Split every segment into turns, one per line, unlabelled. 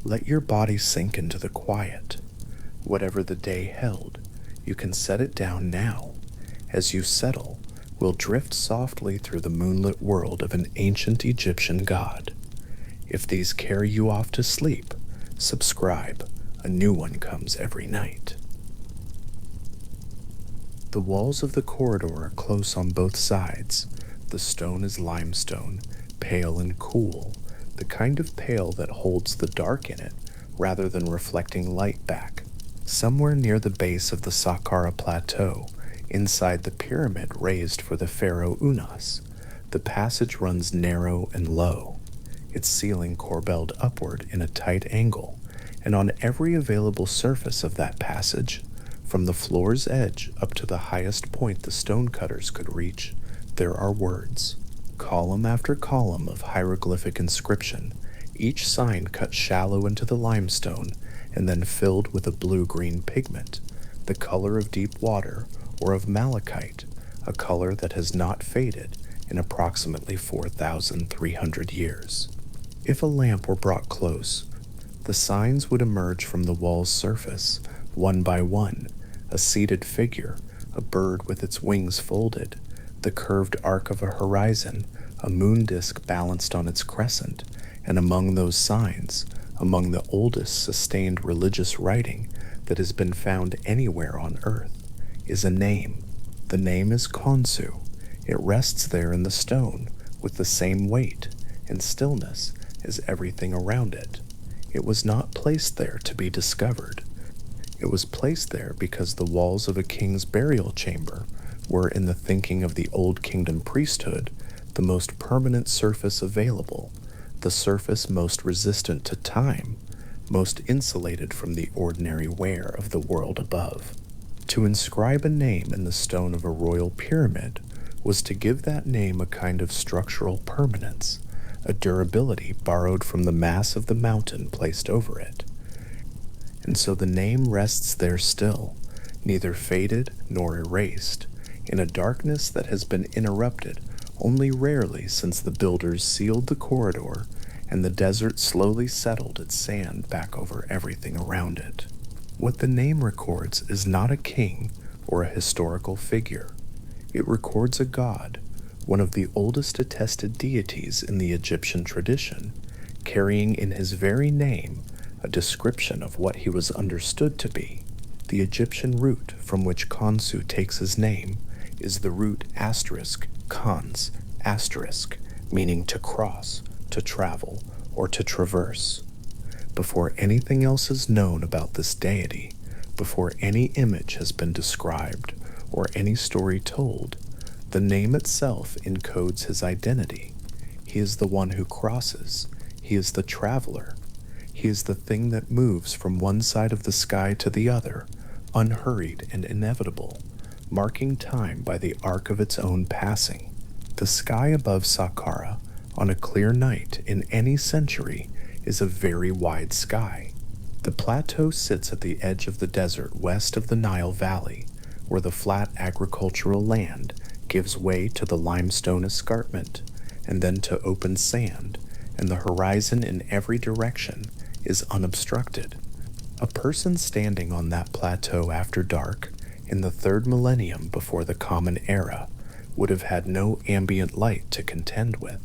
Let your body sink into the quiet. Whatever the day held, you can set it down now. As you settle, we'll drift softly through the moonlit world of an ancient Egyptian god. If these carry you off to sleep, subscribe. A new one comes every night. The walls of the corridor are close on both sides. The stone is limestone, pale and cool, the kind of pale that holds the dark in it rather than reflecting light back. Somewhere near the base of the Saqqara Plateau, inside the pyramid raised for the pharaoh Unas, the passage runs narrow and low, its ceiling corbelled upward in a tight angle, and on every available surface of that passage, from the floor's edge up to the highest point the stonecutters could reach, there are words. Column after column of hieroglyphic inscription, each sign cut shallow into the limestone and then filled with a blue-green pigment, the color of deep water or of malachite, a color that has not faded in approximately 4,300 years. If a lamp were brought close, the signs would emerge from the wall's surface, one by one, a seated figure, a bird with its wings folded, the curved arc of a horizon, a moon disk balanced on its crescent, and among those signs, among the oldest sustained religious writing that has been found anywhere on Earth, is a name. The name is Khonsu. It rests there in the stone with the same weight and stillness as everything around it. It was not placed there to be discovered. It was placed there because the walls of a king's burial chamber were, in the thinking of the Old Kingdom priesthood, the most permanent surface available, the surface most resistant to time, most insulated from the ordinary wear of the world above. To inscribe a name in the stone of a royal pyramid was to give that name a kind of structural permanence, a durability borrowed from the mass of the mountain placed over it. And so the name rests there still, neither faded nor erased, in a darkness that has been interrupted only rarely since the builders sealed the corridor and the desert slowly settled its sand back over everything around it. What the name records is not a king or a historical figure. It records a god, one of the oldest attested deities in the Egyptian tradition, carrying in his very name a description of what he was understood to be. The Egyptian root from which Khonsu takes his name is the root asterisk khans, asterisk, meaning to cross, to travel, or to traverse. Before anything else is known about this deity, before any image has been described or any story told, the name itself encodes his identity. He is the one who crosses. He is the traveler. He is the thing that moves from one side of the sky to the other, unhurried and inevitable, marking time by the arc of its own passing. The sky above Saqqara, on a clear night in any century, is a very wide sky. The plateau sits at the edge of the desert west of the Nile Valley, where the flat agricultural land gives way to the limestone escarpment, and then to open sand, and the horizon in every direction is unobstructed. A person standing on that plateau after dark, in the 3rd millennium before the Common Era, would have had no ambient light to contend with.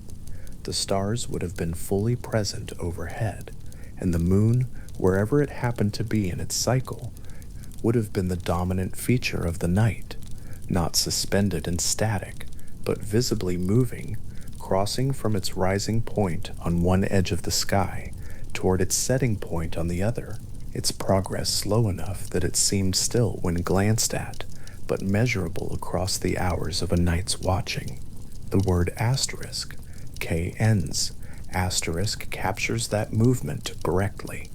The stars would have been fully present overhead, and the moon, wherever it happened to be in its cycle, would have been the dominant feature of the night, not suspended and static, but visibly moving, crossing from its rising point on one edge of the sky toward its setting point on the other, its progress slow enough that it seemed still when glanced at, but measurable across the hours of a night's watching. The word asterisk, K-ends, asterisk captures that movement correctly.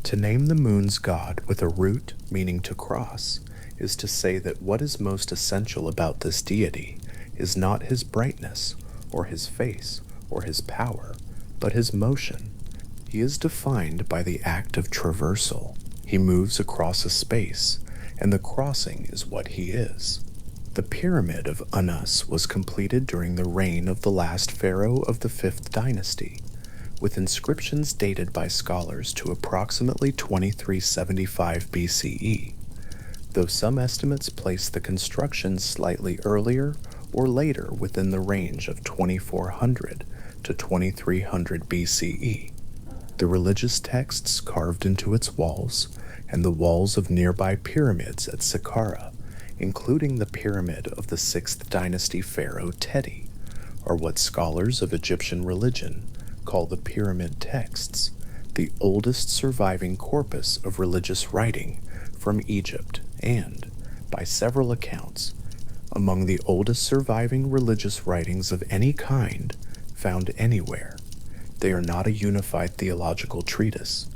To name the moon's god with a root meaning to cross is to say that what is most essential about this deity is not his brightness, or his face, or his power, but his motion. He is defined by the act of traversal. He moves across a space, and the crossing is what he is. The pyramid of Unas was completed during the reign of the last pharaoh of the 5th dynasty, with inscriptions dated by scholars to approximately 2375 BCE, though some estimates place the construction slightly earlier or later within the range of 2400 to 2300 BCE. The religious texts carved into its walls and the walls of nearby pyramids at Saqqara, including the pyramid of the 6th dynasty pharaoh Teti, are what scholars of Egyptian religion call the pyramid texts, the oldest surviving corpus of religious writing from Egypt and, by several accounts, among the oldest surviving religious writings of any kind found anywhere. They are not a unified theological treatise.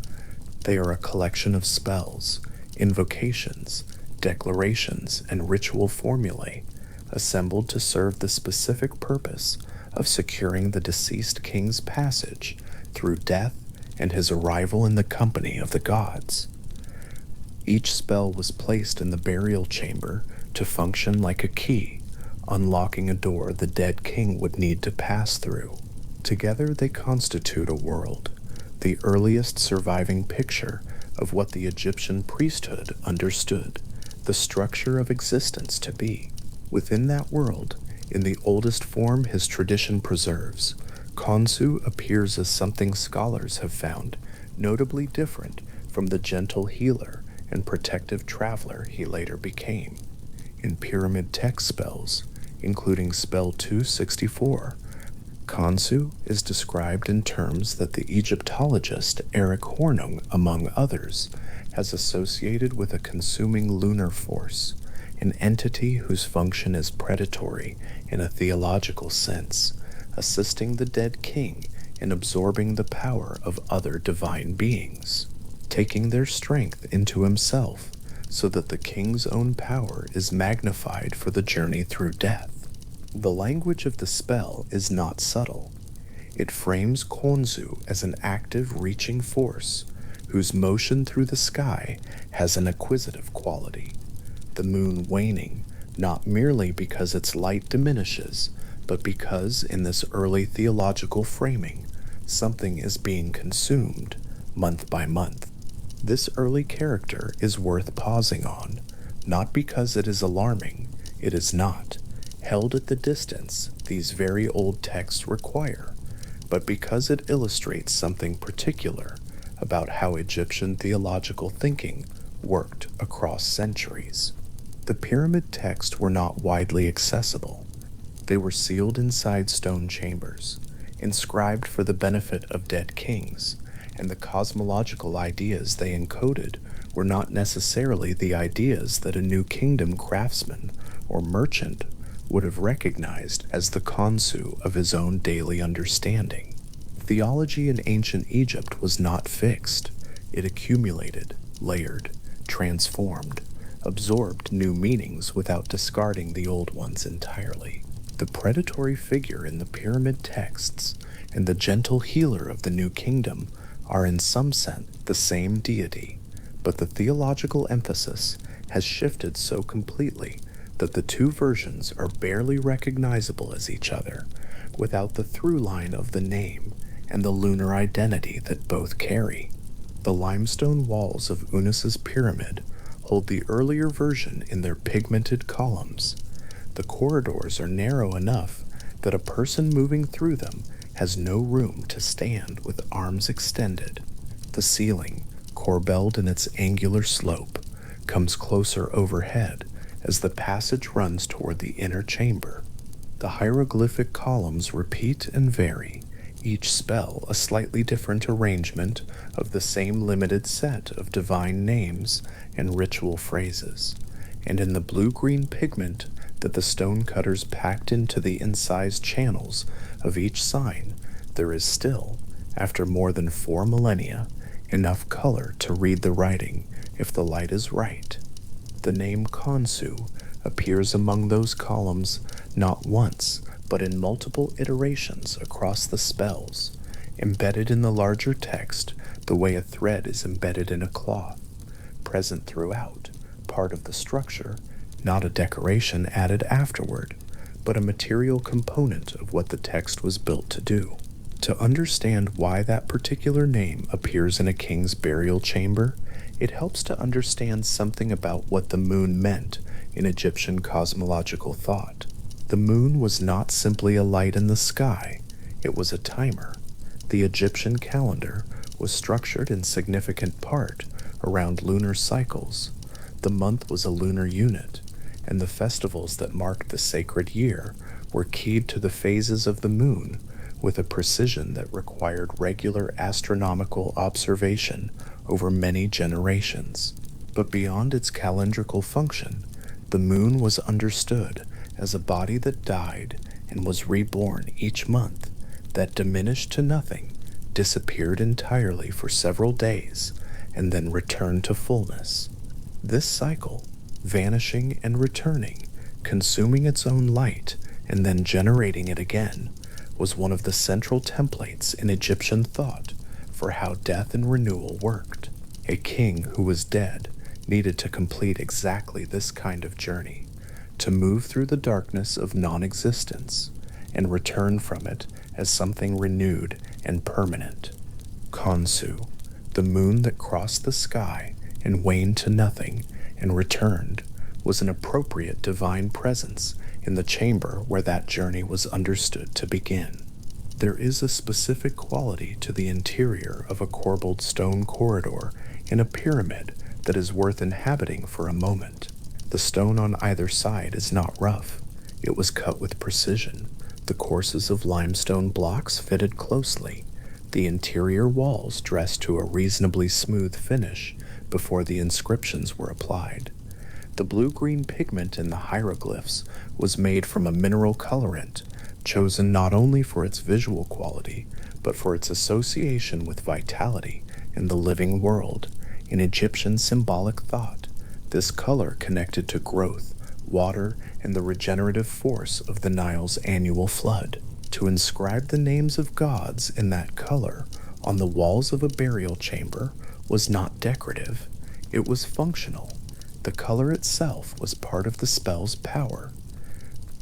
They are a collection of spells, invocations, declarations, and ritual formulae assembled to serve the specific purpose of securing the deceased king's passage through death and his arrival in the company of the gods. Each spell was placed in the burial chamber to function like a key, unlocking a door the dead king would need to pass through. Together they constitute a world, the earliest surviving picture of what the Egyptian priesthood understood the structure of existence to be. Within that world, in the oldest form his tradition preserves, Khonsu appears as something scholars have found notably different from the gentle healer and protective traveler he later became. In pyramid text spells, including spell 264, Khonsu is described in terms that the Egyptologist Eric Hornung, among others, has associated with a consuming lunar force, an entity whose function is predatory in a theological sense, assisting the dead king in absorbing the power of other divine beings, taking their strength into himself so that the king's own power is magnified for the journey through death. The language of the spell is not subtle. It frames Khonsu as an active, reaching force whose motion through the sky has an acquisitive quality, the moon waning not merely because its light diminishes, but because in this early theological framing, something is being consumed month by month. This early character is worth pausing on, not because it is alarming, it is not, held at the distance these very old texts require, but because it illustrates something particular about how Egyptian theological thinking worked across centuries. The pyramid texts were not widely accessible. They were sealed inside stone chambers, inscribed for the benefit of dead kings, and the cosmological ideas they encoded were not necessarily the ideas that a New Kingdom craftsman or merchant would have recognized as the Khonsu of his own daily understanding. Theology in ancient Egypt was not fixed. It accumulated, layered, transformed, absorbed new meanings without discarding the old ones entirely. The predatory figure in the pyramid texts and the gentle healer of the New Kingdom are in some sense the same deity, but the theological emphasis has shifted so completely that the two versions are barely recognizable as each other, without the through line of the name and the lunar identity that both carry. The limestone walls of Unis's pyramid hold the earlier version in their pigmented columns. The corridors are narrow enough that a person moving through them has no room to stand with arms extended. The ceiling, corbelled in its angular slope, comes closer overhead as the passage runs toward the inner chamber. The hieroglyphic columns repeat and vary, each spell a slightly different arrangement of the same limited set of divine names and ritual phrases, and in the blue-green pigment that the stonecutters packed into the incised channels of each sign, there is still, after more than 4 millennia, enough color to read the writing if the light is right. The name Khonsu appears among those columns not once, but in multiple iterations across the spells, embedded in the larger text the way a thread is embedded in a cloth, present throughout, part of the structure, not a decoration added afterward, but a material component of what the text was built to do. To understand why that particular name appears in a king's burial chamber, it helps to understand something about what the moon meant in Egyptian cosmological thought. The moon was not simply a light in the sky, it was a timer. The Egyptian calendar was structured in significant part around lunar cycles. The month was a lunar unit, and the festivals that marked the sacred year were keyed to the phases of the moon with a precision that required regular astronomical observation over many generations. But beyond its calendrical function, the moon was understood as a body that died and was reborn each month, that diminished to nothing, disappeared entirely for several days, and then returned to fullness. This cycle, vanishing and returning, consuming its own light, and then generating it again, was one of the central templates in Egyptian thought for how death and renewal worked. A king who was dead needed to complete exactly this kind of journey, to move through the darkness of non-existence and return from it as something renewed and permanent. Khonsu, the moon that crossed the sky and waned to nothing and returned, was an appropriate divine presence in the chamber where that journey was understood to begin. There is a specific quality to the interior of a corbelled stone corridor in a pyramid that is worth inhabiting for a moment. The stone on either side is not rough. It was cut with precision. The courses of limestone blocks fitted closely. The interior walls dressed to a reasonably smooth finish before the inscriptions were applied. The blue-green pigment in the hieroglyphs was made from a mineral colorant, chosen not only for its visual quality, but for its association with vitality in the living world. In Egyptian symbolic thought, this color connected to growth, water, and the regenerative force of the Nile's annual flood. To inscribe the names of gods in that color on the walls of a burial chamber was not decorative, it was functional. The color itself was part of the spell's power.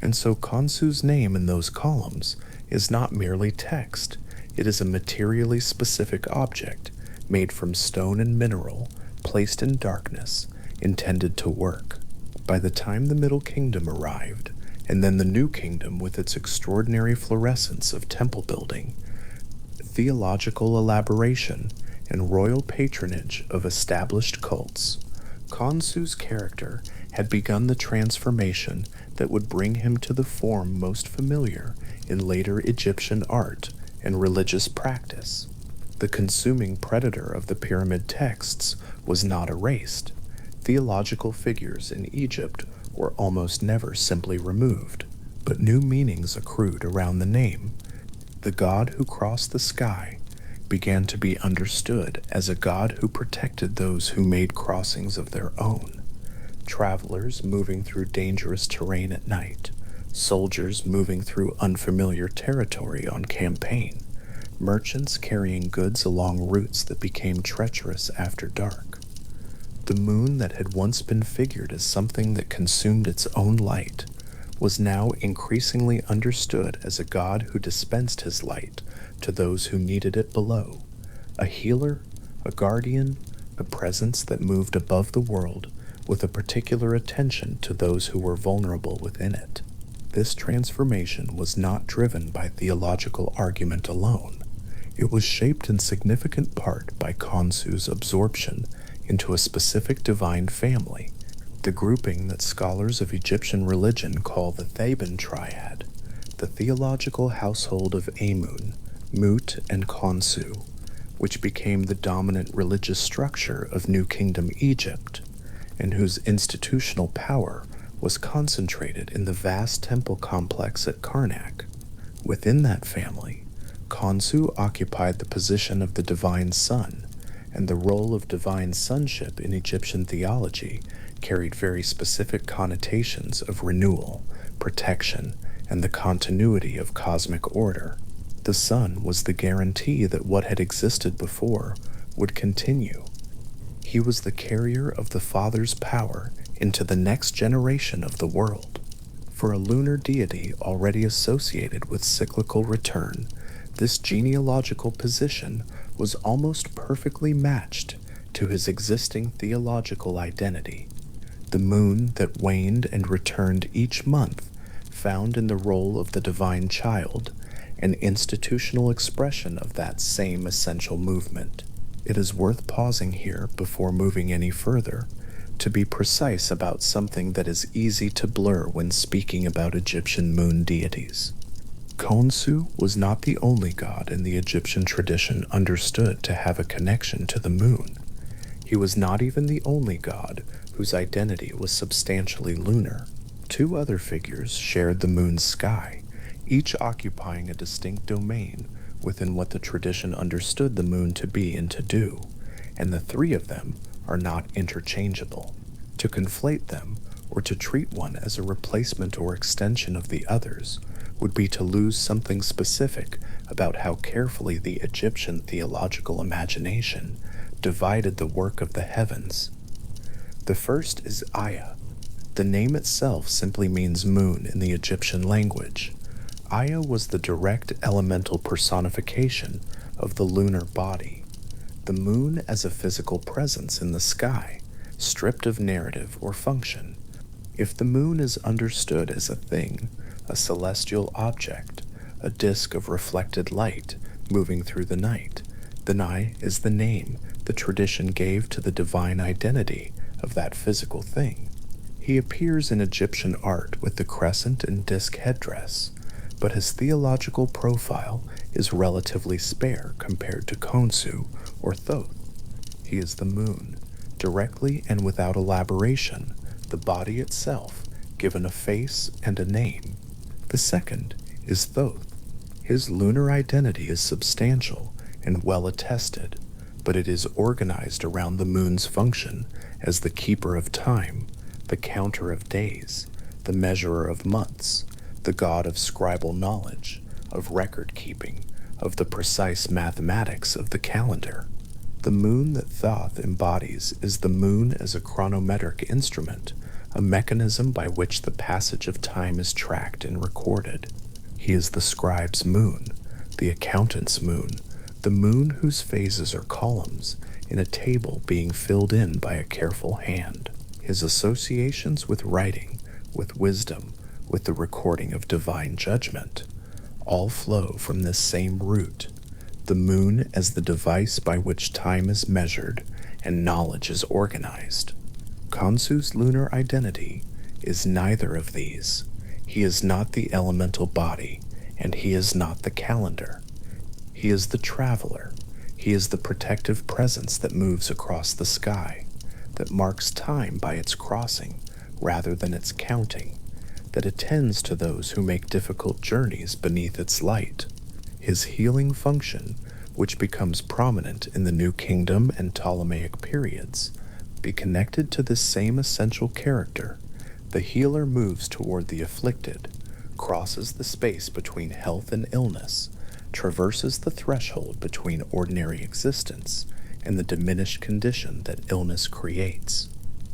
And so Khonsu's name in those columns is not merely text, it is a materially specific object made from stone and mineral, placed in darkness, intended to work. By the time the Middle Kingdom arrived, and then the New Kingdom with its extraordinary fluorescence of temple building, theological elaboration, and royal patronage of established cults, Khonsu's character had begun the transformation that would bring him to the form most familiar in later Egyptian art and religious practice. The consuming predator of the pyramid texts was not erased. Theological figures in Egypt were almost never simply removed, but new meanings accrued around the name. The god who crossed the sky began to be understood as a god who protected those who made crossings of their own. Travelers moving through dangerous terrain at night, soldiers moving through unfamiliar territory on campaign, merchants carrying goods along routes that became treacherous after dark. The moon that had once been figured as something that consumed its own light was now increasingly understood as a god who dispensed his light to those who needed it below, a healer, a guardian, a presence that moved above the world with a particular attention to those who were vulnerable within it. This transformation was not driven by theological argument alone. It was shaped in significant part by Khonsu's absorption into a specific divine family, the grouping that scholars of Egyptian religion call the Theban triad, the theological household of Amun, Mut, and Khonsu, which became the dominant religious structure of New Kingdom Egypt, and whose institutional power was concentrated in the vast temple complex at Karnak. Within that family, Khonsu occupied the position of the divine son, and the role of divine sonship in Egyptian theology carried very specific connotations of renewal, protection, and the continuity of cosmic order. The son was the guarantee that what had existed before would continue. He was the carrier of the Father's power into the next generation of the world. For a lunar deity already associated with cyclical return, This genealogical position was almost perfectly matched to his existing theological identity. The moon that waned and returned each month found in the role of the divine child an institutional expression of that same essential movement. It is worth pausing here before moving any further to be precise about something that is easy to blur when speaking about Egyptian moon deities. Khonsu was not the only god in the Egyptian tradition understood to have a connection to the moon. He was not even the only god whose identity was substantially lunar. Two other figures shared the moon's sky, each occupying a distinct domain within what the tradition understood the moon to be and to do, and the three of them are not interchangeable. To conflate them, or to treat one as a replacement or extension of the others, would be to lose something specific about how carefully the Egyptian theological imagination divided the work of the heavens. The first is Aya. The name itself simply means moon in the Egyptian language. Aya was the direct elemental personification of the lunar body. The moon as a physical presence in the sky, stripped of narrative or function. If the moon is understood as a thing, a celestial object, a disk of reflected light moving through the night, then I is the name the tradition gave to the divine identity of that physical thing. He appears in Egyptian art with the crescent and disk headdress, but his theological profile is relatively spare compared to Khonsu or Thoth. He is the moon, directly and without elaboration, the body itself, given a face and a name. The second is Thoth. His lunar identity is substantial and well attested, but it is organized around the moon's function as the keeper of time, the counter of days, the measurer of months, the god of scribal knowledge, of record keeping, of the precise mathematics of the calendar. The moon that Thoth embodies is the moon as a chronometric instrument, a mechanism by which the passage of time is tracked and recorded. He is the scribe's moon, the accountant's moon, the moon whose phases are columns in a table being filled in by a careful hand. His associations with writing, with wisdom, with the recording of divine judgment, all flow from this same root, the moon as the device by which time is measured and knowledge is organized. Khonsu's lunar identity is neither of these. He is not the elemental body, and he is not the calendar. He is the traveler. He is the protective presence that moves across the sky, that marks time by its crossing rather than its counting, that attends to those who make difficult journeys beneath its light. His healing function, which becomes prominent in the New Kingdom and Ptolemaic periods, be connected to this same essential character. The healer moves toward the afflicted, crosses the space between health and illness, traverses the threshold between ordinary existence and the diminished condition that illness creates.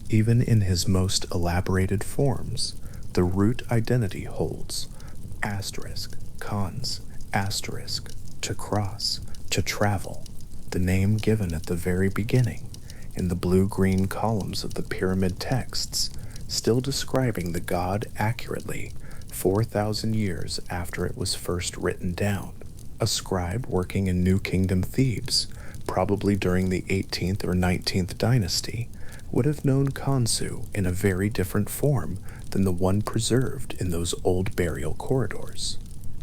Even in his most elaborated forms, the root identity holds asterisk, cons, asterisk, to cross, to travel, the name given at the very beginning in the blue-green columns of the pyramid texts, still describing the god accurately 4,000 years after it was first written down. A scribe working in New Kingdom Thebes, probably during the 18th or 19th dynasty, would have known Khonsu in a very different form than the one preserved in those old burial corridors.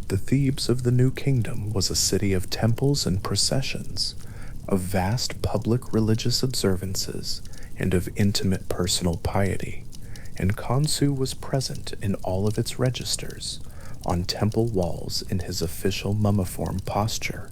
The Thebes of the New Kingdom was a city of temples and processions, of vast public religious observances, and of intimate personal piety, and Khonsu was present in all of its registers, on temple walls in his official mummiform posture,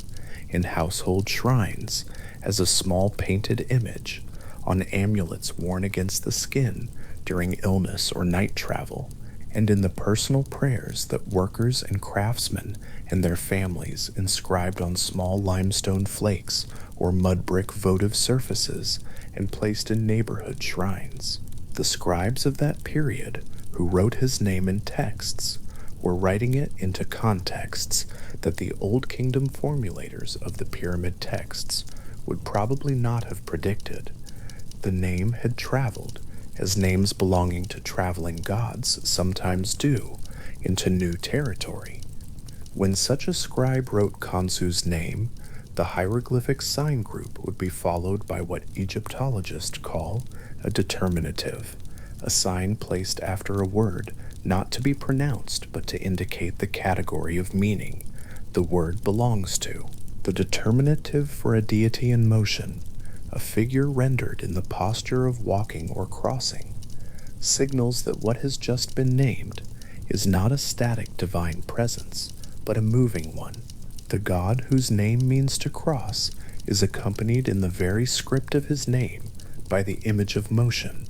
in household shrines as a small painted image, on amulets worn against the skin during illness or night travel, and in the personal prayers that workers and craftsmen and their families inscribed on small limestone flakes or mud brick votive surfaces and placed in neighborhood shrines. The scribes of that period, who wrote his name in texts, were writing it into contexts that the Old Kingdom formulators of the pyramid texts would probably not have predicted. The name had traveled, as names belonging to traveling gods sometimes do, into new territory. When such a scribe wrote Khonsu's name, the hieroglyphic sign group would be followed by what Egyptologists call a determinative, a sign placed after a word not to be pronounced but to indicate the category of meaning the word belongs to. The determinative for a deity in motion, a figure rendered in the posture of walking or crossing, signals that what has just been named is not a static divine presence, but a moving one. The god whose name means to cross is accompanied in the very script of his name by the image of motion.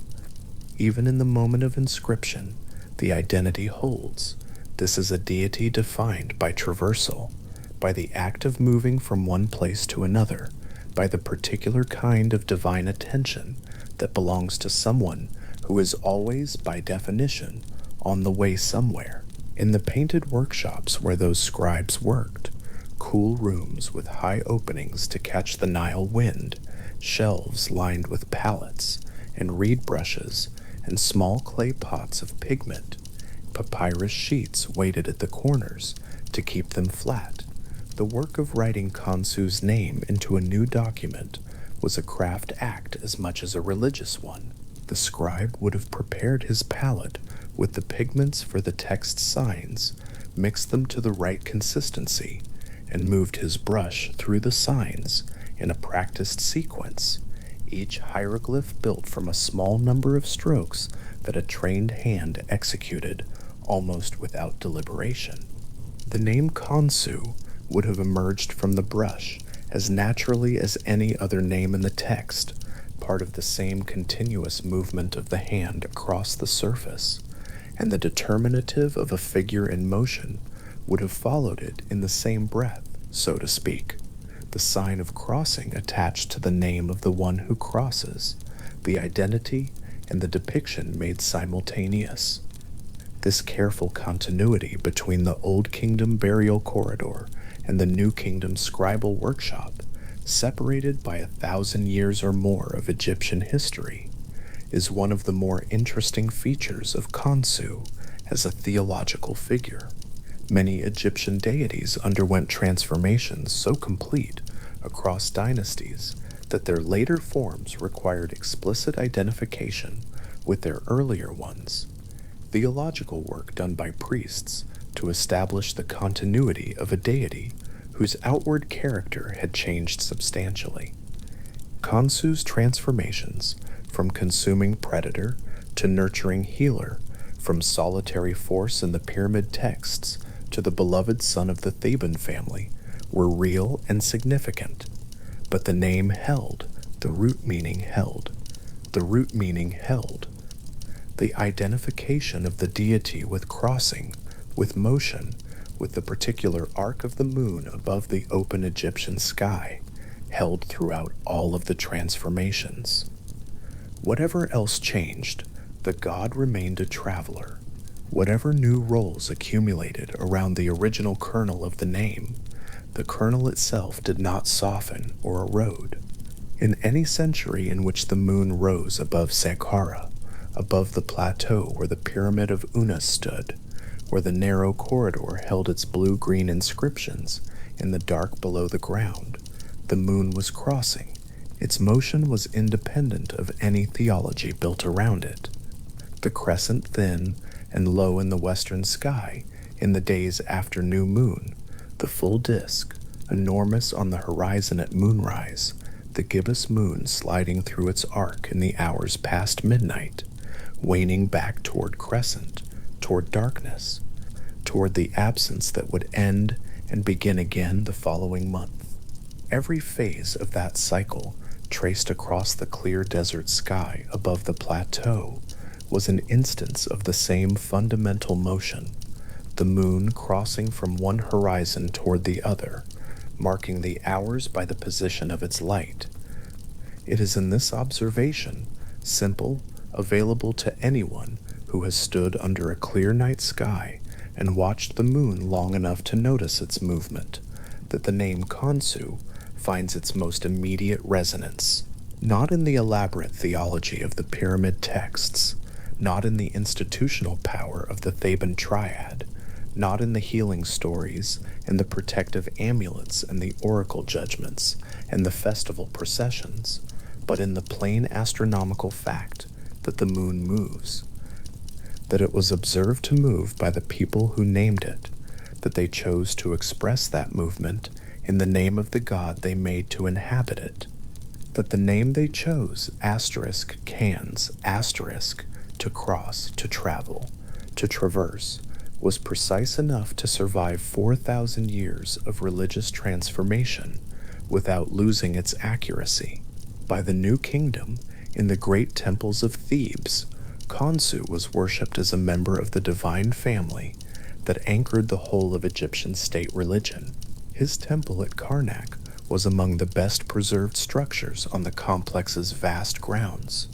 Even in the moment of inscription, the identity holds. This is a deity defined by traversal, by the act of moving from one place to another, by the particular kind of divine attention that belongs to someone who is always, by definition, on the way somewhere. In the painted workshops where those scribes worked, cool rooms with high openings to catch the Nile wind, shelves lined with palettes and reed brushes, and small clay pots of pigment, papyrus sheets weighted at the corners to keep them flat. The work of writing Khonsu's name into a new document was a craft act as much as a religious one. The scribe would have prepared his palette with the pigments for the text signs, mixed them to the right consistency, and moved his brush through the signs in a practiced sequence, each hieroglyph built from a small number of strokes that a trained hand executed almost without deliberation. The name Khonsu would have emerged from the brush as naturally as any other name in the text, part of the same continuous movement of the hand across the surface, and the determinative of a figure in motion would have followed it in the same breath, so to speak, the sign of crossing attached to the name of the one who crosses, the identity and the depiction made simultaneous. This careful continuity between the Old Kingdom burial corridor and the New Kingdom scribal workshop, separated by 1,000 years or more of Egyptian history, is one of the more interesting features of Khonsu as a theological figure. Many Egyptian deities underwent transformations so complete across dynasties that their later forms required explicit identification with their earlier ones. Theological work done by priests to establish the continuity of a deity whose outward character had changed substantially. Khonsu's transformations, from consuming predator to nurturing healer, from solitary force in the pyramid texts to the beloved son of the Theban family, were real and significant. But the name held, the root meaning held. The root meaning held. The identification of the deity with crossing, with motion, with the particular arc of the moon above the open Egyptian sky, held throughout all of the transformations. Whatever else changed, the god remained a traveler. Whatever new roles accumulated around the original kernel of the name, the kernel itself did not soften or erode. In any century in which the moon rose above Saqqara, above the plateau where the pyramid of Unas stood, where the narrow corridor held its blue-green inscriptions in the dark below the ground, the moon was crossing. Its motion was independent of any theology built around it. The crescent thin and low in the western sky in the days after new moon, the full disk, enormous on the horizon at moonrise, the gibbous moon sliding through its arc in the hours past midnight, waning back toward crescent, toward darkness, toward the absence that would end and begin again the following month. Every phase of that cycle, traced across the clear desert sky above the plateau, was an instance of the same fundamental motion, the moon crossing from one horizon toward the other, marking the hours by the position of its light. It is in this observation, simple, available to anyone who has stood under a clear night sky, and watched the moon long enough to notice its movement, that the name Khonsu finds its most immediate resonance, not in the elaborate theology of the pyramid texts, not in the institutional power of the Theban triad, not in the healing stories and the protective amulets and the oracle judgments and the festival processions, but in the plain astronomical fact that the moon moves, that it was observed to move by the people who named it, that they chose to express that movement in the name of the god they made to inhabit it, that the name they chose, cans, to cross, to travel, to traverse, was precise enough to survive 4,000 years of religious transformation without losing its accuracy. By the New Kingdom, in the great temples of Thebes, Khonsu was worshipped as a member of the divine family that anchored the whole of Egyptian state religion. His temple at Karnak was among the best preserved structures on the complex's vast grounds.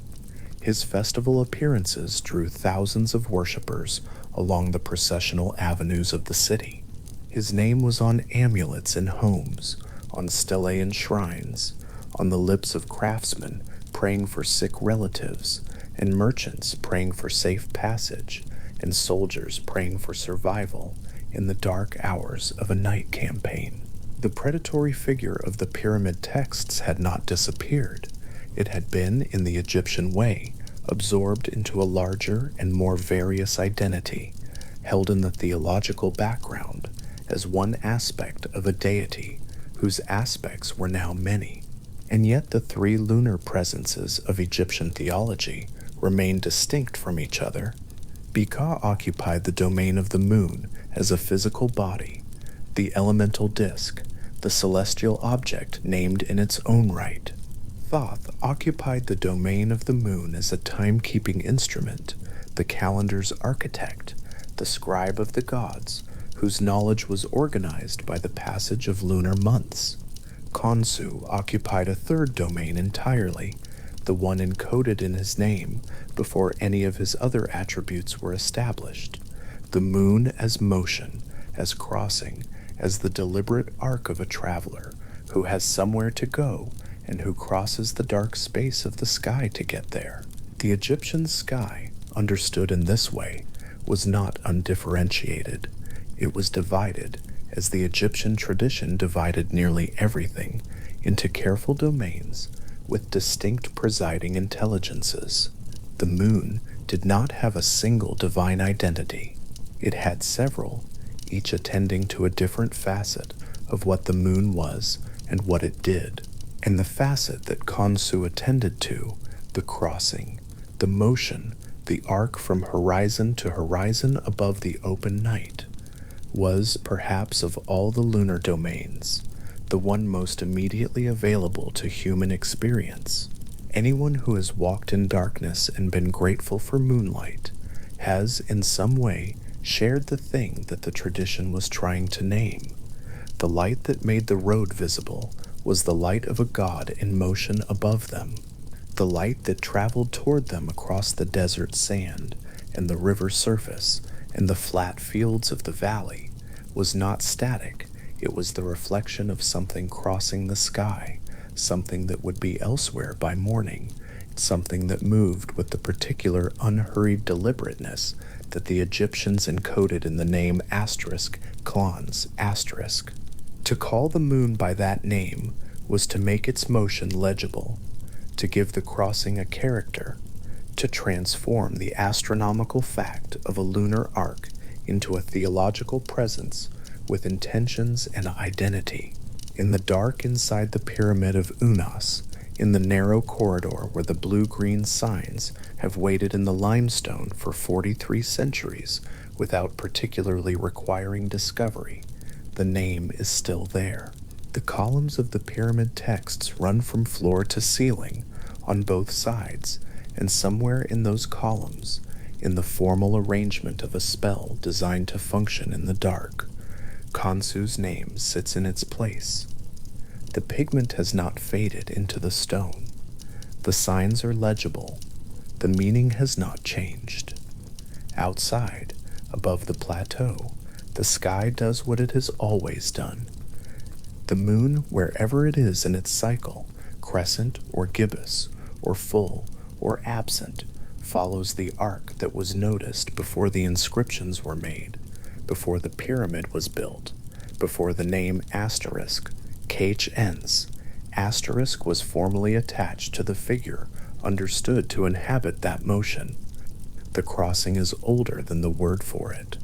His festival appearances drew thousands of worshippers along the processional avenues of the city. His name was on amulets in homes, on stelae in shrines, on the lips of craftsmen praying for sick relatives, and merchants praying for safe passage, and soldiers praying for survival in the dark hours of a night campaign. The predatory figure of the pyramid texts had not disappeared. It had been, in the Egyptian way, absorbed into a larger and more various identity, held in the theological background as one aspect of a deity whose aspects were now many. And yet the three lunar presences of Egyptian theology remained distinct from each other. Bika occupied the domain of the moon as a physical body, the elemental disk, the celestial object named in its own right. Thoth occupied the domain of the moon as a timekeeping instrument, the calendar's architect, the scribe of the gods, whose knowledge was organized by the passage of lunar months. Khonsu occupied a third domain entirely, the one encoded in his name before any of his other attributes were established. The moon as motion, as crossing, as the deliberate arc of a traveler who has somewhere to go and who crosses the dark space of the sky to get there. The Egyptian sky, understood in this way, was not undifferentiated. It was divided, as the Egyptian tradition divided nearly everything, into careful domains with distinct presiding intelligences. The moon did not have a single divine identity. It had several, each attending to a different facet of what the moon was and what it did. And the facet that Khonsu attended to, the crossing, the motion, the arc from horizon to horizon above the open night, was, perhaps of all the lunar domains, the one most immediately available to human experience. Anyone who has walked in darkness and been grateful for moonlight has, in some way, shared the thing that the tradition was trying to name. The light that made the road visible was the light of a god in motion above them. The light that traveled toward them across the desert sand and the river surface and the flat fields of the valley was not static. It was the reflection of something crossing the sky, something that would be elsewhere by morning, something that moved with the particular unhurried deliberateness that the Egyptians encoded in the name clans. To call the moon by that name was to make its motion legible, to give the crossing a character, to transform the astronomical fact of a lunar arc into a theological presence with intentions and identity. In the dark inside the pyramid of Unas, in the narrow corridor where the blue-green signs have waited in the limestone for 43 centuries without particularly requiring discovery, the name is still there. The columns of the pyramid texts run from floor to ceiling on both sides, and somewhere in those columns, in the formal arrangement of a spell designed to function in the dark, Khonsu's name sits in its place. The pigment has not faded into the stone. The signs are legible. The meaning has not changed. Outside, Above the plateau, the sky does what it has always done. The moon, wherever it is in its cycle, crescent or gibbous, or full or absent, follows the arc that was noticed before the inscriptions were made, before the pyramid was built, before the name asterisk, KHNs, asterisk was formally attached to the figure understood to inhabit that motion. The crossing is older than the word for it,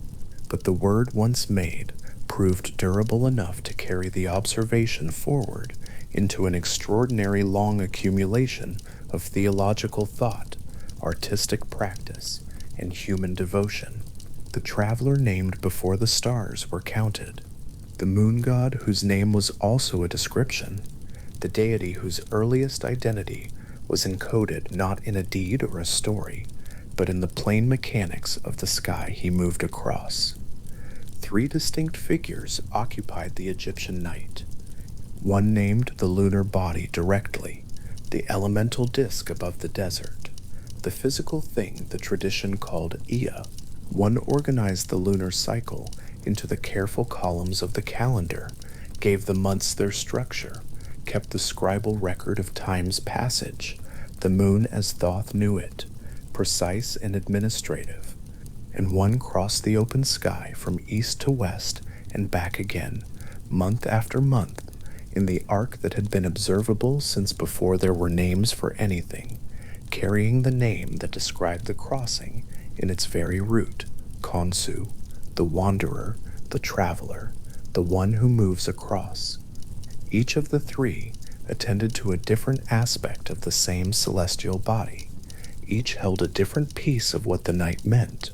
but the word once made proved durable enough to carry the observation forward into an extraordinary long accumulation of theological thought, artistic practice, and human devotion. The traveler named before the stars were counted, the moon god whose name was also a description, the deity whose earliest identity was encoded not in a deed or a story, but in the plain mechanics of the sky he moved across. 3 distinct figures occupied the Egyptian night. One named the lunar body directly, the elemental disk above the desert, the physical thing the tradition called Ea. One organized the lunar cycle into the careful columns of the calendar, gave the months their structure, kept the scribal record of time's passage, the moon as Thoth knew it, precise and administrative. And one crossed the open sky from east to west and back again, month after month, in the arc that had been observable since before there were names for anything, carrying the name that described the crossing in its very root, Khonsu, the wanderer, the traveler, the one who moves across. Each of the 3 attended to a different aspect of the same celestial body. Each held a different piece of what the night meant.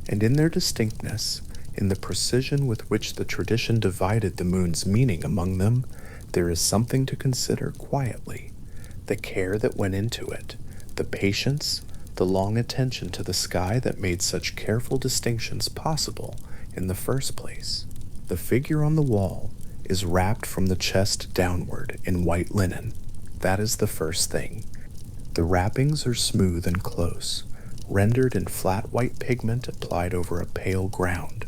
And in their distinctness, in the precision with which the tradition divided the moon's meaning among them, there is something to consider quietly. The care that went into it, the patience, the long attention to the sky that made such careful distinctions possible in the first place. The figure on the wall is wrapped from the chest downward in white linen. That is the first thing. The wrappings are smooth and close, rendered in flat white pigment applied over a pale ground,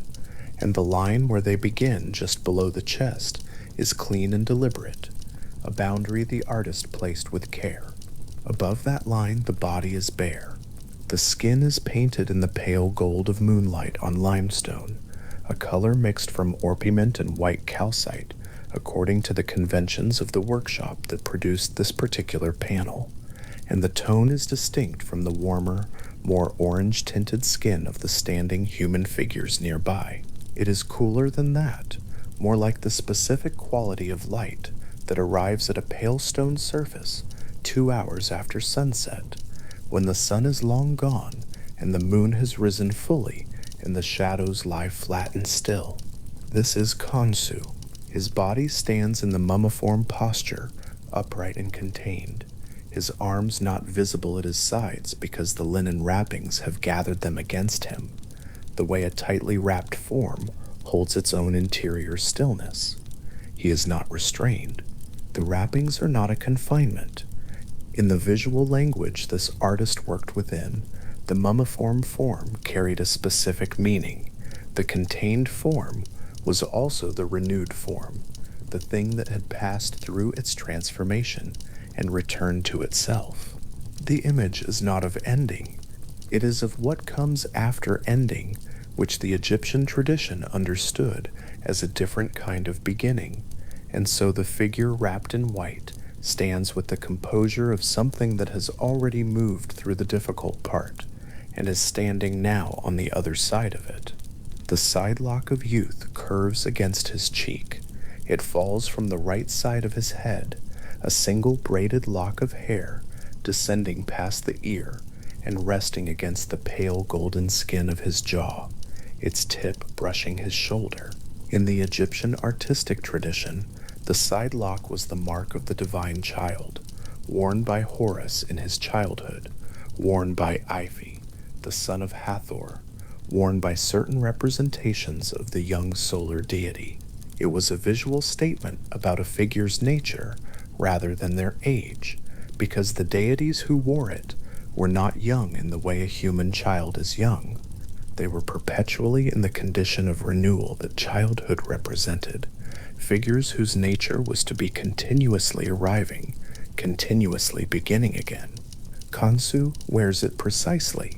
and the line where they begin just below the chest is clean and deliberate, a boundary the artist placed with care. Above that line the body is bare. The skin is painted in the pale gold of moonlight on limestone, a color mixed from orpiment and white calcite, according to the conventions of the workshop that produced this particular panel, and the tone is distinct from the warmer, more orange-tinted skin of the standing human figures nearby. It is cooler than that, more like the specific quality of light that arrives at a pale stone surface 2 hours after sunset, when the sun is long gone and the moon has risen fully and the shadows lie flat and still. This is Khonsu. His body stands in the mummiform posture, upright and contained, his arms not visible at his sides because the linen wrappings have gathered them against him, the way a tightly wrapped form holds its own interior stillness. He is not restrained. The wrappings are not a confinement. In the visual language this artist worked within, the mummiform form carried a specific meaning. The contained form was also the renewed form, the thing that had passed through its transformation and returned to itself. The image is not of ending. It is of what comes after ending, which the Egyptian tradition understood as a different kind of beginning, and so the figure wrapped in white stands with the composure of something that has already moved through the difficult part, and is standing now on the other side of it. The side lock of youth curves against his cheek. It falls from the right side of his head, a single braided lock of hair descending past the ear and resting against the pale golden skin of his jaw, its tip brushing his shoulder. In the Egyptian artistic tradition, the side lock was the mark of the divine child, worn by Horus in his childhood, worn by Iphi, the son of Hathor, worn by certain representations of the young solar deity. It was a visual statement about a figure's nature rather than their age, because the deities who wore it were not young in the way a human child is young. They were perpetually in the condition of renewal that childhood represented, figures whose nature was to be continuously arriving, continuously beginning again. Khonsu wears it precisely.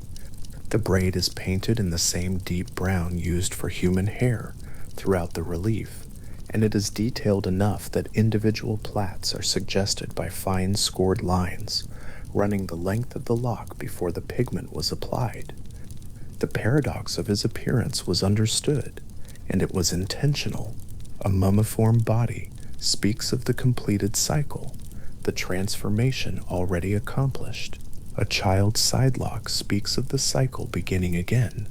The braid is painted in the same deep brown used for human hair throughout the relief, and it is detailed enough that individual plaits are suggested by fine scored lines running the length of the lock before the pigment was applied. The paradox of his appearance was understood, and it was intentional. A mummiform body speaks of the completed cycle, the transformation already accomplished. A child's sidelock speaks of the cycle beginning again.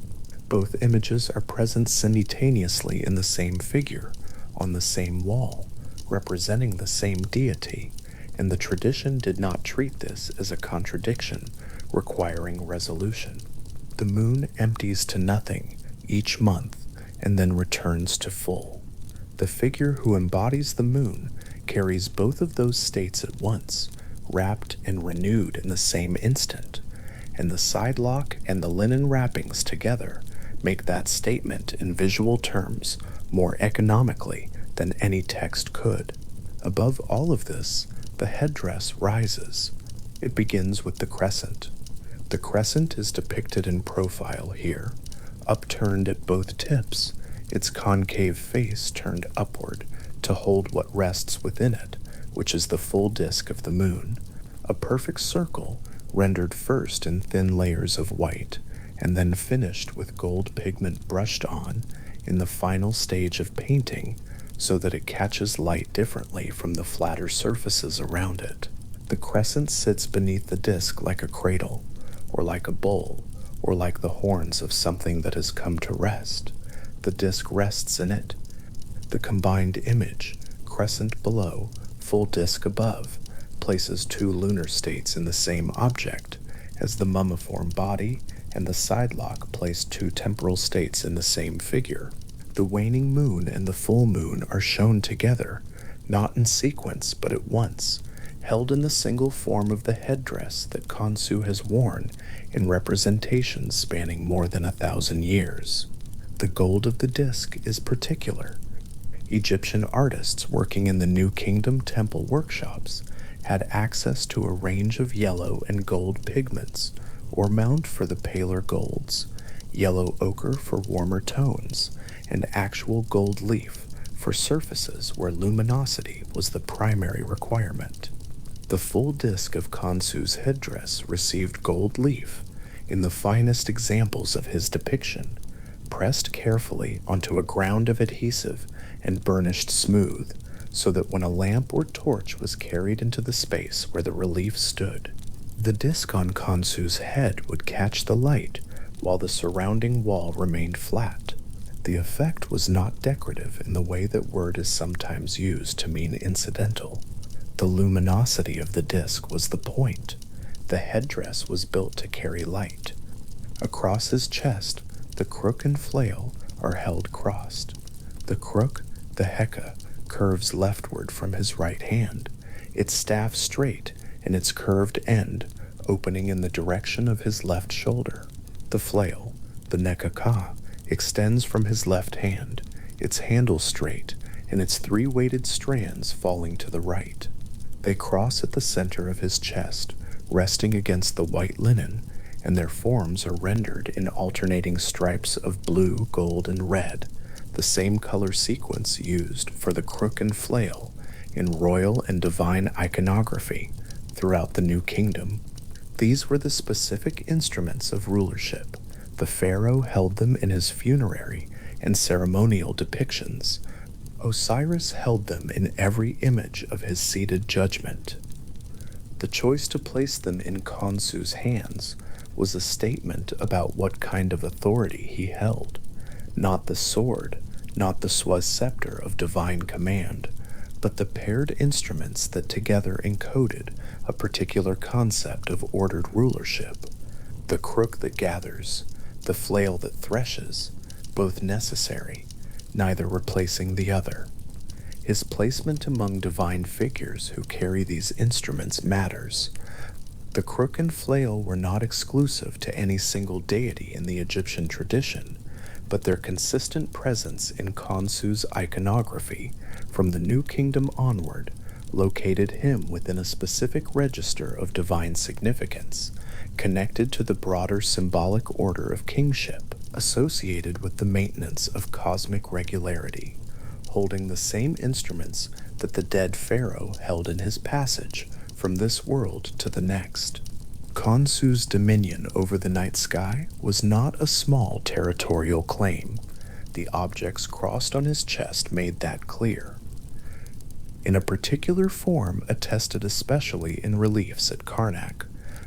Both images are present simultaneously in the same figure, on the same wall, representing the same deity, and the tradition did not treat this as a contradiction requiring resolution. The moon empties to nothing each month and then returns to full. The figure who embodies the moon carries both of those states at once, wrapped and renewed in the same instant, and the sidelock and the linen wrappings together make that statement in visual terms more economically than any text could. Above all of this, the headdress rises. It begins with the crescent. The crescent is depicted in profile here, upturned at both tips, its concave face turned upward to hold what rests within it, which is the full disk of the moon, a perfect circle rendered first in thin layers of white, and then finished with gold pigment brushed on in the final stage of painting so that it catches light differently from the flatter surfaces around it. The crescent sits beneath the disk like a cradle, or like a bowl, or like the horns of something that has come to rest. The disk rests in it. The combined image, crescent below, full disk above, places two lunar states in the same object, as the mummiform body and the sidelock place two temporal states in the same figure. The waning moon and the full moon are shown together, not in sequence but at once, held in the single form of the headdress that Khonsu has worn in representations spanning more than 1,000 years. The gold of the disk is particular. Egyptian artists working in the New Kingdom temple workshops had access to a range of yellow and gold pigments, or mount for the paler golds, yellow ochre for warmer tones, and actual gold leaf for surfaces where luminosity was the primary requirement. The full disk of Khonsu's headdress received gold leaf in the finest examples of his depiction, pressed carefully onto a ground of adhesive and burnished smooth, so that when a lamp or torch was carried into the space where the relief stood, the disk on Khonsu's head would catch the light while the surrounding wall remained flat. The effect was not decorative in the way that word is sometimes used to mean incidental. The luminosity of the disk was the point. The headdress was built to carry light. Across his chest, the crook and flail are held crossed. The crook, the heka, curves leftward from his right hand, its staff straight and its curved end opening in the direction of his left shoulder. The flail, the nekaka, extends from his left hand, its handle straight and its three weighted strands falling to the right. They cross at the center of his chest, resting against the white linen, and their forms are rendered in alternating stripes of blue, gold, and red, the same color sequence used for the crook and flail in royal and divine iconography throughout the New Kingdom. These were the specific instruments of rulership. The pharaoh held them in his funerary and ceremonial depictions. Osiris held them in every image of his seated judgment. The choice to place them in Khonsu's hands was a statement about what kind of authority he held. Not the sword, not the Swas scepter of divine command, but the paired instruments that together encoded a particular concept of ordered rulership. The crook that gathers, the flail that threshes, both necessary, neither replacing the other. His placement among divine figures who carry these instruments matters. The crook and flail were not exclusive to any single deity in the Egyptian tradition, but their consistent presence in Khonsu's iconography from the New Kingdom onward located him within a specific register of divine significance, connected to the broader symbolic order of kingship associated with the maintenance of cosmic regularity, holding the same instruments that the dead pharaoh held in his passage from this world to the next. Khonsu's dominion over the night sky was not a small territorial claim. The objects crossed on his chest made that clear. In a particular form attested especially in reliefs at Karnak,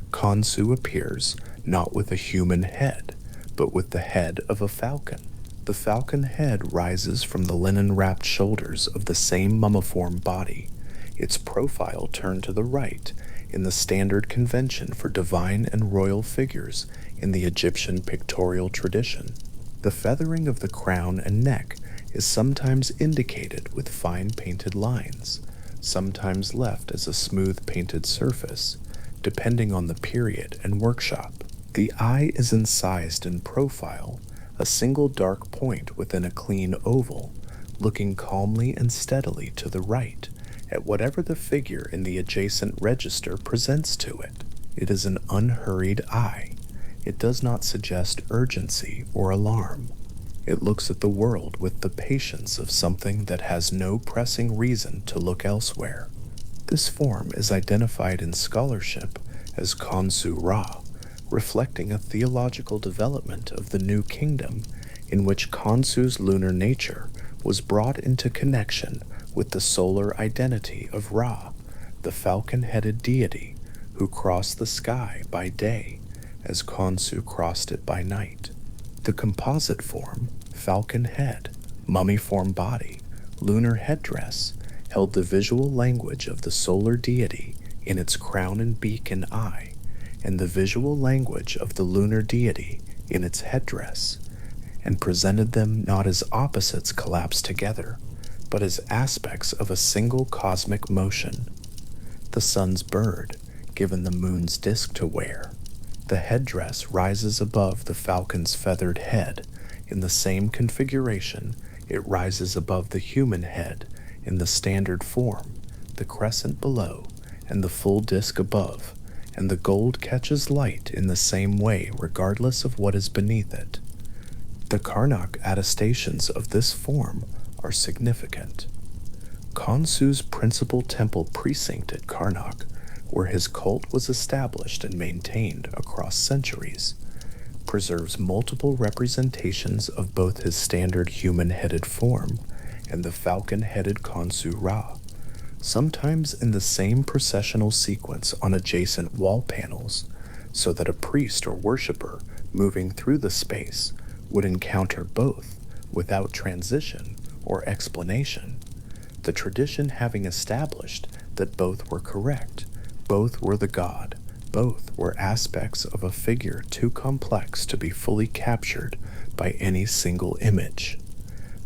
Khonsu appears not with a human head, but with the head of a falcon. The falcon head rises from the linen-wrapped shoulders of the same mummiform body, its profile turned to the right in the standard convention for divine and royal figures in the Egyptian pictorial tradition. The feathering of the crown and neck is sometimes indicated with fine painted lines, sometimes left as a smooth painted surface, depending on the period and workshop. The eye is incised in profile, a single dark point within a clean oval, looking calmly and steadily to the right at whatever the figure in the adjacent register presents to it. It is an unhurried eye. It does not suggest urgency or alarm. It looks at the world with the patience of something that has no pressing reason to look elsewhere. This form is identified in scholarship as Khonsu Ra, reflecting a theological development of the New Kingdom in which Khonsu's lunar nature was brought into connection with the solar identity of Ra, the falcon-headed deity who crossed the sky by day as Khonsu crossed it by night. The composite form, falcon head, mummy-form body, lunar headdress, held the visual language of the solar deity in its crown and beak and eye, and the visual language of the lunar deity in its headdress, and presented them not as opposites collapsed together, but as aspects of a single cosmic motion. The sun's bird, given the moon's disk to wear. The headdress rises above the falcon's feathered head. In the same configuration, it rises above the human head in the standard form, the crescent below, and the full disk above, and the gold catches light in the same way regardless of what is beneath it. The Karnak attestations of this form are significant. Khonsu's principal temple precinct at Karnak, where his cult was established and maintained across centuries, preserves multiple representations of both his standard human-headed form and the falcon-headed Khonsu Ra, sometimes in the same processional sequence on adjacent wall panels, so that a priest or worshiper moving through the space would encounter both without transition or explanation, the tradition having established that both were correct, both were the god, both were aspects of a figure too complex to be fully captured by any single image.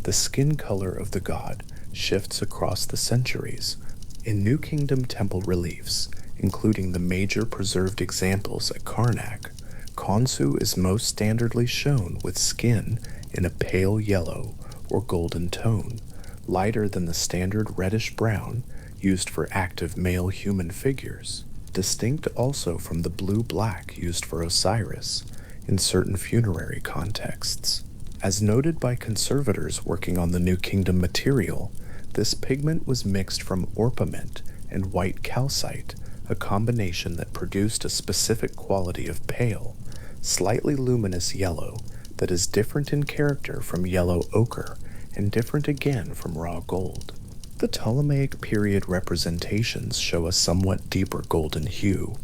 The skin color of the god shifts across the centuries. In New Kingdom temple reliefs, including the major preserved examples at Karnak, Khonsu is most standardly shown with skin in a pale yellow or golden tone, lighter than the standard reddish-brown used for active male human figures, distinct also from the blue-black used for Osiris in certain funerary contexts. As noted by conservators working on the New Kingdom material, this pigment was mixed from orpiment and white calcite, a combination that produced a specific quality of pale, slightly luminous yellow that is different in character from yellow ochre and different again from raw gold. The Ptolemaic period representations show a somewhat deeper golden hue,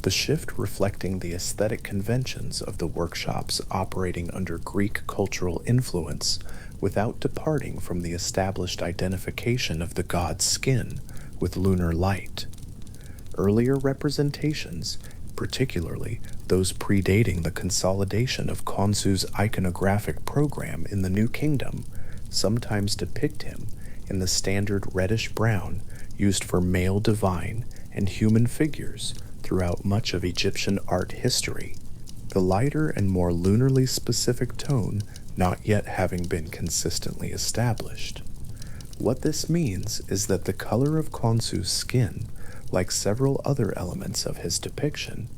the shift reflecting the aesthetic conventions of the workshops operating under Greek cultural influence without departing from the established identification of the god's skin with lunar light. Earlier representations, particularly those predating the consolidation of Khonsu's iconographic program in the New Kingdom, sometimes depict him in the standard reddish-brown used for male divine and human figures throughout much of Egyptian art history, the lighter and more lunarly specific tone not yet having been consistently established. What this means is that the color of Khonsu's skin, like several other elements of his depiction,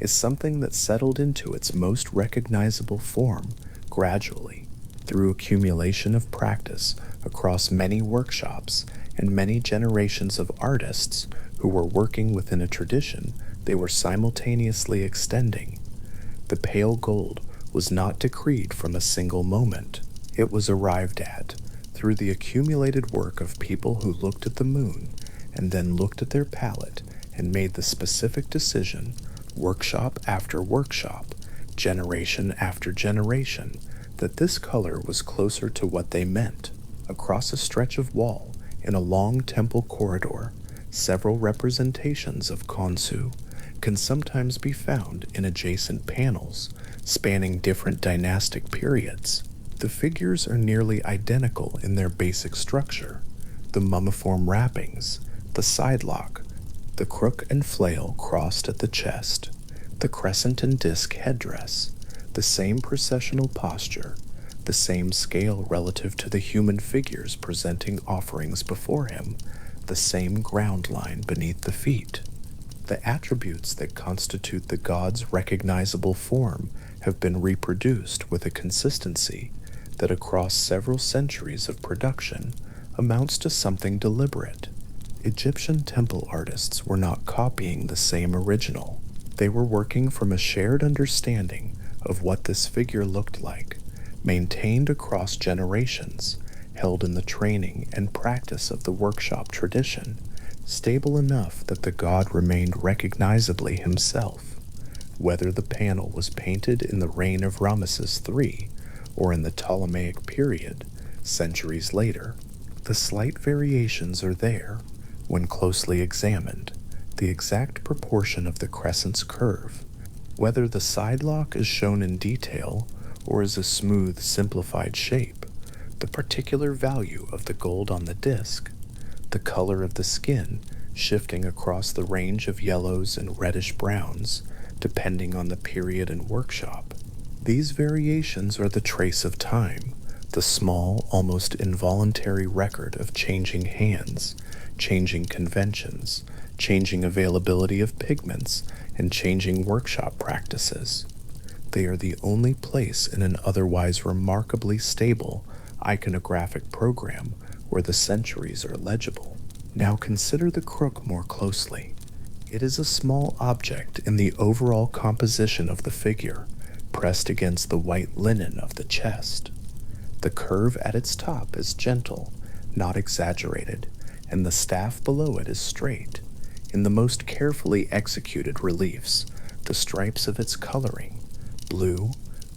is something that settled into its most recognizable form gradually, through accumulation of practice across many workshops and many generations of artists who were working within a tradition they were simultaneously extending. The pale gold was not decreed from a single moment. It was arrived at through the accumulated work of people who looked at the moon and then looked at their palette and made the specific decision, workshop after workshop, generation after generation, that this color was closer to what they meant. Across a stretch of wall in a long temple corridor, several representations of Khonsu can sometimes be found in adjacent panels spanning different dynastic periods. The figures are nearly identical in their basic structure: the mummiform wrappings, the sidelock, the crook and flail crossed at the chest, the crescent and disc headdress, the same processional posture, the same scale relative to the human figures presenting offerings before him, the same ground line beneath the feet. The attributes that constitute the god's recognizable form have been reproduced with a consistency that across several centuries of production amounts to something deliberate. Egyptian temple artists were not copying the same original. They were working from a shared understanding of what this figure looked like, maintained across generations, held in the training and practice of the workshop tradition, stable enough that the god remained recognizably himself. Whether the panel was painted in the reign of Ramesses III or in the Ptolemaic period, centuries later, the slight variations are there. When closely examined, the exact proportion of the crescent's curve, whether the sidelock is shown in detail or is a smooth, simplified shape, the particular value of the gold on the disc, the color of the skin shifting across the range of yellows and reddish browns, depending on the period and workshop. These variations are the trace of time, the small, almost involuntary record of changing hands, changing conventions, changing availability of pigments, and changing workshop practices. They are the only place in an otherwise remarkably stable iconographic program where the centuries are legible. Now consider the crook more closely. It is a small object in the overall composition of the figure, pressed against the white linen of the chest. The curve at its top is gentle, not exaggerated, and the staff below it is straight. In the most carefully executed reliefs, the stripes of its coloring, blue,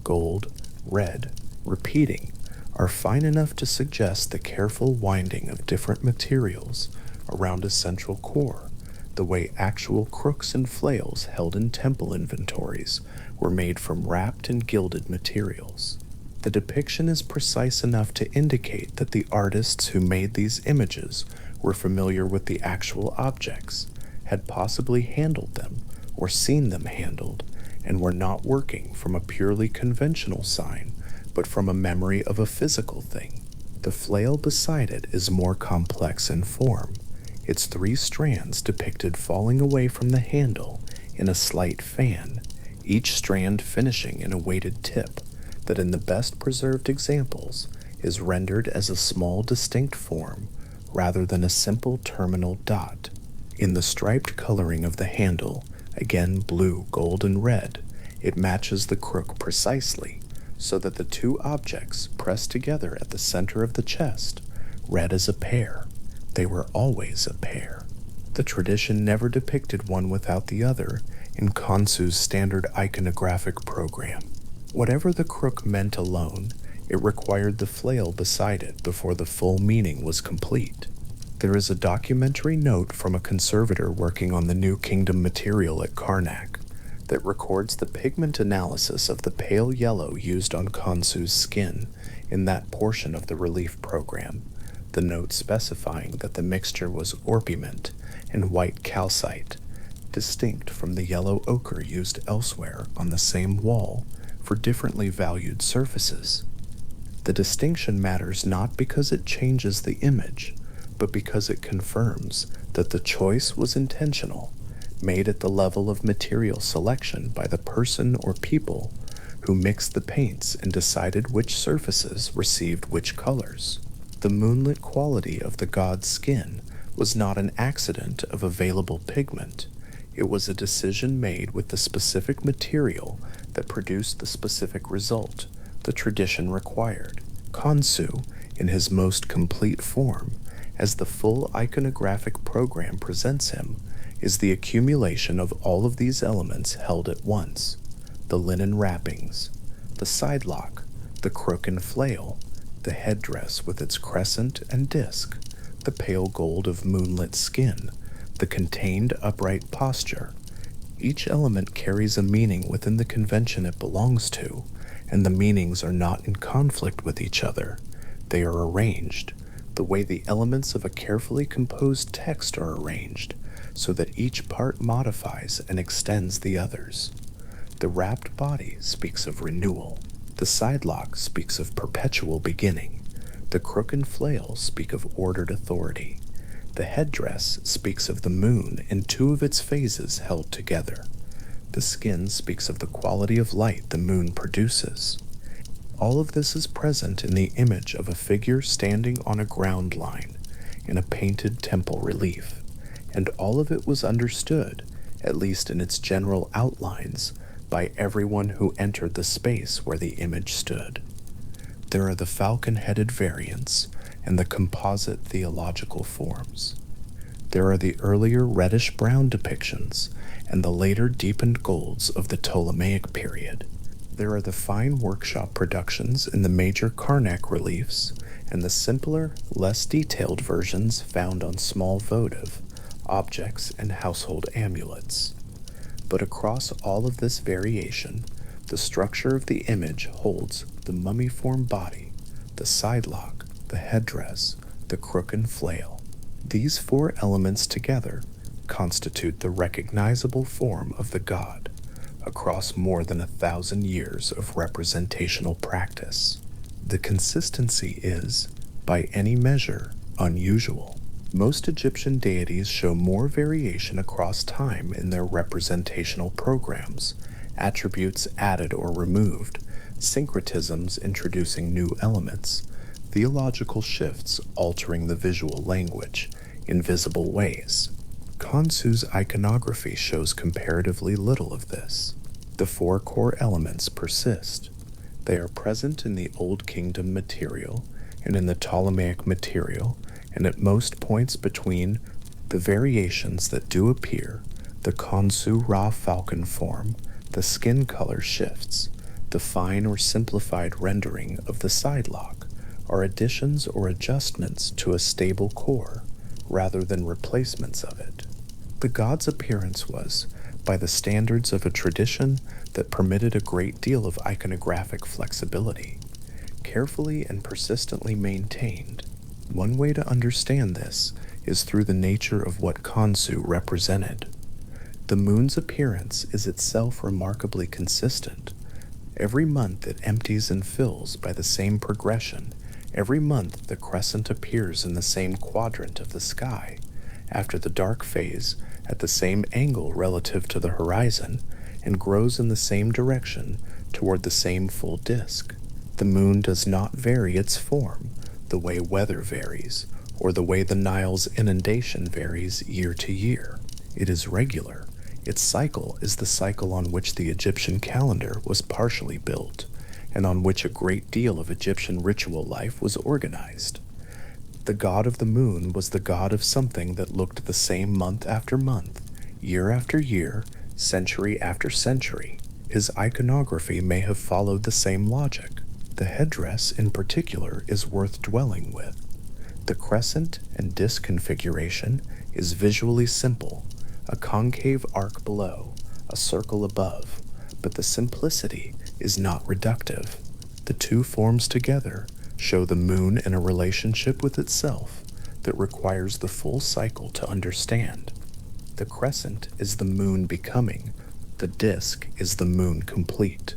gold, red, repeating, are fine enough to suggest the careful winding of different materials around a central core, the way actual crooks and flails held in temple inventories were made from wrapped and gilded materials. The depiction is precise enough to indicate that the artists who made these images were familiar with the actual objects, had possibly handled them or seen them handled, and were not working from a purely conventional sign, but from a memory of a physical thing. The flail beside it is more complex in form, its 3 strands depicted falling away from the handle in a slight fan, each strand finishing in a weighted tip that in the best preserved examples is rendered as a small distinct form rather than a simple terminal dot. In the striped coloring of the handle, again blue, gold, and red, it matches the crook precisely, so that the 2 objects pressed together at the center of the chest read as a pair. They were always a pair. The tradition never depicted one without the other in Khonsu's standard iconographic program. Whatever the crook meant alone, it required the flail beside it before the full meaning was complete. There is a documentary note from a conservator working on the New Kingdom material at Karnak that records the pigment analysis of the pale yellow used on Khonsu's skin in that portion of the relief program, the note specifying that the mixture was orpiment and white calcite, distinct from the yellow ochre used elsewhere on the same wall for differently valued surfaces. The distinction matters not because it changes the image, but because it confirms that the choice was intentional, made at the level of material selection by the person or people who mixed the paints and decided which surfaces received which colors. The moonlit quality of the god's skin was not an accident of available pigment. It was a decision made with the specific material that produced the specific result the tradition required. Khonsu, in his most complete form, as the full iconographic program presents him, is the accumulation of all of these elements held at once: the linen wrappings, the sidelock, the crook and flail, the headdress with its crescent and disc, the pale gold of moonlit skin, the contained upright posture. Each element carries a meaning within the convention it belongs to, and the meanings are not in conflict with each other. They are arranged, the way the elements of a carefully composed text are arranged, so that each part modifies and extends the others. The wrapped body speaks of renewal. The sidelock speaks of perpetual beginning. The crook and flail speak of ordered authority. The headdress speaks of the moon in two of its phases held together. The skin speaks of the quality of light the moon produces. All of this is present in the image of a figure standing on a ground line in a painted temple relief, and all of it was understood, at least in its general outlines, by everyone who entered the space where the image stood. There are the falcon-headed variants and the composite theological forms. There are the earlier reddish-brown depictions and the later deepened golds of the Ptolemaic period. There are the fine workshop productions in the major Karnak reliefs and the simpler, less detailed versions found on small votive, objects, and household amulets. But across all of this variation, the structure of the image holds the mummiform body, the sidelock, the headdress, the crook and flail. These four elements together constitute the recognizable form of the god across more than 1,000 years of representational practice. The consistency is, by any measure, unusual. Most Egyptian deities show more variation across time in their representational programs, attributes added or removed, syncretisms introducing new elements, theological shifts altering the visual language in visible ways. Khonsu's iconography shows comparatively little of this. The four core elements persist. They are present in the Old Kingdom material and in the Ptolemaic material, and at most points between the variations that do appear, the Khonsu Ra falcon form, the skin color shifts, the fine or simplified rendering of the sidelock, are additions or adjustments to a stable core, rather than replacements of it. The god's appearance was, by the standards of a tradition that permitted a great deal of iconographic flexibility, carefully and persistently maintained. One way to understand this is through the nature of what Khonsu represented. The moon's appearance is itself remarkably consistent. Every month it empties and fills by the same progression. Every month the crescent appears in the same quadrant of the sky, after the dark phase at the same angle relative to the horizon, and grows in the same direction toward the same full disk. The moon does not vary its form the way weather varies, or the way the Nile's inundation varies year to year. It is regular. Its cycle is the cycle on which the Egyptian calendar was partially built, and on which a great deal of Egyptian ritual life was organized. The god of the moon was the god of something that looked the same month after month, year after year, century after century. His iconography may have followed the same logic. The headdress, in particular, is worth dwelling with. The crescent and disc configuration is visually simple, a concave arc below, a circle above, but the simplicity is not reductive. The two forms together show the moon in a relationship with itself that requires the full cycle to understand. The crescent is the moon becoming, the disk is the moon complete.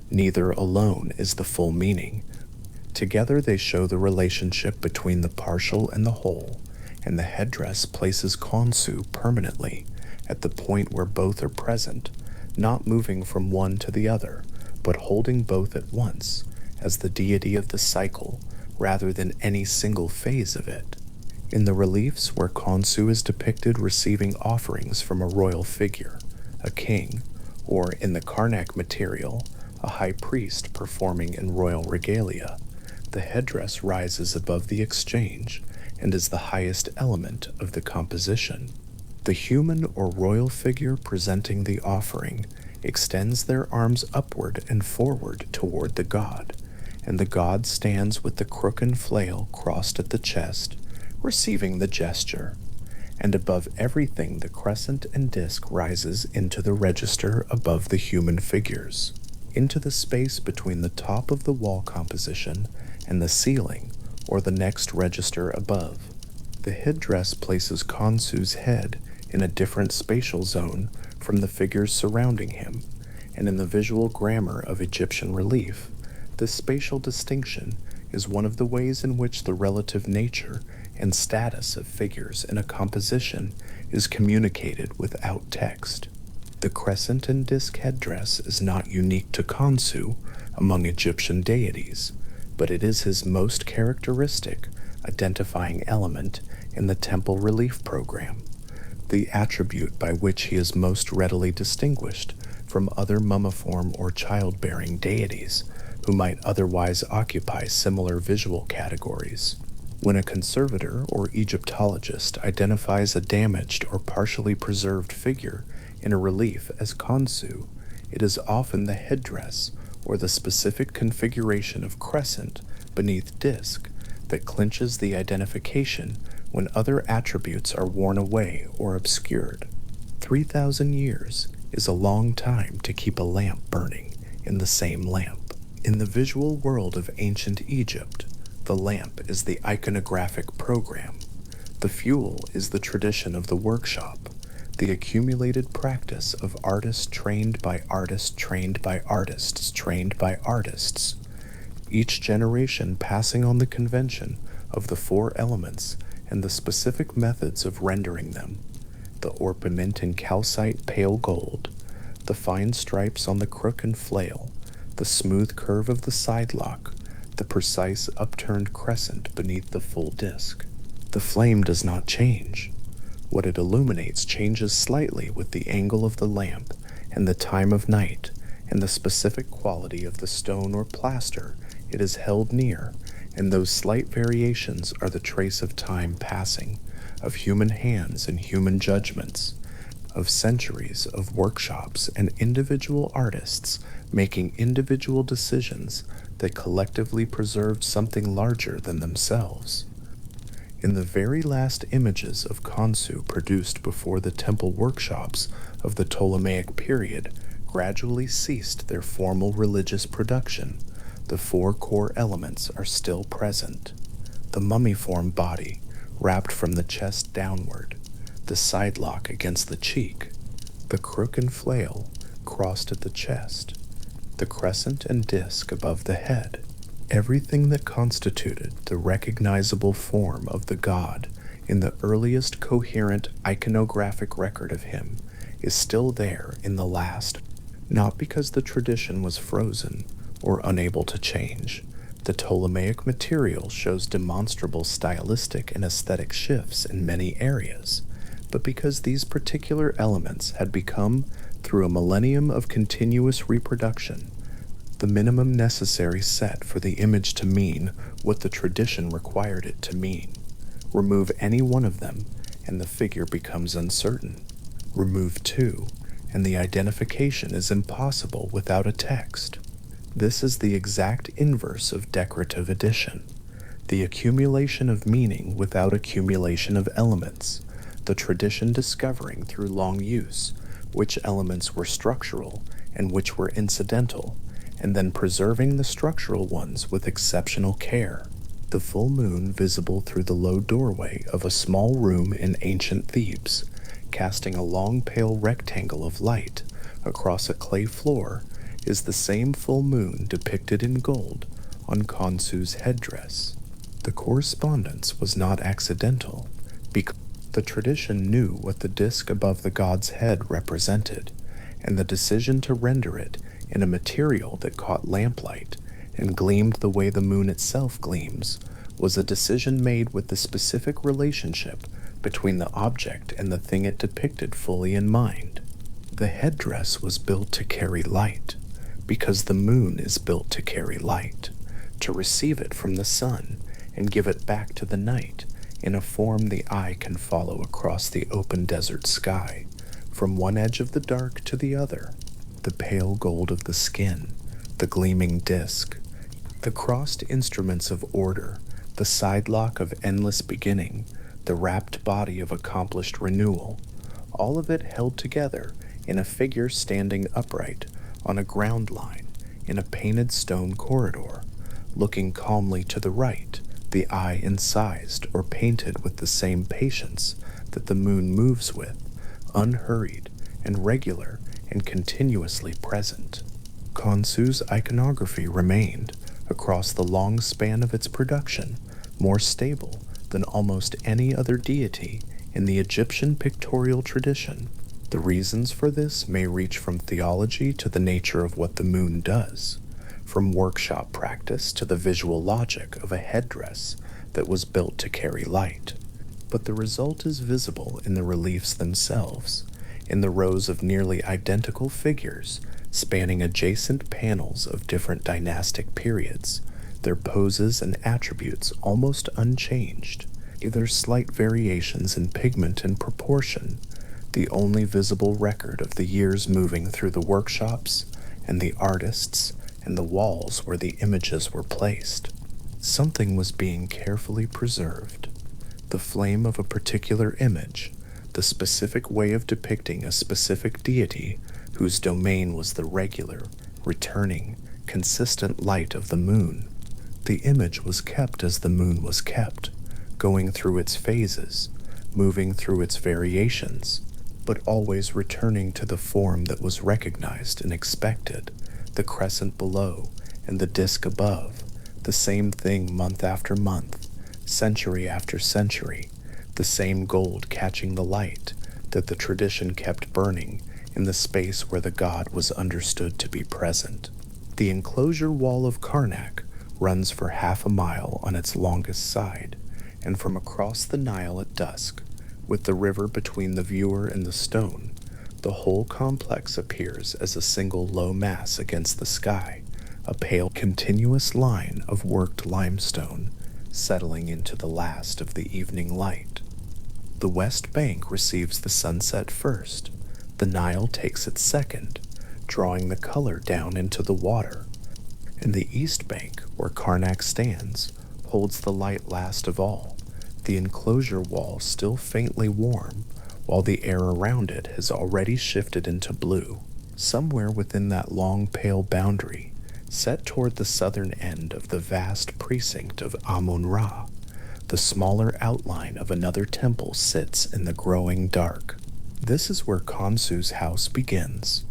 Neither alone is the full meaning. Together they show the relationship between the partial and the whole, and the headdress places Khonsu permanently at the point where both are present, not moving from one to the other, but holding both at once, as the deity of the cycle, rather than any single phase of it. In the reliefs where Khonsu is depicted receiving offerings from a royal figure, a king, or in the Karnak material, a high priest performing in royal regalia, the headdress rises above the exchange and is the highest element of the composition. The human or royal figure presenting the offering extends their arms upward and forward toward the god, and the god stands with the crook and flail crossed at the chest, receiving the gesture. And above everything the crescent and disk rises into the register above the human figures, into the space between the top of the wall composition and the ceiling, or the next register above. The headdress places Khonsu's head in a different spatial zone from the figures surrounding him, and in the visual grammar of Egyptian relief, this spatial distinction is one of the ways in which the relative nature and status of figures in a composition is communicated without text. The crescent and disk headdress is not unique to Khonsu among Egyptian deities, but it is his most characteristic identifying element in the temple relief program, the attribute by which he is most readily distinguished from other mummiform or childbearing deities who might otherwise occupy similar visual categories. When a conservator or Egyptologist identifies a damaged or partially preserved figure in a relief as Khonsu, it is often the headdress or the specific configuration of crescent beneath disk that clinches the identification when other attributes are worn away or obscured. 3,000 years is a long time to keep a lamp burning in the same lamp. In the visual world of ancient Egypt, the lamp is the iconographic program. The fuel is the tradition of the workshop, the accumulated practice of artists trained by artists trained by artists trained by artists, each generation passing on the convention of the four elements and the specific methods of rendering them: the orpiment in calcite pale gold, the fine stripes on the crook and flail, the smooth curve of the sidelock, the precise upturned crescent beneath the full disk. The flame does not change. What it illuminates changes slightly with the angle of the lamp and the time of night and the specific quality of the stone or plaster it is held near, and those slight variations are the trace of time passing, of human hands and human judgments, of centuries of workshops and individual artists making individual decisions that collectively preserved something larger than themselves. In the very last images of Khonsu produced before the temple workshops of the Ptolemaic period gradually ceased their formal religious production, the four core elements are still present: the mummiform body, wrapped from the chest downward, the sidelock against the cheek, the crook and flail crossed at the chest, the crescent and disk above the head. Everything that constituted the recognizable form of the god in the earliest coherent iconographic record of him is still there in the last, not because the tradition was frozen or unable to change. The Ptolemaic material shows demonstrable stylistic and aesthetic shifts in many areas, but because these particular elements had become, through a millennium of continuous reproduction, the minimum necessary set for the image to mean what the tradition required it to mean. Remove any one of them, and the figure becomes uncertain. Remove two, and the identification is impossible without a text. This is the exact inverse of decorative addition, the accumulation of meaning without accumulation of elements, the tradition discovering through long use which elements were structural and which were incidental, and then preserving the structural ones with exceptional care. The full moon visible through the low doorway of a small room in ancient Thebes casting a long pale rectangle of light across a clay floor, is the same full moon depicted in gold on Khonsu's headdress. The correspondence was not accidental, because the tradition knew what the disk above the god's head represented, and the decision to render it in a material that caught lamplight and gleamed the way the moon itself gleams was a decision made with the specific relationship between the object and the thing it depicted fully in mind. The headdress was built to carry light, because the moon is built to carry light, to receive it from the sun and give it back to the night in a form the eye can follow across the open desert sky, from one edge of the dark to the other. The pale gold of the skin, the gleaming disk, the crossed instruments of order, the sidelock of endless beginning, the wrapped body of accomplished renewal, all of it held together in a figure standing upright on a ground line in a painted stone corridor, looking calmly to the right, the eye incised or painted with the same patience that the moon moves with, unhurried and regular and continuously present. Khonsu's iconography remained, across the long span of its production, more stable than almost any other deity in the Egyptian pictorial tradition. The reasons for this may reach from theology to the nature of what the moon does, from workshop practice to the visual logic of a headdress that was built to carry light. But the result is visible in the reliefs themselves, in the rows of nearly identical figures spanning adjacent panels of different dynastic periods, their poses and attributes almost unchanged, either slight variations in pigment and proportion, the only visible record of the years moving through the workshops and the artists and the walls where the images were placed. Something was being carefully preserved. The flame of a particular image, the specific way of depicting a specific deity whose domain was the regular, returning, consistent light of the moon. The image was kept as the moon was kept, going through its phases, moving through its variations, but always returning to the form that was recognized and expected, the crescent below and the disk above, the same thing month after month, century after century, the same gold catching the light that the tradition kept burning in the space where the god was understood to be present. The enclosure wall of Karnak runs for half a mile on its longest side, and from across the Nile at dusk, with the river between the viewer and the stone, the whole complex appears as a single low mass against the sky, a pale continuous line of worked limestone settling into the last of the evening light. The west bank receives the sunset first, the Nile takes its second, drawing the color down into the water, and the east bank, where Karnak stands, holds the light last of all, the enclosure wall still faintly warm, while the air around it has already shifted into blue. Somewhere within that long pale boundary, set toward the southern end of the vast precinct of Amun-Ra, the smaller outline of another temple sits in the growing dark. This is where Khonsu's house begins.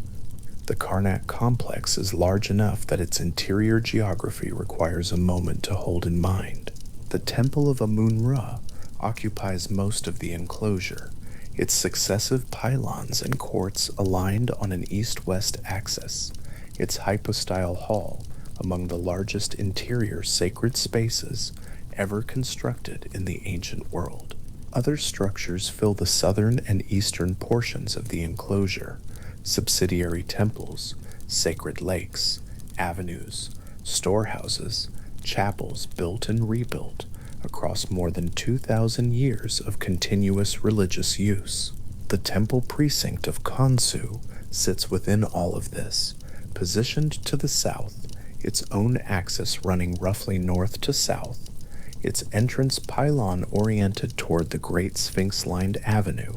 The Karnak complex is large enough that its interior geography requires a moment to hold in mind. The Temple of Amun-Ra occupies most of the enclosure, its successive pylons and courts aligned on an east-west axis, its hypostyle hall among the largest interior sacred spaces ever constructed in the ancient world. Other structures fill the southern and eastern portions of the enclosure: subsidiary temples, sacred lakes, avenues, storehouses, chapels built and rebuilt across more than 2,000 years of continuous religious use. The temple precinct of Khonsu sits within all of this, positioned to the south, its own axis running roughly north to south, its entrance pylon oriented toward the great sphinx-lined avenue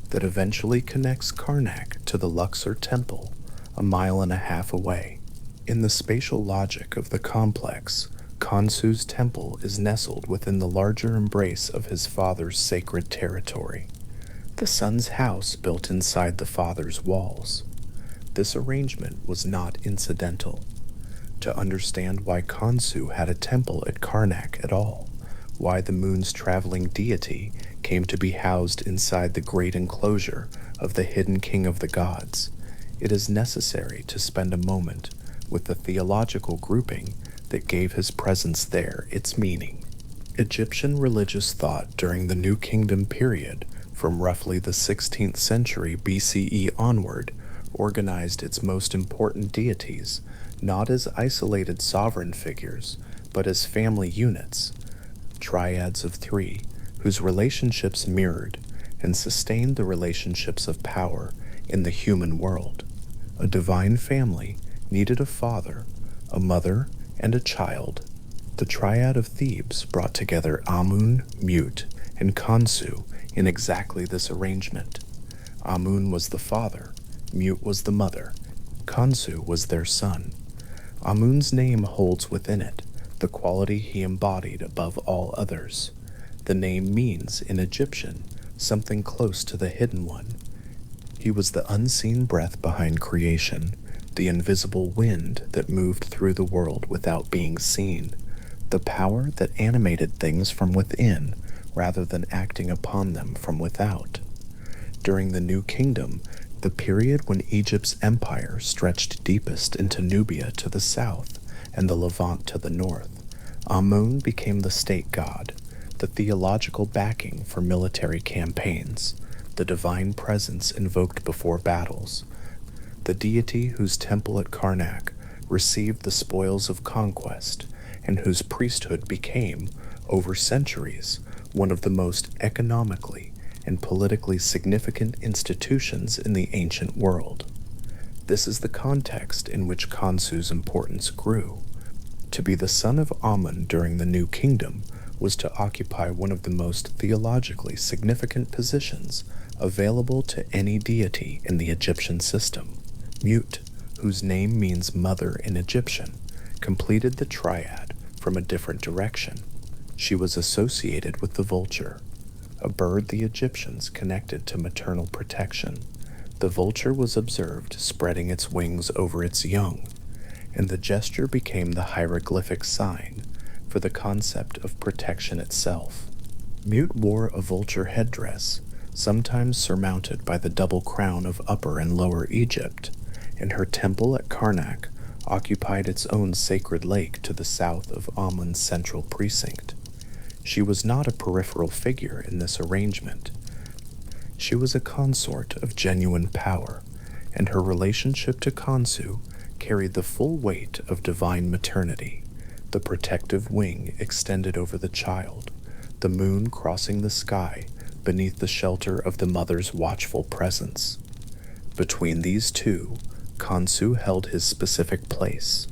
that eventually connects Karnak to the Luxor Temple, a mile and a half away. In the spatial logic of the complex, Khonsu's temple is nestled within the larger embrace of his father's sacred territory. the son's house built inside the father's walls. This arrangement was not incidental. To understand why Khonsu had a temple at Karnak at all, why the moon's traveling deity came to be housed inside the great enclosure of the hidden king of the gods, it is necessary to spend a moment with the theological grouping that gave his presence there its meaning. Egyptian religious thought during the New Kingdom period, from roughly the 16th century BCE onward, organized its most important deities not as isolated sovereign figures, but as family units, triads of three, whose relationships mirrored and sustained the relationships of power in the human world. A divine family needed a father, a mother, and a child. The triad of Thebes brought together Amun, Mut, and Khonsu in exactly this arrangement. Amun was the father, Mut was the mother, Khonsu was their son. Amun's name holds within it the quality he embodied above all others. The name means, in Egyptian, something close to the hidden one. He was the unseen breath behind creation, the invisible wind that moved through the world without being seen, the power that animated things from within rather than acting upon them from without. During the New Kingdom, the period when Egypt's empire stretched deepest into Nubia to the south and the Levant to the north, Amun became the state god, the theological backing for military campaigns, the divine presence invoked before battles, the deity whose temple at Karnak received the spoils of conquest and whose priesthood became, over centuries, one of the most economically and politically significant institutions in the ancient world. This is the context in which Khonsu's importance grew. To be the son of Amun during the New Kingdom was to occupy one of the most theologically significant positions available to any deity in the Egyptian system. Mut, whose name means mother in Egyptian, completed the triad from a different direction. She was associated with the vulture, a bird the Egyptians connected to maternal protection. The vulture was observed spreading its wings over its young, and the gesture became the hieroglyphic sign for the concept of protection itself. Mut wore a vulture headdress, sometimes surmounted by the double crown of Upper and Lower Egypt, and her temple at Karnak occupied its own sacred lake to the south of Amun's central precinct. She was not a peripheral figure in this arrangement. She was a consort of genuine power, and her relationship to Khonsu carried the full weight of divine maternity, the protective wing extended over the child, the moon crossing the sky beneath the shelter of the mother's watchful presence. Between these two, Khonsu held his specific place.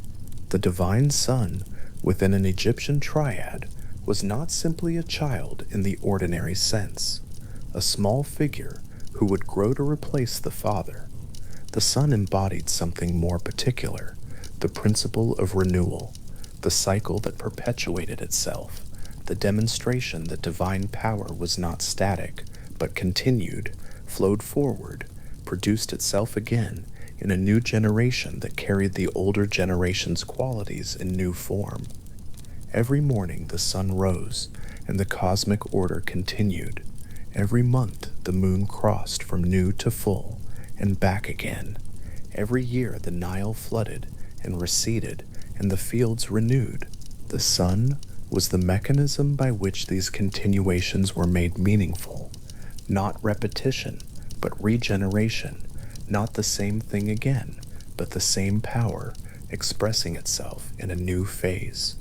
The divine son within an Egyptian triad was not simply a child in the ordinary sense, a small figure who would grow to replace the father. The son embodied something more particular, the principle of renewal, the cycle that perpetuated itself, the demonstration that divine power was not static, but continued, flowed forward, produced itself again in a new generation that carried the older generation's qualities in new form. Every morning the sun rose, and the cosmic order continued. Every month the moon crossed from new to full, and back again. Every year the Nile flooded and receded, and the fields renewed. The sun was the mechanism by which these continuations were made meaningful. Not repetition, but regeneration. Not the same thing again, but the same power expressing itself in a new phase.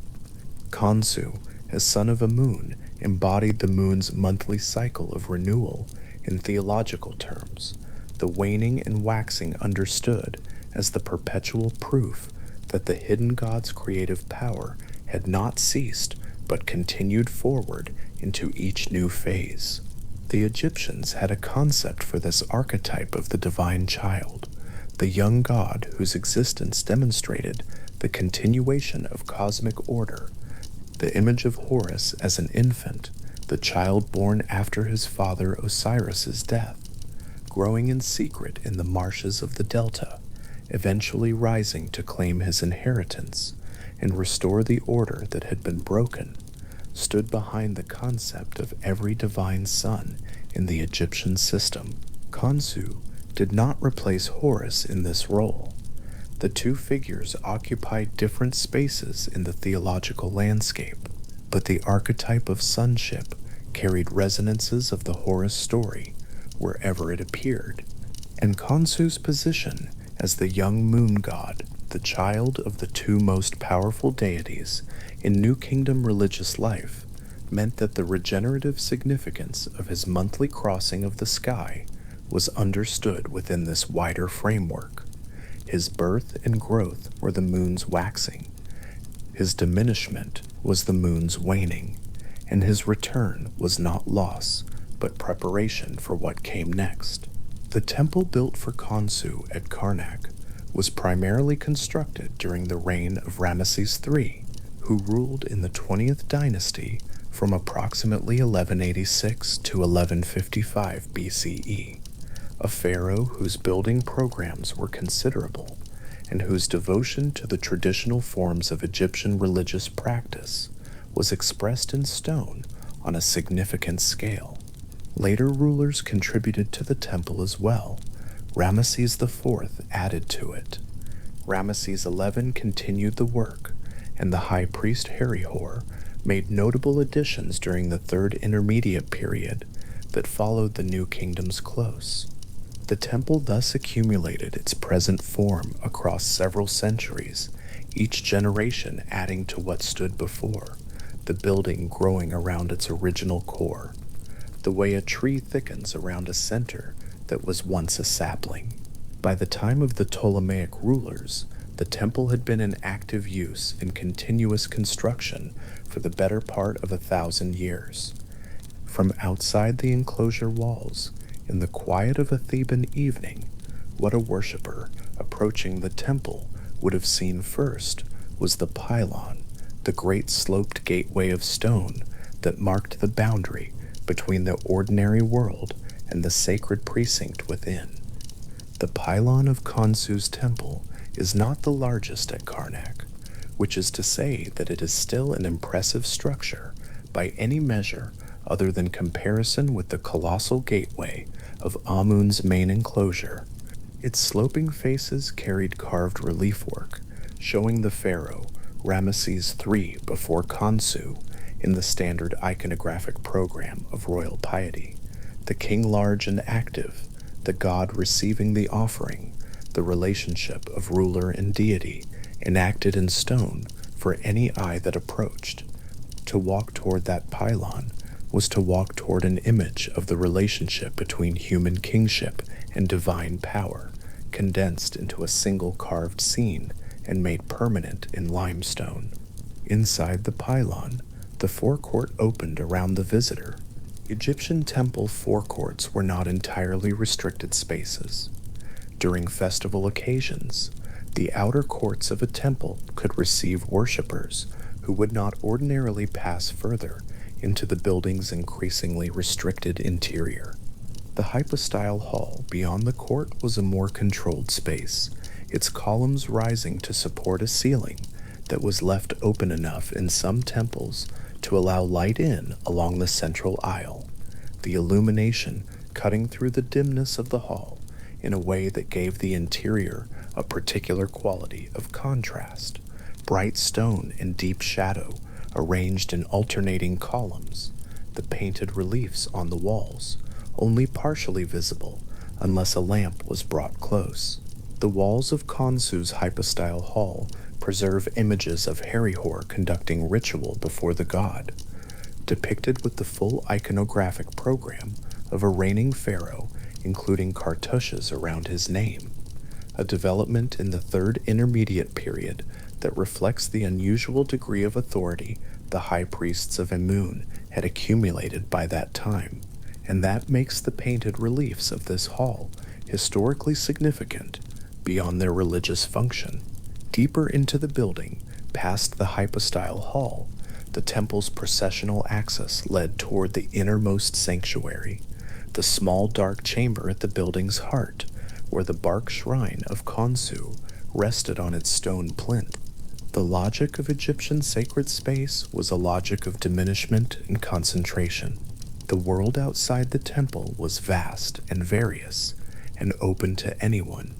Khonsu, as son of a moon, embodied the moon's monthly cycle of renewal in theological terms, the waning and waxing understood as the perpetual proof that the hidden god's creative power had not ceased but continued forward into each new phase. The Egyptians had a concept for this archetype of the divine child, the young god whose existence demonstrated the continuation of cosmic order, the image of Horus as an infant, the child born after his father Osiris's death, growing in secret in the marshes of the delta, eventually rising to claim his inheritance and restore the order that had been broken, stood behind the concept of every divine son in the Egyptian system. Khonsu did not replace Horus in this role. The two figures occupied different spaces in the theological landscape, but the archetype of sonship carried resonances of the Horus story wherever it appeared, and Khonsu's position as the young moon god, the child of the two most powerful deities in New Kingdom religious life, meant that the regenerative significance of his monthly crossing of the sky was understood within this wider framework. His birth and growth were the moon's waxing, his diminishment was the moon's waning, and his return was not loss, but preparation for what came next. The temple built for Khonsu at Karnak was primarily constructed during the reign of Ramesses III, who ruled in the 20th dynasty from approximately 1186 to 1155 BCE, a pharaoh whose building programs were considerable and whose devotion to the traditional forms of Egyptian religious practice was expressed in stone on a significant scale. Later rulers contributed to the temple as well. Ramesses IV added to it. Ramesses XI continued the work, and the high priest Herihor made notable additions during the Third Intermediate period that followed the New Kingdom's close. The temple thus accumulated its present form across several centuries, each generation adding to what stood before, the building growing around its original core, the way a tree thickens around a center that was once a sapling. By the time of the Ptolemaic rulers, the temple had been in active use and continuous construction for the better part of 1,000 years. From outside the enclosure walls, in the quiet of a Theban evening, what a worshipper approaching the temple would have seen first was the pylon, the great sloped gateway of stone that marked the boundary between the ordinary world and the sacred precinct within. The pylon of Khonsu's temple is not the largest at Karnak, which is to say that it is still an impressive structure by any measure other than comparison with the colossal gateway of Amun's main enclosure. Its sloping faces carried carved relief work, showing the pharaoh Ramesses III before Khonsu in the standard iconographic program of royal piety, the king large and active, the god receiving the offering, the relationship of ruler and deity enacted in stone for any eye that approached. To walk toward that pylon was to walk toward an image of the relationship between human kingship and divine power, condensed into a single carved scene and made permanent in limestone. Inside the pylon, the forecourt opened around the visitor. Egyptian temple forecourts were not entirely restricted spaces. During festival occasions, the outer courts of a temple could receive worshippers who would not ordinarily pass further into the building's increasingly restricted interior. The hypostyle hall beyond the court was a more controlled space, its columns rising to support a ceiling that was left open enough in some temples to allow light in along the central aisle, the illumination cutting through the dimness of the hall in a way that gave the interior a particular quality of contrast. Bright stone and deep shadow arranged in alternating columns, the painted reliefs on the walls only partially visible unless a lamp was brought close. The walls of Khonsu's hypostyle hall preserve images of Herihor conducting ritual before the god, depicted with the full iconographic program of a reigning pharaoh, including cartouches around his name, a development in the Third Intermediate period that reflects the unusual degree of authority the high priests of Amun had accumulated by that time, and that makes the painted reliefs of this hall historically significant beyond their religious function. Deeper into the building, past the hypostyle hall, The temple's processional axis led toward the innermost sanctuary, the small dark chamber at the building's heart, where the bark shrine of Khonsu rested on its stone plinth. The logic of Egyptian sacred space was a logic of diminishment and concentration. The world outside the temple was vast and various, and open to anyone.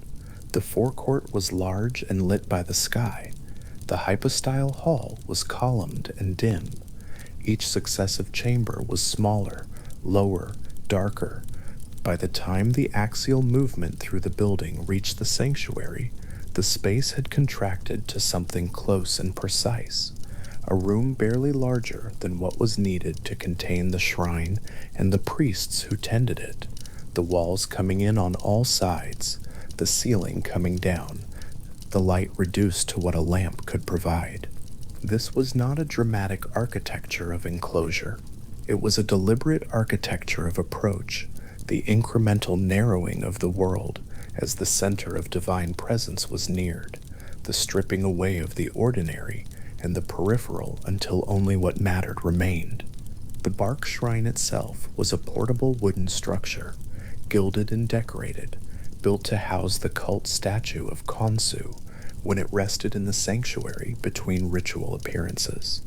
The forecourt was large and lit by the sky. The hypostyle hall was columned and dim. Each successive chamber was smaller, lower, darker. By the time the axial movement through the building reached the sanctuary, the space had contracted to something close and precise, a room barely larger than what was needed to contain the shrine and the priests who tended it, the walls coming in on all sides, the ceiling coming down, the light reduced to what a lamp could provide. This was not a dramatic architecture of enclosure. It was a deliberate architecture of approach, the incremental narrowing of the world as the center of divine presence was neared, the stripping away of the ordinary and the peripheral until only what mattered remained. The bark shrine itself was a portable wooden structure, gilded and decorated, built to house the cult statue of Khonsu when it rested in the sanctuary between ritual appearances.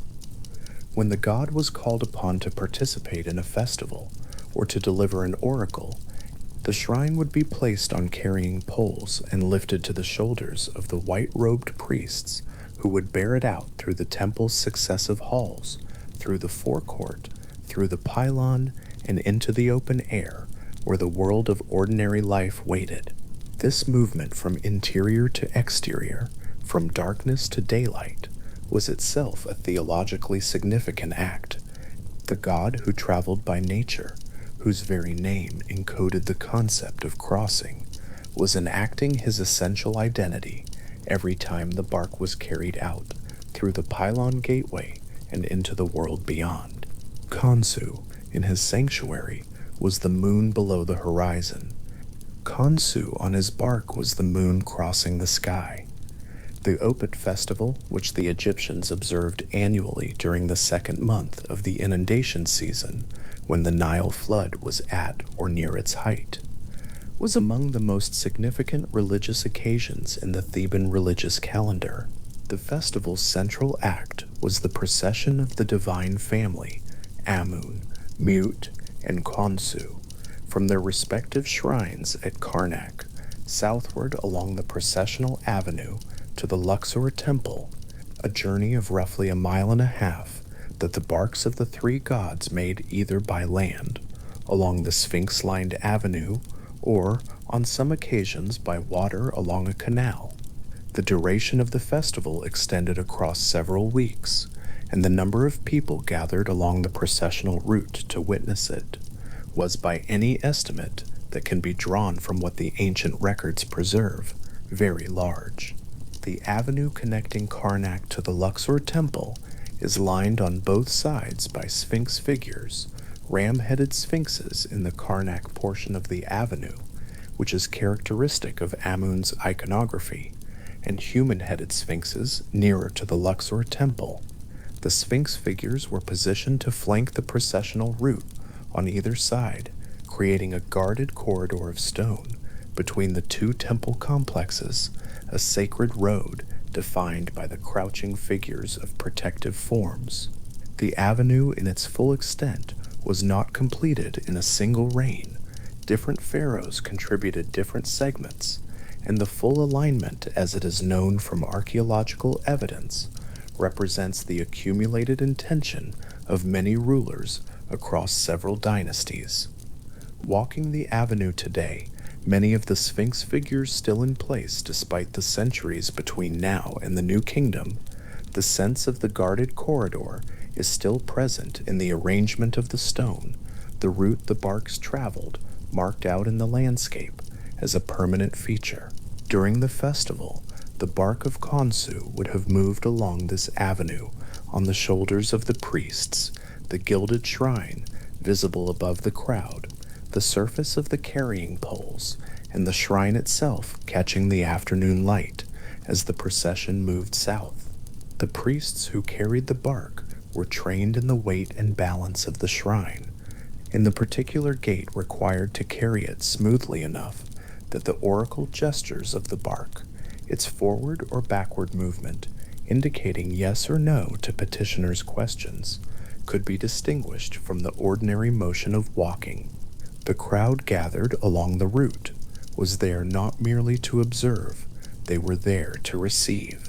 When the god was called upon to participate in a festival or to deliver an oracle, the shrine would be placed on carrying poles and lifted to the shoulders of the white-robed priests who would bear it out through the temple's successive halls, through the forecourt, through the pylon, and into the open air where the world of ordinary life waited. This movement from interior to exterior, from darkness to daylight, was itself a theologically significant act. The god who traveled by nature, whose very name encoded the concept of crossing, was enacting his essential identity every time the bark was carried out through the pylon gateway and into the world beyond. Khonsu, in his sanctuary, was the moon below the horizon. Khonsu on his bark was the moon crossing the sky. The Opet festival, which the Egyptians observed annually during the second month of the inundation season, when the Nile flood was at or near its height, was among the most significant religious occasions in the Theban religious calendar. The festival's central act was the procession of the divine family, Amun, Mut, and Khonsu, from their respective shrines at Karnak, southward along the processional avenue to the Luxor temple, a journey of roughly a mile and a half that the barks of the three gods made either by land, along the sphinx-lined avenue, or, on some occasions, by water along a canal. The duration of the festival extended across several weeks, and the number of people gathered along the processional route to witness it was, by any estimate that can be drawn from what the ancient records preserve, very large. The avenue connecting Karnak to the Luxor temple is lined on both sides by sphinx figures, ram-headed sphinxes in the Karnak portion of the avenue, which is characteristic of Amun's iconography, and human-headed sphinxes nearer to the Luxor temple. The sphinx figures were positioned to flank the processional route on either side, creating a guarded corridor of stone between the two temple complexes, a sacred road defined by the crouching figures of protective forms. The avenue in its full extent was not completed in a single reign. Different pharaohs contributed different segments, and the full alignment, as it is known from archaeological evidence, represents the accumulated intention of many rulers across several dynasties. Walking the avenue today, many of the sphinx figures still in place despite the centuries between now and the New Kingdom, the sense of the guarded corridor is still present in the arrangement of the stone, the route the barks traveled, marked out in the landscape as a permanent feature. During the festival, the bark of Khonsu would have moved along this avenue on the shoulders of the priests, the gilded shrine visible above the crowd, the surface of the carrying poles, and the shrine itself catching the afternoon light as the procession moved south. The priests who carried the bark were trained in the weight and balance of the shrine, and the particular gait required to carry it smoothly enough that the oracle gestures of the bark, its forward or backward movement, indicating yes or no to petitioners' questions, could be distinguished from the ordinary motion of walking. The crowd gathered along the route was there not merely to observe, they were there to receive.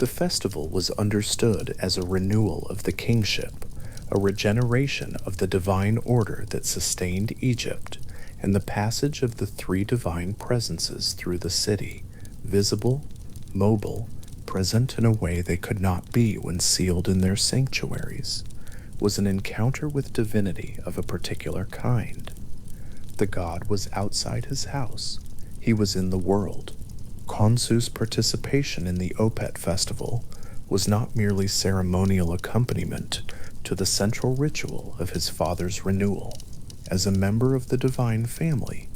The festival was understood as a renewal of the kingship, a regeneration of the divine order that sustained Egypt, and the passage of the three divine presences through the city, visible, mobile, present in a way they could not be when sealed in their sanctuaries, was an encounter with divinity of a particular kind. The god was outside his house, he was in the world. Khonsu's participation in the Opet festival was not merely ceremonial accompaniment to the central ritual of his father's renewal. As a member of the divine family,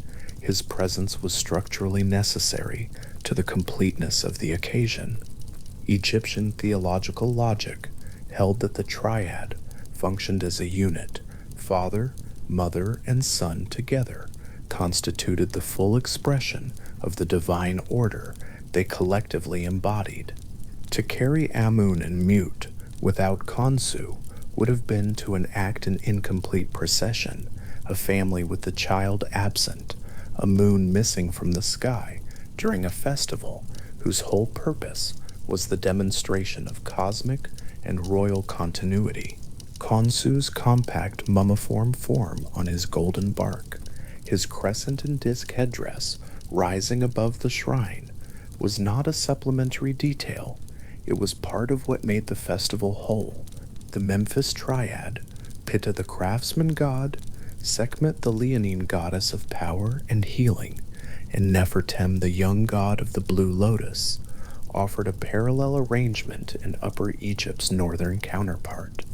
his presence was structurally necessary to the completeness of the occasion. Egyptian theological logic held that the triad functioned as a unit. Father, mother, and son together constituted the full expression of the divine order they collectively embodied. To carry Amun and Mut without Khonsu would have been to enact an incomplete procession, a family with the child absent, a moon missing from the sky during a festival whose whole purpose was the demonstration of cosmic and royal continuity. Khonsu's compact mummiform form on his golden bark, his crescent and disc headdress rising above the shrine, was not a supplementary detail. It was part of what made the festival whole. The Memphis triad, Pitta the craftsman god, Sekhmet the leonine goddess of power and healing, and Nefertem the young god of the blue lotus, offered a parallel arrangement in Upper Egypt's northern counterpart.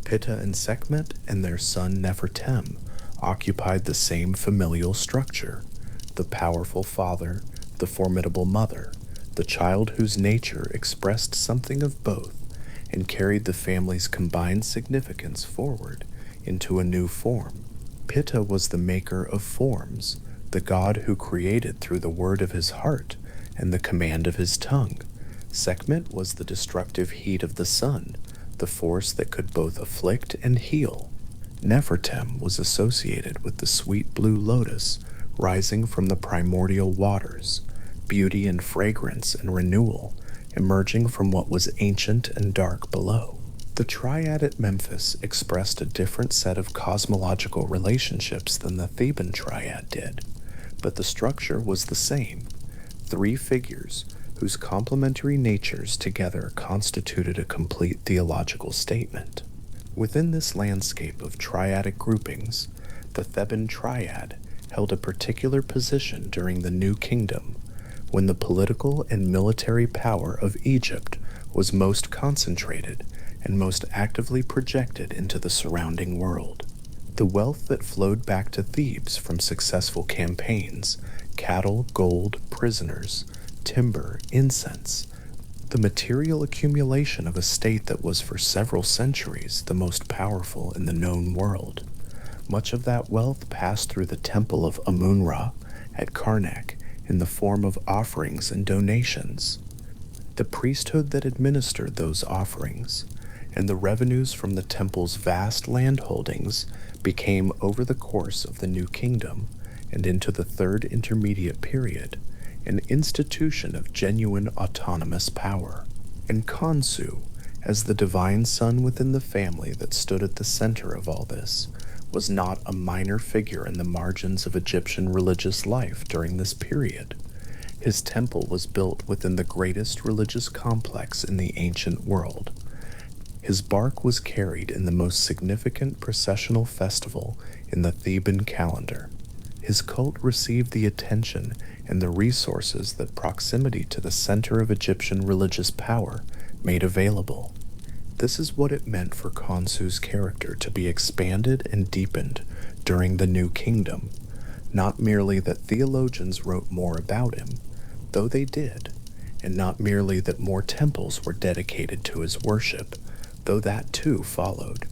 Pitta and Sekhmet and their son Nefertem occupied the same familial structure: the powerful father, the formidable mother, the child whose nature expressed something of both and carried the family's combined significance forward into a new form. Pitta was the maker of forms, the god who created through the word of his heart and the command of his tongue. Sekhmet was the destructive heat of the sun, the force that could both afflict and heal. Nefertem was associated with the sweet blue lotus rising from the primordial waters, beauty and fragrance and renewal emerging from what was ancient and dark below. The triad at Memphis expressed a different set of cosmological relationships than the Theban triad did, but the structure was the same: three figures whose complementary natures together constituted a complete theological statement. Within this landscape of triadic groupings, the Theban triad held a particular position during the New Kingdom, when the political and military power of Egypt was most concentrated and most actively projected into the surrounding world. The wealth that flowed back to Thebes from successful campaigns, cattle, gold, prisoners, timber, incense, the material accumulation of a state that was for several centuries the most powerful in the known world. Much of that wealth passed through the temple of Amun-Ra at Karnak in the form of offerings and donations. The priesthood that administered those offerings and the revenues from the temple's vast land holdings became, over the course of the New Kingdom and into the Third Intermediate Period, an institution of genuine autonomous power. And Khonsu, as the divine son within the family that stood at the center of all this, was not a minor figure in the margins of Egyptian religious life during this period. His temple was built within the greatest religious complex in the ancient world. His bark was carried in the most significant processional festival in the Theban calendar. His cult received the attention and the resources that proximity to the center of Egyptian religious power made available. This is what it meant for Khonsu's character to be expanded and deepened during the New Kingdom. Not merely that theologians wrote more about him, though they did, and not merely that more temples were dedicated to his worship, though that too followed.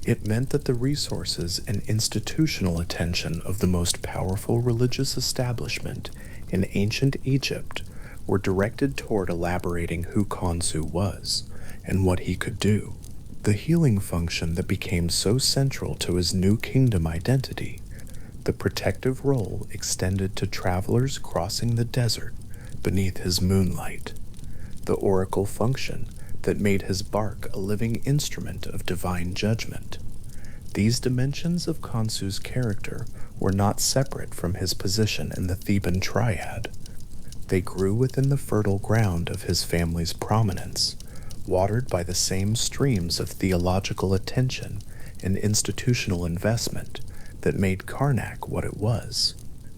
It meant that the resources and institutional attention of the most powerful religious establishment in ancient Egypt were directed toward elaborating who Khonsu was and what he could do. The healing function that became so central to his new kingdom identity, the protective role extended to travelers crossing the desert beneath his moonlight, the oracle function that made his bark a living instrument of divine judgment. These dimensions of Khonsu's character were not separate from his position in the Theban triad. They grew within the fertile ground of his family's prominence, watered by the same streams of theological attention and institutional investment that made Karnak what it was.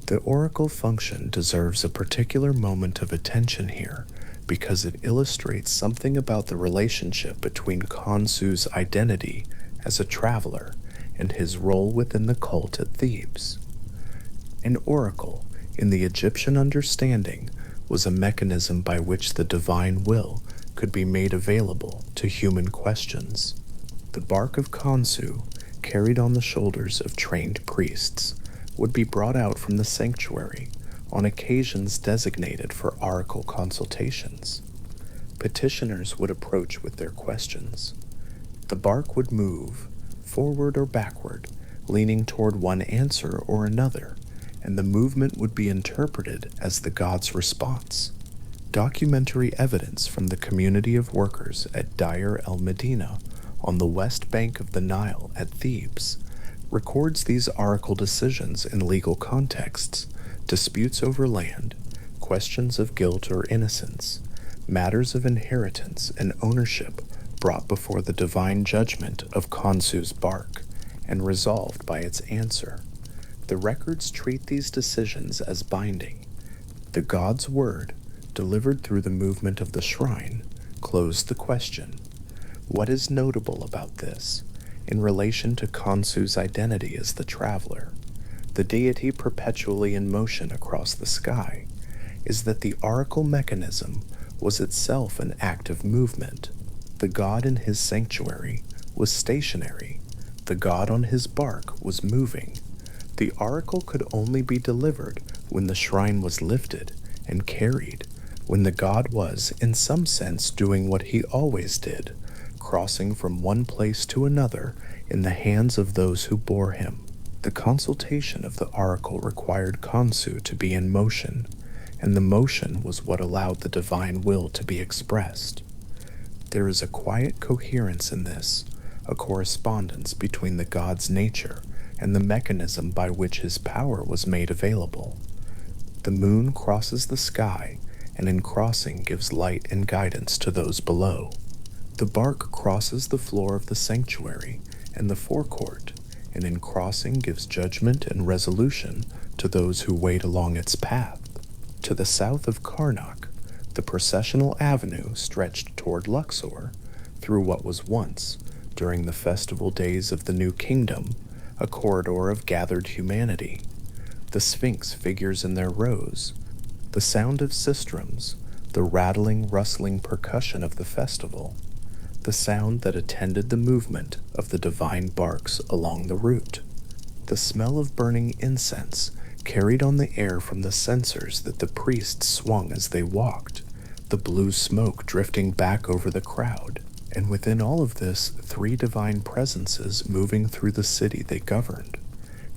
The oracle function deserves a particular moment of attention here because it illustrates something about the relationship between Khonsu's identity as a traveler and his role within the cult at Thebes. An oracle, in the Egyptian understanding, was a mechanism by which the divine will could be made available to human questions. The bark of Khonsu, carried on the shoulders of trained priests, would be brought out from the sanctuary on occasions designated for oracle consultations. Petitioners would approach with their questions. The bark would move, forward or backward, leaning toward one answer or another, and the movement would be interpreted as the god's response. Documentary evidence from the community of workers at Deir el-Medina on the west bank of the Nile at Thebes records these oracle decisions in legal contexts, disputes over land, questions of guilt or innocence, matters of inheritance and ownership brought before the divine judgment of Khonsu's bark and resolved by its answer. The records treat these decisions as binding. The god's word, delivered through the movement of the shrine, closed the question. What is notable about this, in relation to Khonsu's identity as the traveler, the deity perpetually in motion across the sky, is that the oracle mechanism was itself an act of movement. The god in his sanctuary was stationary. The god on his bark was moving. The oracle could only be delivered when the shrine was lifted and carried, when the god was, in some sense, doing what he always did, crossing from one place to another in the hands of those who bore him. The consultation of the oracle required Khonsu to be in motion, and the motion was what allowed the divine will to be expressed. There is a quiet coherence in this, a correspondence between the god's nature and the mechanism by which his power was made available. The moon crosses the sky, and in crossing gives light and guidance to those below. The bark crosses the floor of the sanctuary and the forecourt, and in crossing gives judgment and resolution to those who wait along its path. To the south of Karnak, the processional avenue stretched toward Luxor, through what was once, during the festival days of the New Kingdom, a corridor of gathered humanity. The Sphinx figures in their rows, the sound of sistrums, the rattling, rustling percussion of the festival, the sound that attended the movement of the divine barks along the route, the smell of burning incense carried on the air from the censers that the priests swung as they walked, the blue smoke drifting back over the crowd, and within all of this, three divine presences moving through the city they governed,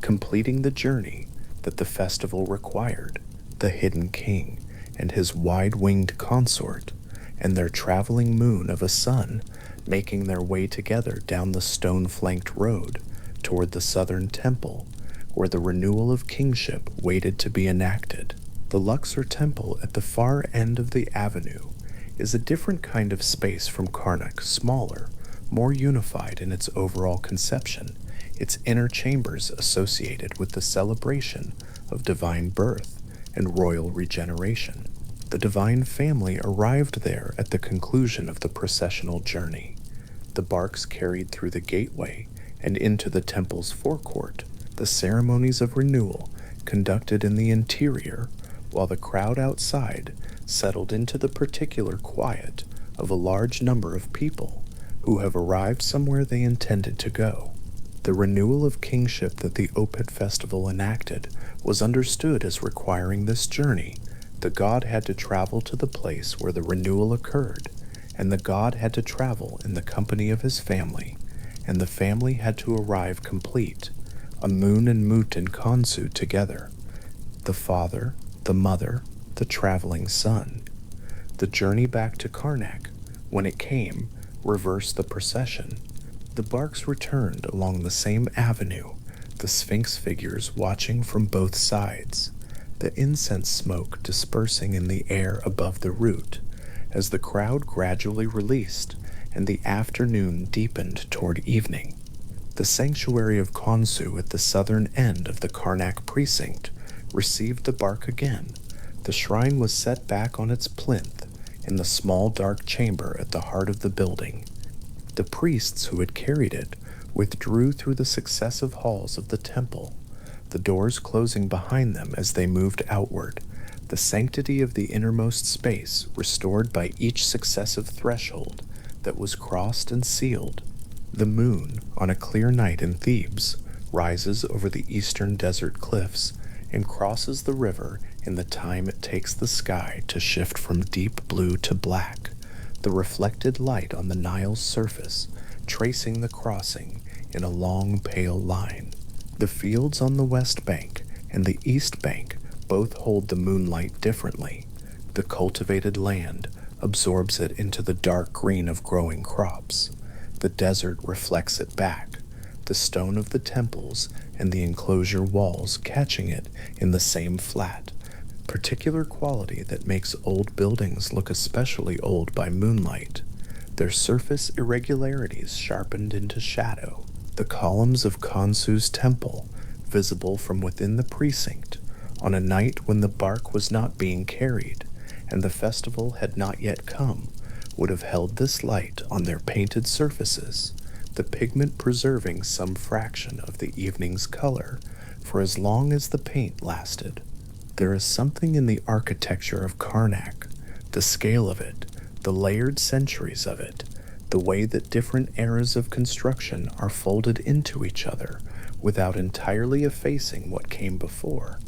completing the journey that the festival required, the hidden king and his wide-winged consort, and their traveling moon of a sun making their way together down the stone-flanked road toward the southern temple, where the renewal of kingship waited to be enacted. The Luxor temple at the far end of the avenue is a different kind of space from Karnak, smaller, more unified in its overall conception, its inner chambers associated with the celebration of divine birth and royal regeneration. The divine family arrived there at the conclusion of the processional journey. The barks carried through the gateway and into the temple's forecourt, the ceremonies of renewal conducted in the interior, while the crowd outside settled into the particular quiet of a large number of people who have arrived somewhere they intended to go. The renewal of kingship that the Opet festival enacted was understood as requiring this journey. The god had to travel to the place where the renewal occurred, and the god had to travel in the company of his family, and the family had to arrive complete, Amun and Mut and Khonsu together, the father, the mother, the traveling son. The journey back to Karnak, when it came, reversed the procession. The barks returned along the same avenue, the Sphinx figures watching from both sides, the incense smoke dispersing in the air above the route, as the crowd gradually released and the afternoon deepened toward evening. The sanctuary of Khonsu at the southern end of the Karnak precinct received the bark again. The shrine was set back on its plinth in the small dark chamber at the heart of the building. The priests who had carried it withdrew through the successive halls of the temple, the doors closing behind them as they moved outward, the sanctity of the innermost space restored by each successive threshold that was crossed and sealed. The moon, on a clear night in Thebes, rises over the eastern desert cliffs and crosses the river in the time it takes the sky to shift from deep blue to black, the reflected light on the Nile's surface tracing the crossing in a long pale line. The fields on the west bank and the east bank both hold the moonlight differently. The cultivated land absorbs it into the dark green of growing crops. The desert reflects it back, the stone of the temples and the enclosure walls catching it in the same flat, particular quality that makes old buildings look especially old by moonlight, their surface irregularities sharpened into shadow. The columns of Khonsu's temple, visible from within the precinct, on a night when the bark was not being carried and the festival had not yet come, would have held this light on their painted surfaces, the pigment preserving some fraction of the evening's color for as long as the paint lasted. There is something in the architecture of Karnak, the scale of it, the layered centuries of it, the way that different eras of construction are folded into each other without entirely effacing what came before,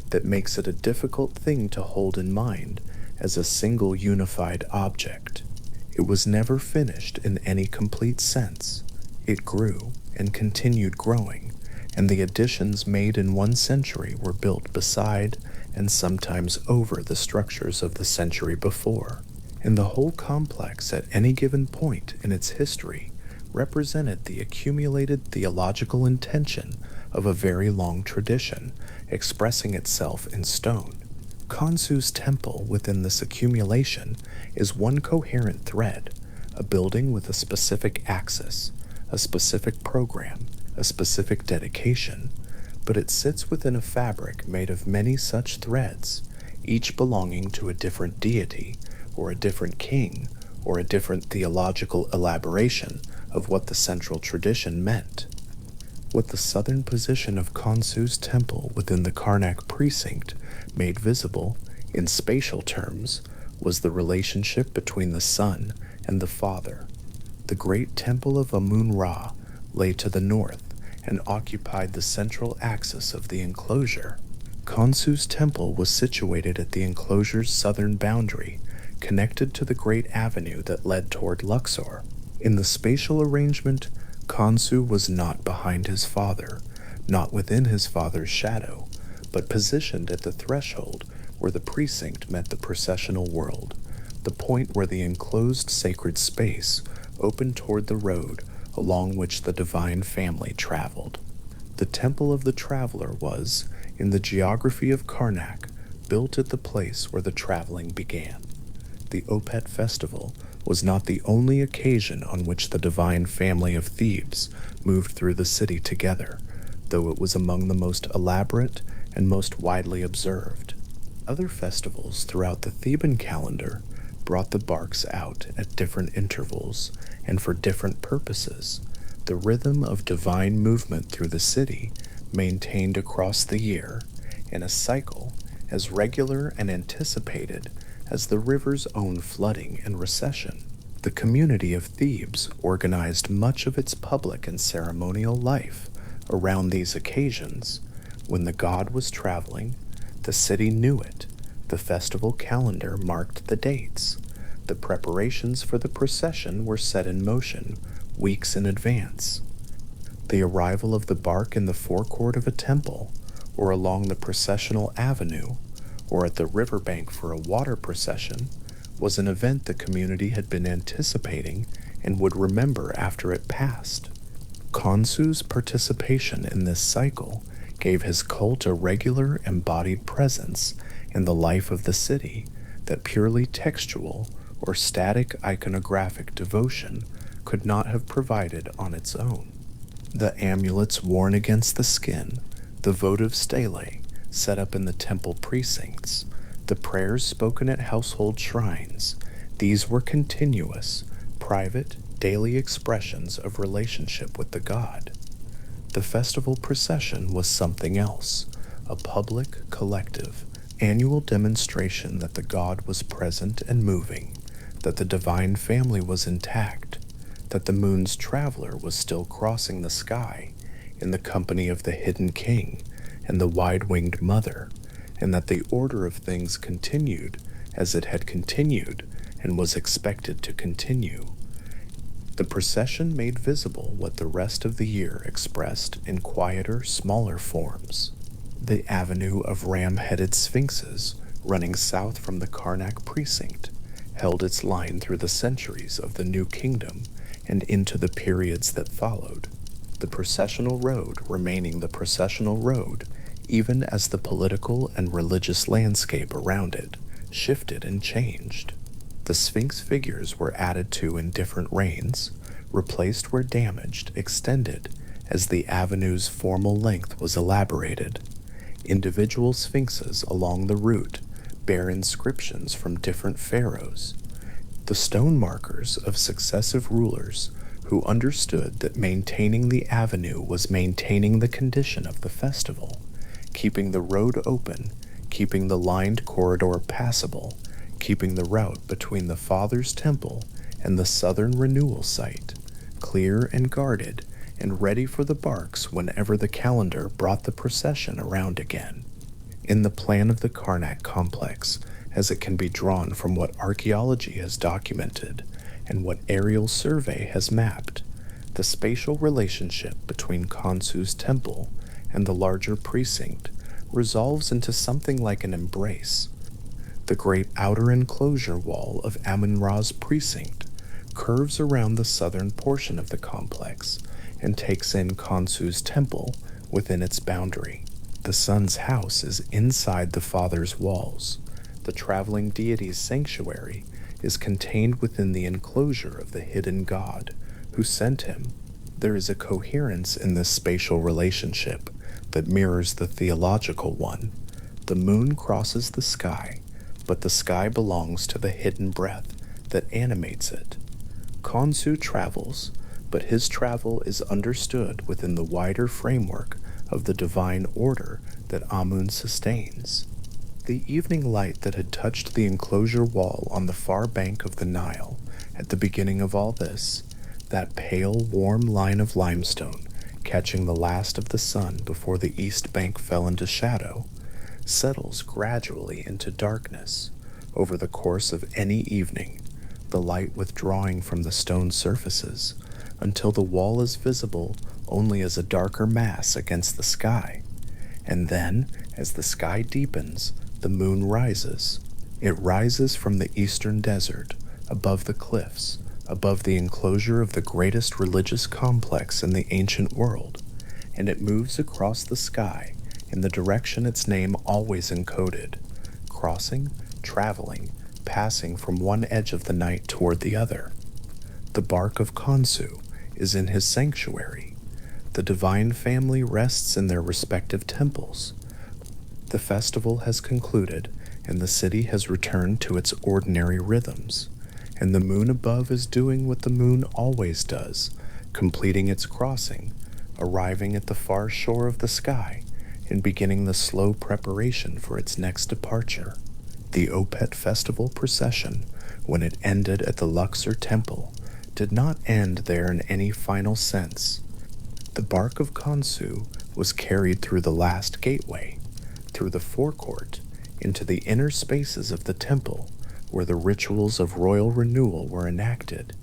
that makes it a difficult thing to hold in mind as a single unified object. It was never finished in any complete sense. It grew and continued growing, and the additions made in one century were built beside and sometimes over the structures of the century before, and the whole complex at any given point in its history represented the accumulated theological intention of a very long tradition expressing itself in stone. Khonsu's temple within this accumulation is one coherent thread, a building with a specific axis, a specific program, a specific dedication, but it sits within a fabric made of many such threads, each belonging to a different deity, or a different king, or a different theological elaboration of what the central tradition meant. What the southern position of Khonsu's temple within the Karnak precinct made visible, in spatial terms, was the relationship between the Son and the Father. The great temple of Amun-Ra lay to the north and occupied the central axis of the enclosure. Khonsu's temple was situated at the enclosure's southern boundary, connected to the great avenue that led toward Luxor. In the spatial arrangement, Khonsu was not behind his father, not within his father's shadow, but positioned at the threshold where the precinct met the processional world, the point where the enclosed sacred space opened toward the road along which the divine family traveled. The Temple of the Traveler was, in the geography of Karnak, built at the place where the traveling began. The Opet festival was not the only occasion on which the divine family of Thebes moved through the city together, though it was among the most elaborate and most widely observed. Other festivals throughout the Theban calendar brought the barks out at different intervals and for different purposes. The rhythm of divine movement through the city maintained across the year in a cycle as regular and anticipated as the river's own flooding and recession. The community of Thebes organized much of its public and ceremonial life around these occasions. When the god was traveling, the city knew it. The festival calendar marked the dates. The preparations for the procession were set in motion weeks in advance. The arrival of the bark in the forecourt of a temple, or along the processional avenue, or at the riverbank for a water procession, was an event the community had been anticipating and would remember after it passed. Khonsu's participation in this cycle gave his cult a regular embodied presence in the life of the city that purely textual or static iconographic devotion could not have provided on its own. The amulets worn against the skin, the votive stelae set up in the temple precincts, the prayers spoken at household shrines, these were continuous, private, daily expressions of relationship with the god. The festival procession was something else, a public, collective, annual demonstration that the god was present and moving, that the divine family was intact, that the moon's traveler was still crossing the sky in the company of the hidden king and the wide-winged mother, and that the order of things continued as it had continued and was expected to continue. The procession made visible what the rest of the year expressed in quieter, smaller forms. The avenue of ram-headed sphinxes running south from the Karnak precinct held its line through the centuries of the New Kingdom and into the periods that followed, the processional road remaining the processional road even as the political and religious landscape around it shifted and changed. The Sphinx figures were added to in different reigns, replaced where damaged, extended as the avenue's formal length was elaborated. Individual sphinxes along the route bear inscriptions from different pharaohs, the stone markers of successive rulers who understood that maintaining the avenue was maintaining the condition of the festival, keeping the road open, keeping the lined corridor passable, keeping the route between the Father's temple and the southern renewal site clear and guarded and ready for the barks whenever the calendar brought the procession around again. In the plan of the Karnak complex, as it can be drawn from what archaeology has documented and what aerial survey has mapped, the spatial relationship between Khonsu's temple and the larger precinct resolves into something like an embrace. The great outer enclosure wall of Amun-Ra's precinct curves around the southern portion of the complex and takes in Khonsu's temple within its boundary. The sun's house is inside the father's walls. The traveling deity's sanctuary is contained within the enclosure of the hidden god who sent him. There is a coherence in this spatial relationship that mirrors the theological one. The moon crosses the sky, but the sky belongs to the hidden breath that animates it. Khonsu travels, but his travel is understood within the wider framework of the divine order that Amun sustains. The evening light that had touched the enclosure wall on the far bank of the Nile at the beginning of all this, that pale, warm line of limestone catching the last of the sun before the east bank fell into shadow, settles gradually into darkness over the course of any evening, the light withdrawing from the stone surfaces until the wall is visible only as a darker mass against the sky. And then, as the sky deepens, the moon rises. It rises from the eastern desert, above the cliffs, above the enclosure of the greatest religious complex in the ancient world, and it moves across the sky in the direction its name always encoded, crossing, traveling, passing from one edge of the night toward the other. The bark of Khonsu is in his sanctuary. The divine family rests in their respective temples. The festival has concluded, and the city has returned to its ordinary rhythms, and the moon above is doing what the moon always does, completing its crossing, arriving at the far shore of the sky, and beginning the slow preparation for its next departure. The Opet festival procession when it ended at the Luxor Temple, did not end there in any final sense. The bark of Khonsu was carried through the last gateway, through the forecourt, into the inner spaces of the temple, where the rituals of royal renewal were enacted,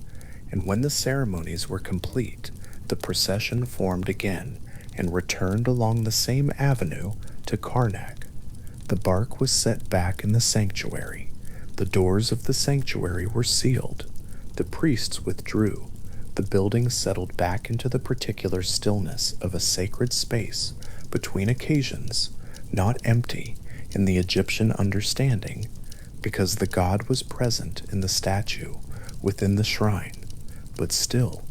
and when the ceremonies were complete, the procession formed again and returned along the same avenue to Karnak. The bark was set back in the sanctuary. The doors of the sanctuary were sealed. The priests withdrew. The building settled back into the particular stillness of a sacred space between occasions, not empty in the Egyptian understanding, because the god was present in the statue within the shrine, but still,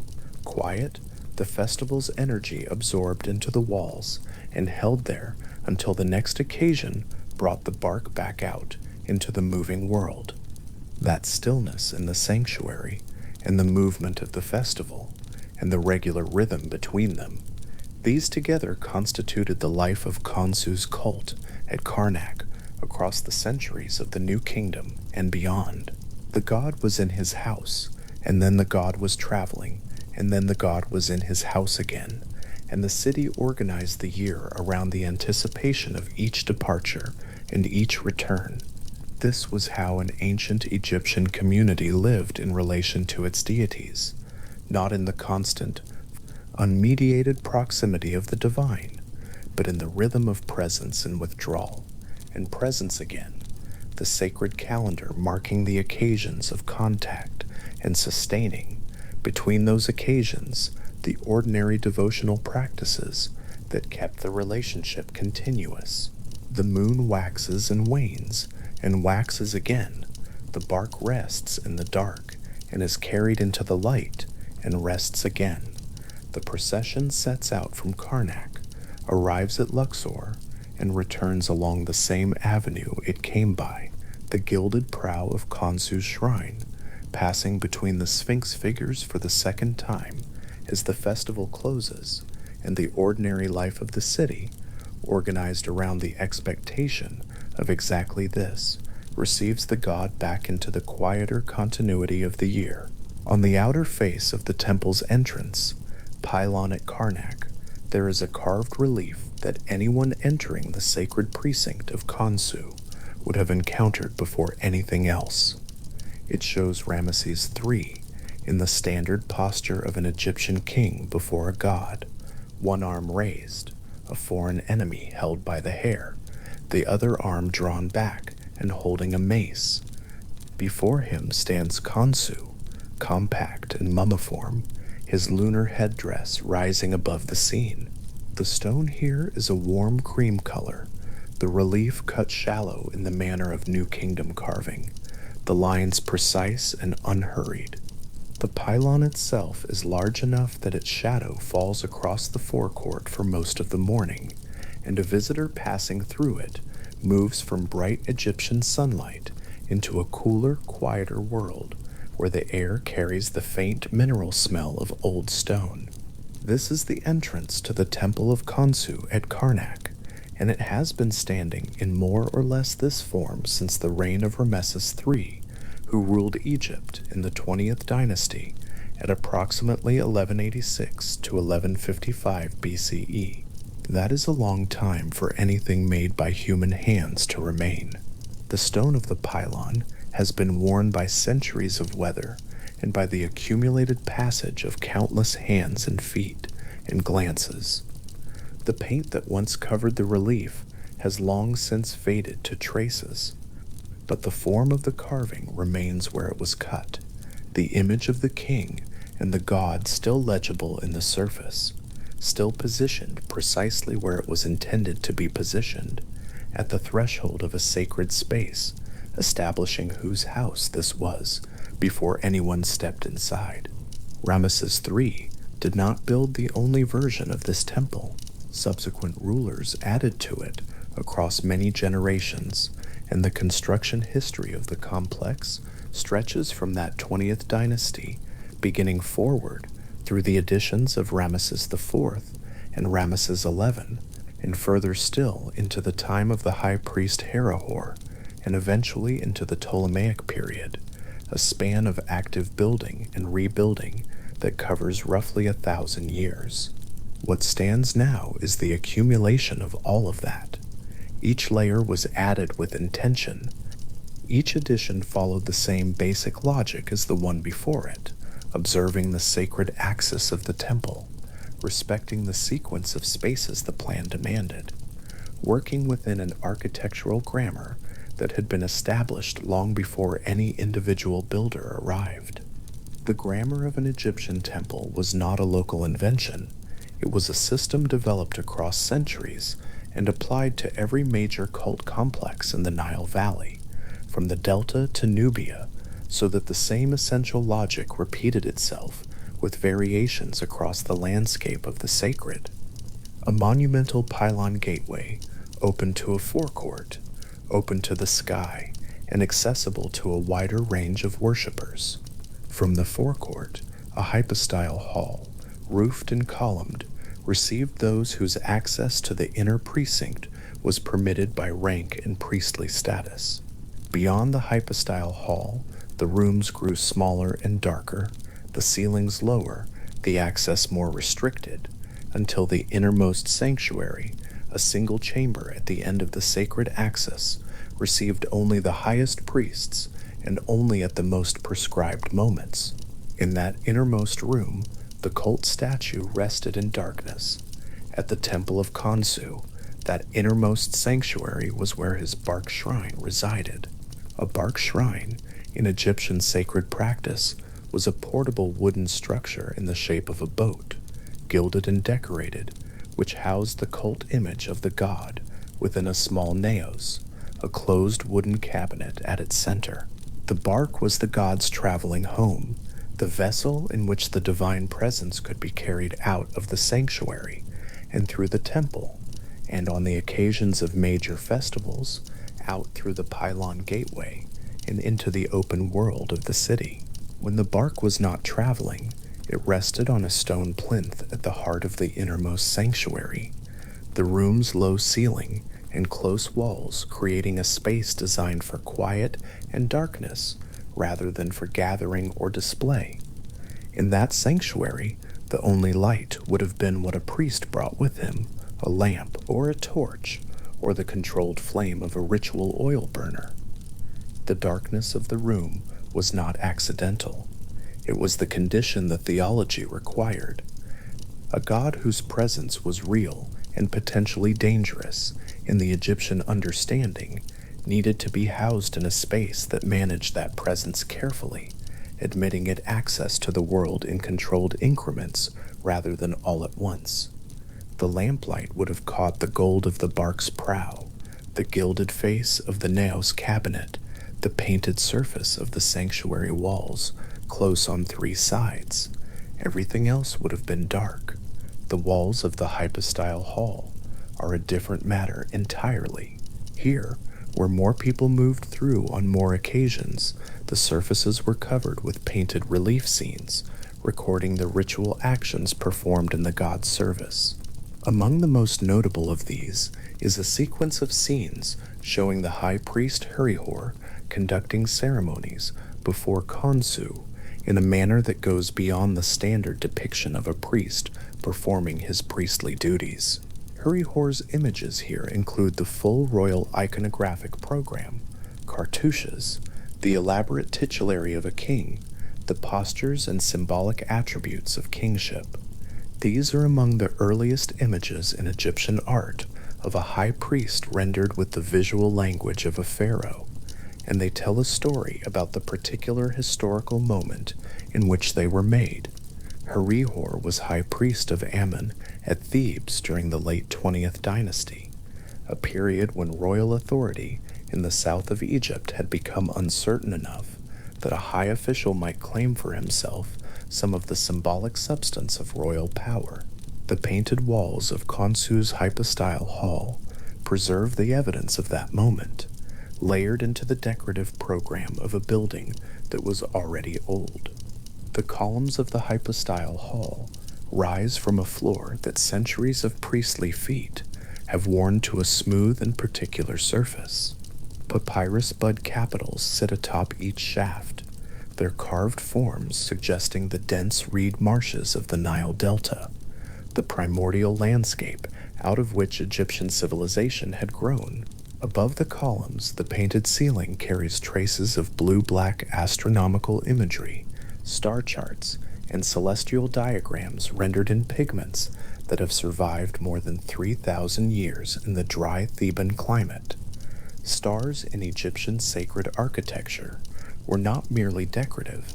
quiet, the festival's energy absorbed into the walls and held there until the next occasion brought the bark back out into the moving world. That stillness in the sanctuary and the movement of the festival and the regular rhythm between them, these together constituted the life of Khonsu's cult at Karnak across the centuries of the New Kingdom and beyond. The god was in his house, and then the god was traveling, and then the god was in his house again, and the city organized the year around the anticipation of each departure and each return. This was how an ancient Egyptian community lived in relation to its deities, not in the constant, unmediated proximity of the divine, but in the rhythm of presence and withdrawal, and presence again, the sacred calendar marking the occasions of contact and sustaining, between those occasions, the ordinary devotional practices that kept the relationship continuous. The moon waxes and wanes, and waxes again. The bark rests in the dark, and is carried into the light, and rests again. The procession sets out from Karnak, arrives at Luxor, and returns along the same avenue it came by, the gilded prow of Khonsu's shrine, passing between the Sphinx figures for the second time as the festival closes, and the ordinary life of the city, organized around the expectation of exactly this, receives the god back into the quieter continuity of the year. On the outer face of the temple's entrance, pylon at Karnak, there is a carved relief that anyone entering the sacred precinct of Khonsu would have encountered before anything else. It shows Ramesses III in the standard posture of an Egyptian king before a god, one arm raised, a foreign enemy held by the hair, the other arm drawn back and holding a mace. Before him stands Khonsu, compact and mummiform, his lunar headdress rising above the scene. The stone here is a warm cream color, the relief cut shallow in the manner of New Kingdom carving, the lines precise and unhurried. The pylon itself is large enough that its shadow falls across the forecourt for most of the morning, and a visitor passing through it moves from bright Egyptian sunlight into a cooler, quieter world where the air carries the faint mineral smell of old stone. This is the entrance to the Temple of Khonsu at Karnak, and it has been standing in more or less this form since the reign of Ramesses III, who ruled Egypt in the 20th dynasty at approximately 1186 to 1155 BCE. That is a long time for anything made by human hands to remain. The stone of the pylon has been worn by centuries of weather and by the accumulated passage of countless hands and feet and glances. The paint that once covered the relief has long since faded to traces, but the form of the carving remains where it was cut, the image of the king and the god still legible in the surface, still positioned precisely where it was intended to be positioned, at the threshold of a sacred space, establishing whose house this was before anyone stepped inside. Ramesses III did not build the only version of this temple. Subsequent rulers added to it across many generations, and the construction history of the complex stretches from that 20th dynasty, beginning forward through the additions of Ramesses IV and Ramesses XI, and further still into the time of the high priest Herihor, and eventually into the Ptolemaic period, a span of active building and rebuilding that covers roughly 1,000 years. What stands now is the accumulation of all of that. Each layer was added with intention. Each addition followed the same basic logic as the one before it, observing the sacred axis of the temple, respecting the sequence of spaces the plan demanded, working within an architectural grammar that had been established long before any individual builder arrived. The grammar of an Egyptian temple was not a local invention. It was a system developed across centuries and applied to every major cult complex in the Nile Valley, from the Delta to Nubia, so that the same essential logic repeated itself with variations across the landscape of the sacred. A monumental pylon gateway, open to a forecourt, open to the sky, and accessible to a wider range of worshippers. From the forecourt, a hypostyle hall, roofed and columned, received those whose access to the inner precinct was permitted by rank and priestly status. Beyond the hypostyle hall, the rooms grew smaller and darker, the ceilings lower, the access more restricted, until the innermost sanctuary, a single chamber at the end of the sacred axis, received only the highest priests and only at the most prescribed moments. In that innermost room, the cult statue rested in darkness. At the temple of Khonsu, that innermost sanctuary was where his bark shrine resided. A bark shrine, in Egyptian sacred practice, was a portable wooden structure in the shape of a boat, gilded and decorated, which housed the cult image of the god within a small naos, a closed wooden cabinet at its center. The bark was the god's traveling home, the vessel in which the divine presence could be carried out of the sanctuary and through the temple, and on the occasions of major festivals, out through the pylon gateway and into the open world of the city. When the bark was not traveling, it rested on a stone plinth at the heart of the innermost sanctuary, the room's low ceiling and close walls creating a space designed for quiet and darkness rather than for gathering or display. In that sanctuary, the only light would have been what a priest brought with him, a lamp or a torch, or the controlled flame of a ritual oil burner. The darkness of the room was not accidental. It was the condition the theology required. A god whose presence was real and potentially dangerous in the Egyptian understanding needed to be housed in a space that managed that presence carefully, admitting it access to the world in controlled increments rather than all at once. The lamplight would have caught the gold of the bark's prow, the gilded face of the naos cabinet, the painted surface of the sanctuary walls, close on 3 sides. Everything else would have been dark. The walls of the hypostyle hall are a different matter entirely. Here, where more people moved through on more occasions, the surfaces were covered with painted relief scenes, recording the ritual actions performed in the god's service. Among the most notable of these is a sequence of scenes showing the high priest Herihor conducting ceremonies before Khonsu in a manner that goes beyond the standard depiction of a priest performing his priestly duties. Herihor's images here include the full royal iconographic program, cartouches, the elaborate titulary of a king, the postures and symbolic attributes of kingship. These are among the earliest images in Egyptian art of a high priest rendered with the visual language of a pharaoh, and they tell a story about the particular historical moment in which they were made. Herihor was high priest of Ammon at Thebes during the late 20th dynasty, a period when royal authority in the south of Egypt had become uncertain enough that a high official might claim for himself some of the symbolic substance of royal power. The painted walls of Khonsu's hypostyle hall preserve the evidence of that moment, layered into the decorative program of a building that was already old. The columns of the hypostyle hall rise from a floor that centuries of priestly feet have worn to a smooth and particular surface. Papyrus bud capitals sit atop each shaft, their carved forms suggesting the dense reed marshes of the Nile Delta, the primordial landscape out of which Egyptian civilization had grown. Above the columns, the painted ceiling carries traces of blue-black astronomical imagery, star charts, and celestial diagrams rendered in pigments that have survived more than 3,000 years in the dry Theban climate. Stars in Egyptian sacred architecture were not merely decorative.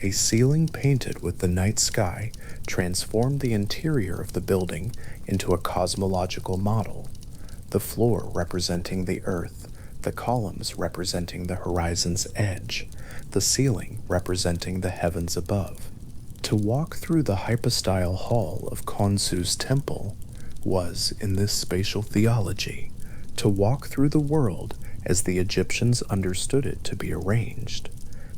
A ceiling painted with the night sky transformed the interior of the building into a cosmological model, the floor representing the earth, the columns representing the horizon's edge, the ceiling representing the heavens above. To walk through the hypostyle hall of Khonsu's temple was, in this spatial theology, to walk through the world as the Egyptians understood it to be arranged,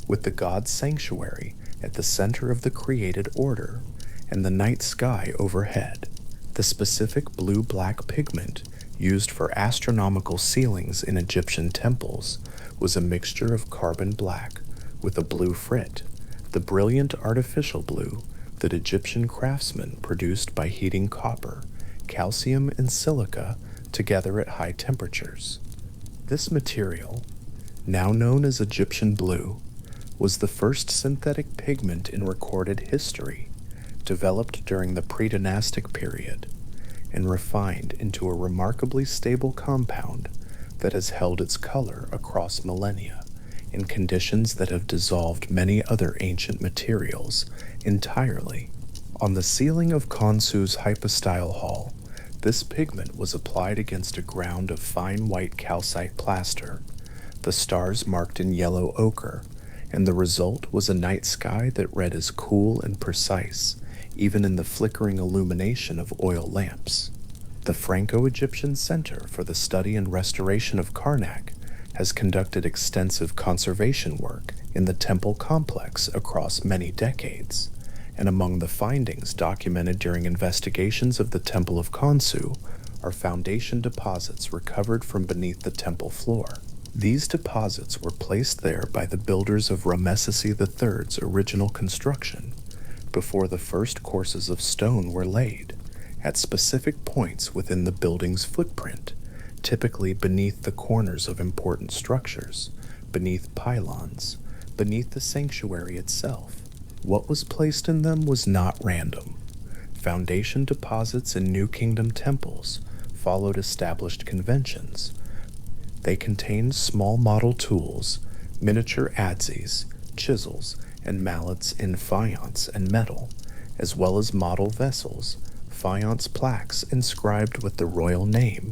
with the god's sanctuary at the center of the created order and the night sky overhead. The specific blue-black pigment used for astronomical ceilings in Egyptian temples was a mixture of carbon black with a blue frit, the brilliant artificial blue that Egyptian craftsmen produced by heating copper, calcium, and silica together at high temperatures. This material, now known as Egyptian blue, was the first synthetic pigment in recorded history, developed during the pre-dynastic period, and refined into a remarkably stable compound that has held its color across millennia in conditions that have dissolved many other ancient materials entirely. On the ceiling of Khonsu's hypostyle hall, this pigment was applied against a ground of fine white calcite plaster, the stars marked in yellow ochre, and the result was a night sky that read as cool and precise, even in the flickering illumination of oil lamps. The Franco-Egyptian Center for the Study and Restoration of Karnak has conducted extensive conservation work in the temple complex across many decades, and among the findings documented during investigations of the Temple of Khonsu are foundation deposits recovered from beneath the temple floor. These deposits were placed there by the builders of Ramesses III's original construction, before the first courses of stone were laid, at specific points within the building's footprint, typically beneath the corners of important structures, beneath pylons, beneath the sanctuary itself. What was placed in them was not random. Foundation deposits in New Kingdom temples followed established conventions. They contained small model tools, miniature adzes, chisels, and mallets in faience and metal, as well as model vessels, faience plaques inscribed with the royal name,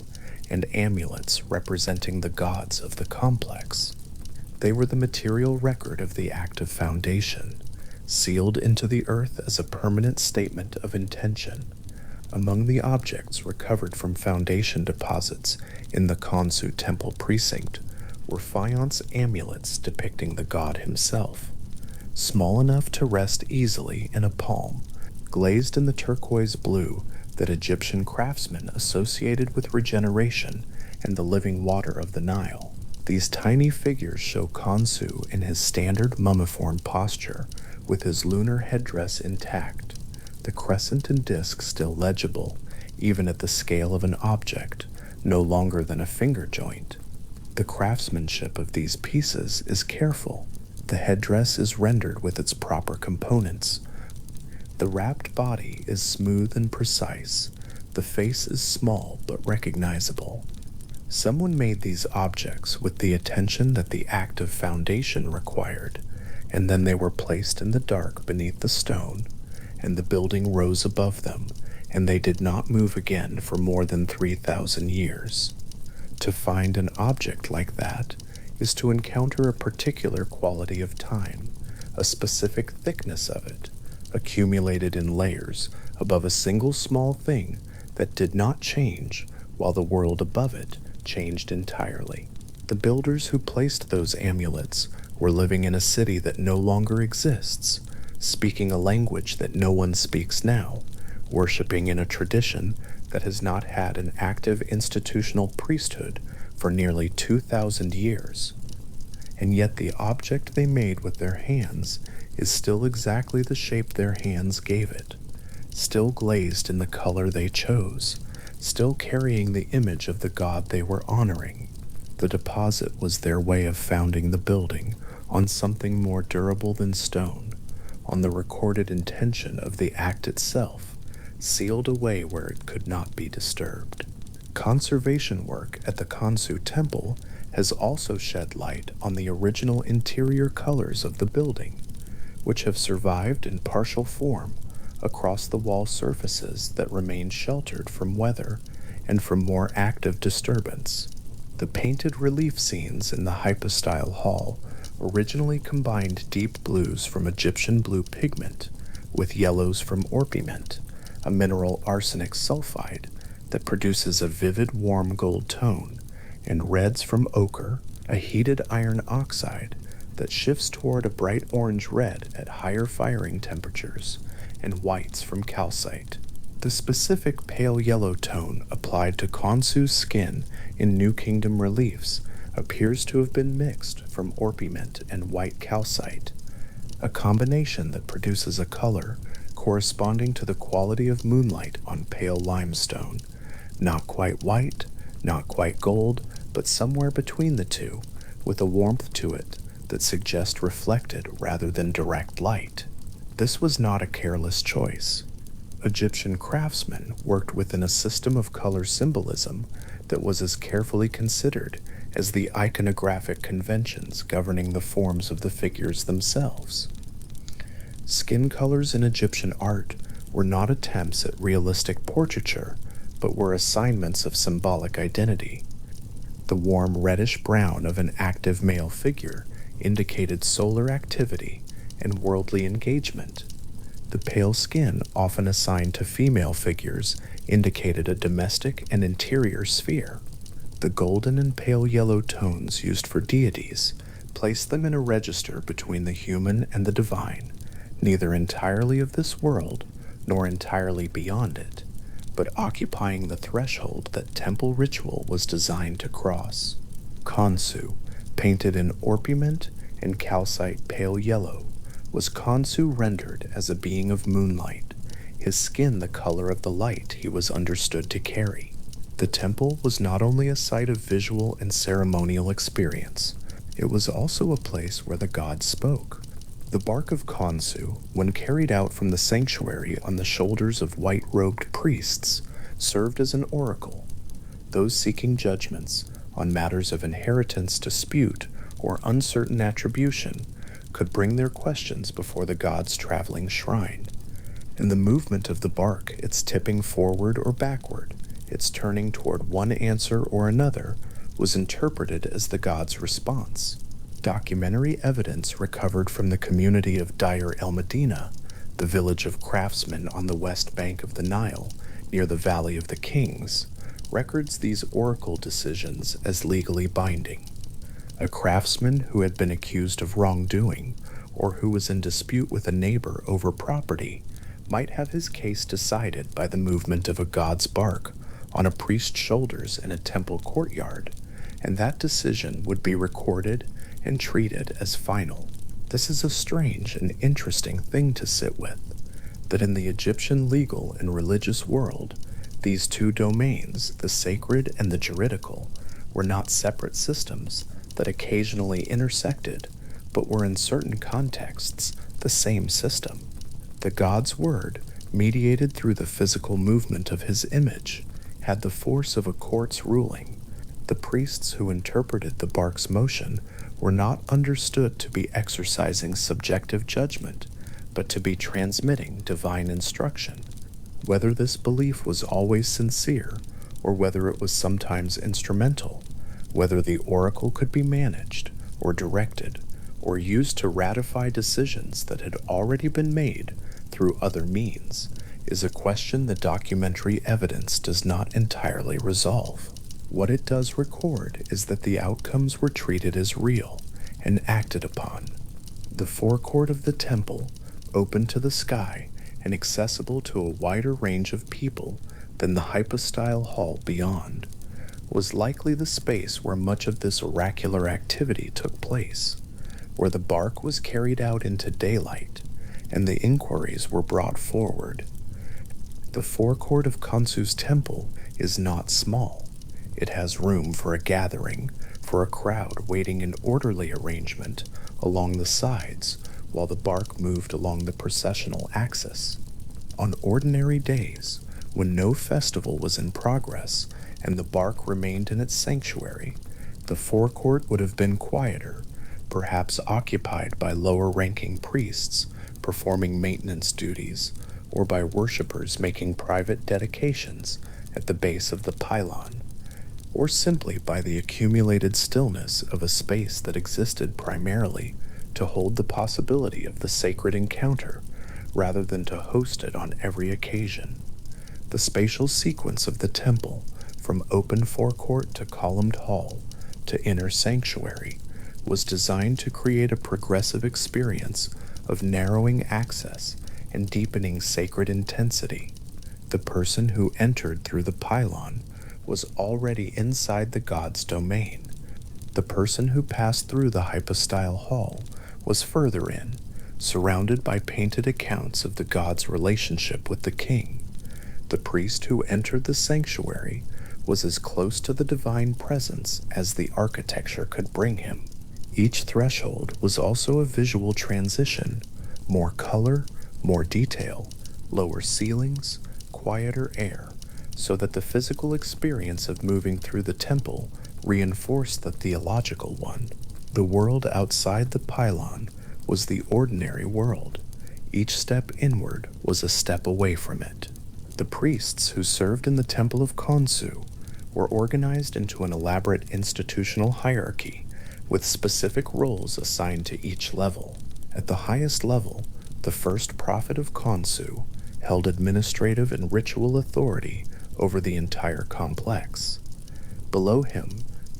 and amulets representing the gods of the complex. They were the material record of the act of foundation, sealed into the earth as a permanent statement of intention. Among the objects recovered from foundation deposits in the Khonsu temple precinct were faience amulets depicting the god himself, small enough to rest easily in a palm, glazed in the turquoise blue that Egyptian craftsmen associated with regeneration and the living water of the Nile. These tiny figures show Khonsu in his standard mummiform posture, with his lunar headdress intact, the crescent and disk still legible, even at the scale of an object, no longer than a finger joint. The craftsmanship of these pieces is careful. The headdress is rendered with its proper components. The wrapped body is smooth and precise. The face is small but recognizable. Someone made these objects with the attention that the act of foundation required, and then they were placed in the dark beneath the stone, and the building rose above them, and they did not move again for more than 3,000 years. To find an object like that is to encounter a particular quality of time, a specific thickness of it, accumulated in layers above a single small thing that did not change while the world above it changed entirely. The builders who placed those amulets were living in a city that no longer exists, speaking a language that no one speaks now, worshiping in a tradition that has not had an active institutional priesthood for nearly 2,000 years. and yet the object they made with their hands is still exactly the shape their hands gave it, still glazed in the color they chose, still carrying the image of the god they were honoring. The deposit was their way of founding the building on something more durable than stone, on the recorded intention of the act itself, sealed away where it could not be disturbed. Conservation work at the Khonsu temple has also shed light on the original interior colors of the building, which have survived in partial form across the wall surfaces that remain sheltered from weather and from more active disturbance. The painted relief scenes in the hypostyle hall originally combined deep blues from Egyptian blue pigment with yellows from orpiment, a mineral arsenic sulfide that produces a vivid warm gold tone, and reds from ochre, a heated iron oxide that shifts toward a bright orange red at higher firing temperatures, and whites from calcite. The specific pale yellow tone applied to Khonsu's skin in New Kingdom reliefs appears to have been mixed from orpiment and white calcite, a combination that produces a color corresponding to the quality of moonlight on pale limestone, not quite white, not quite gold, but somewhere between the two, with a warmth to it that suggests reflected rather than direct light. This was not a careless choice. Egyptian craftsmen worked within a system of color symbolism that was as carefully considered as the iconographic conventions governing the forms of the figures themselves. Skin colors in Egyptian art were not attempts at realistic portraiture, but were assignments of symbolic identity. The warm reddish-brown of an active male figure indicated solar activity and worldly engagement. The pale skin often assigned to female figures indicated a domestic and interior sphere. The golden and pale yellow tones used for deities placed them in a register between the human and the divine, neither entirely of this world nor entirely beyond it, but occupying the threshold that temple ritual was designed to cross. Khonsu, painted in orpiment and calcite pale yellow, was Khonsu rendered as a being of moonlight, his skin the color of the light he was understood to carry. The temple was not only a site of visual and ceremonial experience, it was also a place where the gods spoke. The bark of Khonsu, when carried out from the sanctuary on the shoulders of white-robed priests, served as an oracle. Those seeking judgments on matters of inheritance dispute or uncertain attribution could bring their questions before the god's traveling shrine. And the movement of the bark, its tipping forward or backward, its turning toward one answer or another, was interpreted as the god's response. Documentary evidence recovered from the community of Deir el-Medina, the village of craftsmen on the west bank of the Nile, near the Valley of the Kings, records these oracle decisions as legally binding. A craftsman who had been accused of wrongdoing, or who was in dispute with a neighbor over property, might have his case decided by the movement of a god's bark on a priest's shoulders in a temple courtyard, and that decision would be recorded and treated as final. This is a strange and interesting thing to sit with, that in the Egyptian legal and religious world, these two domains, the sacred and the juridical, were not separate systems that occasionally intersected, but were in certain contexts the same system. The god's word, mediated through the physical movement of his image, had the force of a court's ruling. The priests who interpreted the bark's motion were not understood to be exercising subjective judgment, but to be transmitting divine instruction. Whether this belief was always sincere, or whether it was sometimes instrumental, whether the oracle could be managed, or directed, or used to ratify decisions that had already been made through other means, is a question the documentary evidence does not entirely resolve. What it does record is that the outcomes were treated as real and acted upon. The forecourt of the temple, open to the sky and accessible to a wider range of people than the hypostyle hall beyond, was likely the space where much of this oracular activity took place, where the bark was carried out into daylight and the inquiries were brought forward. The forecourt of Khonsu's temple is not small. It has room for a gathering, for a crowd waiting in orderly arrangement along the sides while the bark moved along the processional axis. On ordinary days, when no festival was in progress and the bark remained in its sanctuary, the forecourt would have been quieter, perhaps occupied by lower-ranking priests performing maintenance duties or by worshippers making private dedications at the base of the pylon, or simply by the accumulated stillness of a space that existed primarily to hold the possibility of the sacred encounter rather than to host it on every occasion. The spatial sequence of the temple, from open forecourt to columned hall to inner sanctuary, was designed to create a progressive experience of narrowing access and deepening sacred intensity. The person who entered through the pylon was already inside the god's domain. The person who passed through the hypostyle hall was further in, surrounded by painted accounts of the god's relationship with the king. The priest who entered the sanctuary was as close to the divine presence as the architecture could bring him. Each threshold was also a visual transition, more color, more detail, lower ceilings, quieter air, so that the physical experience of moving through the temple reinforced the theological one. The world outside the pylon was the ordinary world. Each step inward was a step away from it. The priests who served in the temple of Khonsu were organized into an elaborate institutional hierarchy with specific roles assigned to each level. At the highest level, the first prophet of Khonsu held administrative and ritual authority over the entire complex. Below him,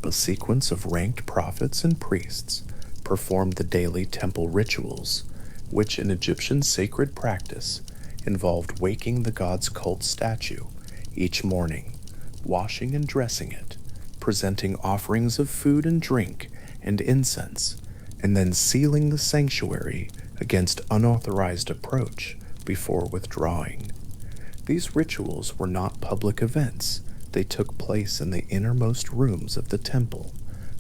a sequence of ranked prophets and priests performed the daily temple rituals, which in Egyptian sacred practice involved waking the god's cult statue each morning, washing and dressing it, presenting offerings of food and drink and incense, and then sealing the sanctuary against unauthorized approach before withdrawing. These rituals were not public events. They took place in the innermost rooms of the temple,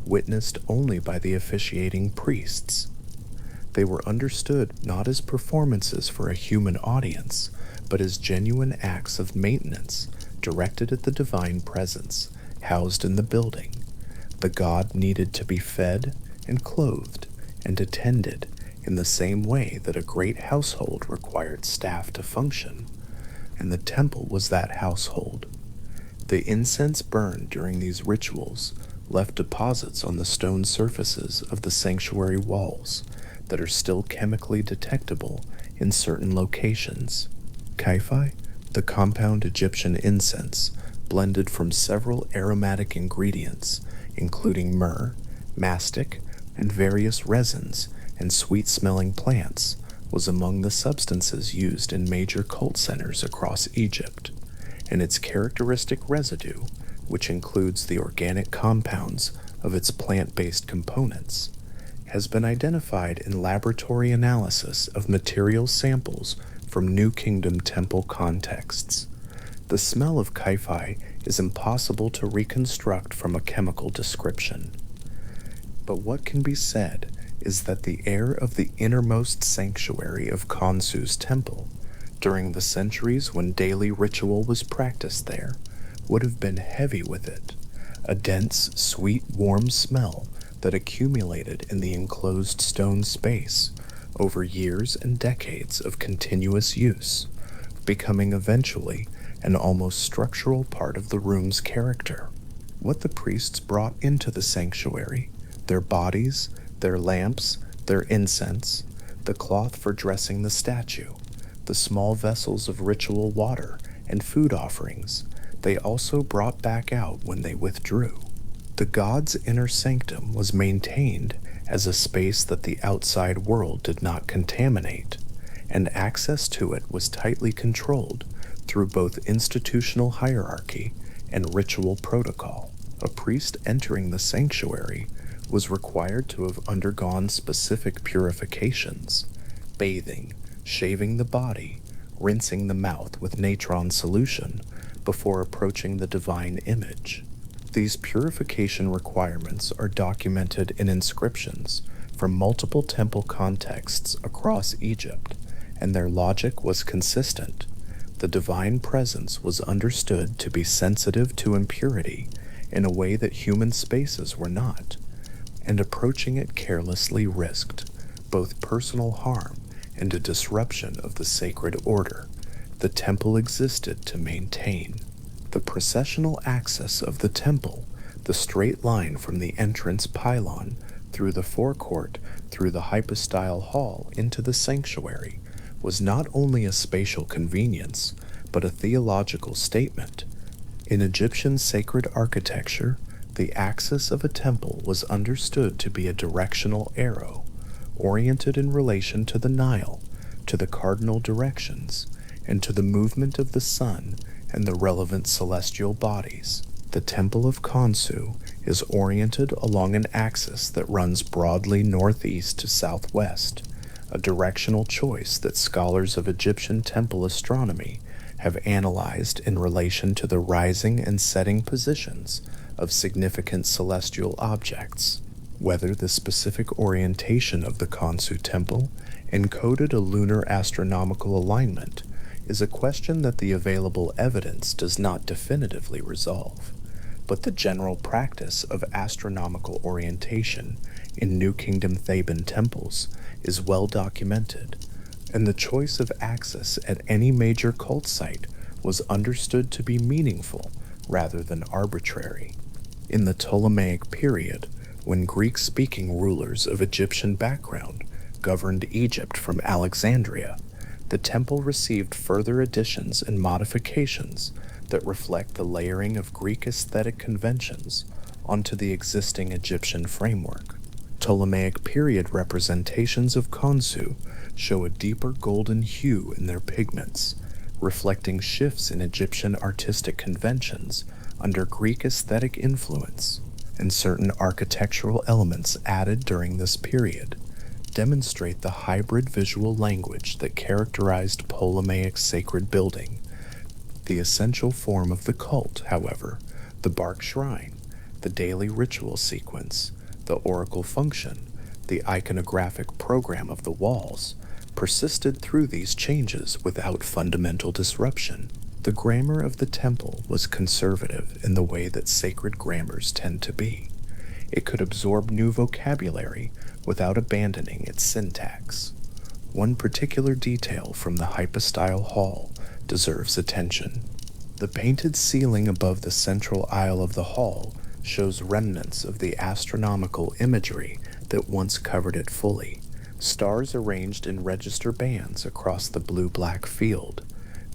witnessed only by the officiating priests. They were understood not as performances for a human audience, but as genuine acts of maintenance directed at the divine presence housed in the building. The god needed to be fed and clothed and attended in the same way that a great household required staff to function, and the temple was that household. The incense burned during these rituals left deposits on the stone surfaces of the sanctuary walls that are still chemically detectable in certain locations. Kaifi, the compound Egyptian incense, blended from several aromatic ingredients, including myrrh, mastic, and various resins and sweet-smelling plants, was among the substances used in major cult centers across Egypt, and its characteristic residue, which includes the organic compounds of its plant-based components, has been identified in laboratory analysis of material samples from New Kingdom temple contexts. The smell of Kaifi is impossible to reconstruct from a chemical description. But what can be said is that the air of the innermost sanctuary of Khonsu's temple, during the centuries when daily ritual was practiced there, would have been heavy with it, a dense, sweet, warm smell that accumulated in the enclosed stone space over years and decades of continuous use, becoming eventually an almost structural part of the room's character. What the priests brought into the sanctuary, their bodies, their lamps, their incense, the cloth for dressing the statue, the small vessels of ritual water and food offerings, they also brought back out when they withdrew. The god's inner sanctum was maintained as a space that the outside world did not contaminate, and access to it was tightly controlled through both institutional hierarchy and ritual protocol. A priest entering the sanctuary was required to have undergone specific purifications, bathing, shaving the body, rinsing the mouth with natron solution before approaching the divine image. These purification requirements are documented in inscriptions from multiple temple contexts across Egypt, and their logic was consistent. The divine presence was understood to be sensitive to impurity in a way that human spaces were not, and approaching it carelessly risked both personal harm and a disruption of the sacred order the temple existed to maintain. The processional axis of the temple, the straight line from the entrance pylon through the forecourt through the hypostyle hall into the sanctuary, was not only a spatial convenience, but a theological statement. In Egyptian sacred architecture, the axis of a temple was understood to be a directional arrow, oriented in relation to the Nile, to the cardinal directions, and to the movement of the sun and the relevant celestial bodies. The Temple of Khonsu is oriented along an axis that runs broadly northeast to southwest, a directional choice that scholars of Egyptian temple astronomy have analyzed in relation to the rising and setting positions of significant celestial objects. Whether the specific orientation of the Khonsu temple encoded a lunar astronomical alignment is a question that the available evidence does not definitively resolve, but the general practice of astronomical orientation in New Kingdom Theban temples is well documented, and the choice of axis at any major cult site was understood to be meaningful rather than arbitrary. In the Ptolemaic period, when Greek-speaking rulers of Egyptian background governed Egypt from Alexandria, the temple received further additions and modifications that reflect the layering of Greek aesthetic conventions onto the existing Egyptian framework. Ptolemaic period representations of Khonsu show a deeper golden hue in their pigments, reflecting shifts in Egyptian artistic conventions under Greek aesthetic influence, and certain architectural elements added during this period demonstrate the hybrid visual language that characterized Ptolemaic sacred building. The essential form of the cult, however, the bark shrine, the daily ritual sequence, the oracle function, the iconographic program of the walls, persisted through these changes without fundamental disruption. The grammar of the temple was conservative in the way that sacred grammars tend to be. It could absorb new vocabulary without abandoning its syntax. One particular detail from the hypostyle hall deserves attention. The painted ceiling above the central aisle of the hall shows remnants of the astronomical imagery that once covered it fully. Stars arranged in register bands across the blue-black field,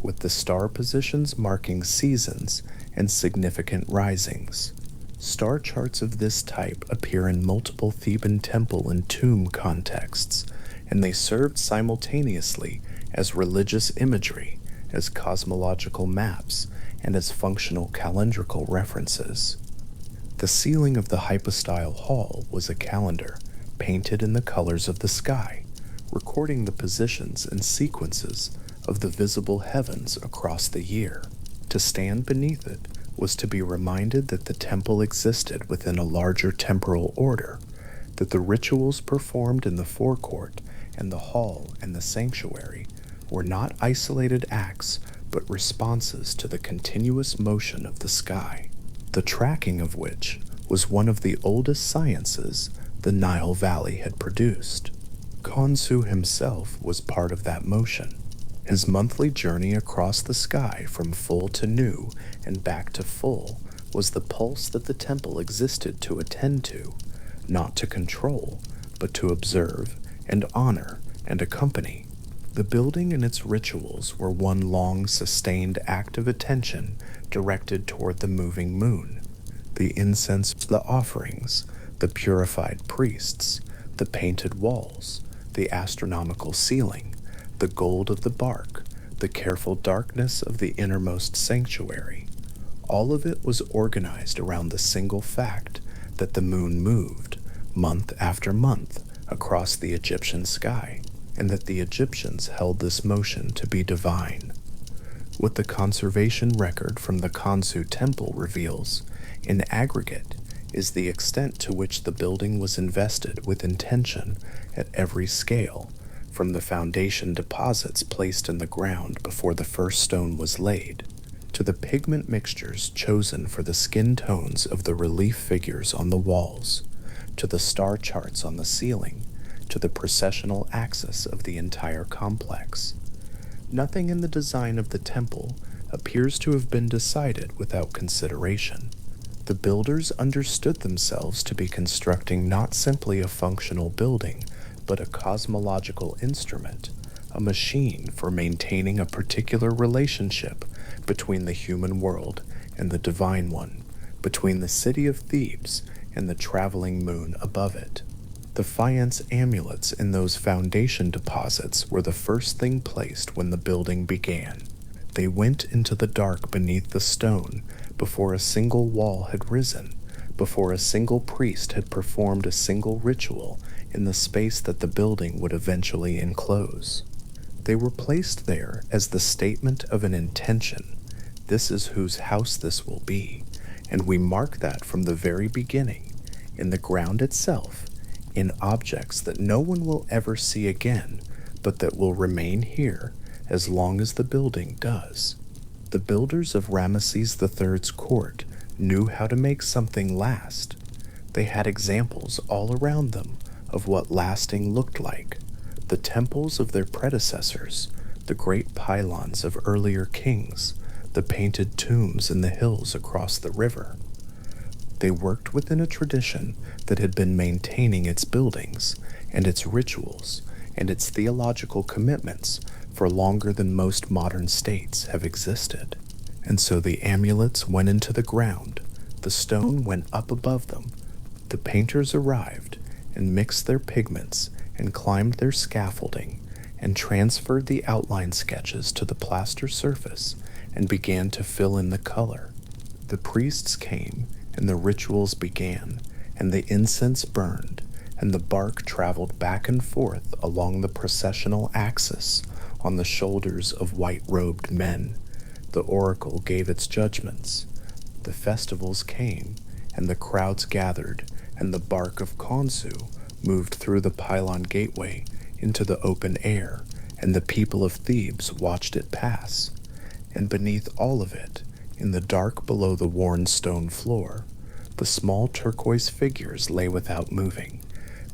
with the star positions marking seasons and significant risings. Star charts of this type appear in multiple Theban temple and tomb contexts, and they served simultaneously as religious imagery, as cosmological maps, and as functional calendrical references. The ceiling of the hypostyle hall was a calendar, painted in the colors of the sky, recording the positions and sequences of the visible heavens across the year. To stand beneath it was to be reminded that the temple existed within a larger temporal order, that the rituals performed in the forecourt and the hall and the sanctuary were not isolated acts but responses to the continuous motion of the sky, the tracking of which was one of the oldest sciences the Nile Valley had produced. Khonsu himself was part of that motion. His monthly journey across the sky from full to new and back to full was the pulse that the temple existed to attend to, not to control, but to observe and honor and accompany. The building and its rituals were one long, sustained act of attention directed toward the moving moon. The incense, the offerings, the purified priests, the painted walls, the astronomical ceiling, the gold of the bark, the careful darkness of the innermost sanctuary. All of it was organized around the single fact that the moon moved month after month across the Egyptian sky, and that the Egyptians held this motion to be divine. What the conservation record from the Khonsu temple reveals, in aggregate, is the extent to which the building was invested with intention at every scale, from the foundation deposits placed in the ground before the first stone was laid, to the pigment mixtures chosen for the skin tones of the relief figures on the walls, to the star charts on the ceiling, to the processional axis of the entire complex. Nothing in the design of the temple appears to have been decided without consideration. The builders understood themselves to be constructing not simply a functional building, but a cosmological instrument, a machine for maintaining a particular relationship between the human world and the divine one, between the city of Thebes and the traveling moon above it. The faience amulets in those foundation deposits were the first thing placed when the building began. They went into the dark beneath the stone before a single wall had risen, before a single priest had performed a single ritual in the space that the building would eventually enclose. They were placed there as the statement of an intention. This is whose house this will be, and we mark that from the very beginning, in the ground itself, in objects that no one will ever see again, but that will remain here as long as the building does. The builders of Ramesses III's court knew how to make something last. They had examples all around them of what lasting looked like. The temples of their predecessors, the great pylons of earlier kings, the painted tombs in the hills across the river. They worked within a tradition that had been maintaining its buildings and its rituals and its theological commitments for longer than most modern states have existed. And so the amulets went into the ground, the stone went up above them, the painters arrived and mixed their pigments and climbed their scaffolding and transferred the outline sketches to the plaster surface and began to fill in the color. The priests came and the rituals began, and the incense burned, and the bark traveled back and forth along the processional axis on the shoulders of white-robed men. The oracle gave its judgments. The festivals came, and the crowds gathered, and the bark of Khonsu moved through the pylon gateway into the open air, and the people of Thebes watched it pass. And beneath all of it, in the dark below the worn stone floor, the small turquoise figures lay without moving,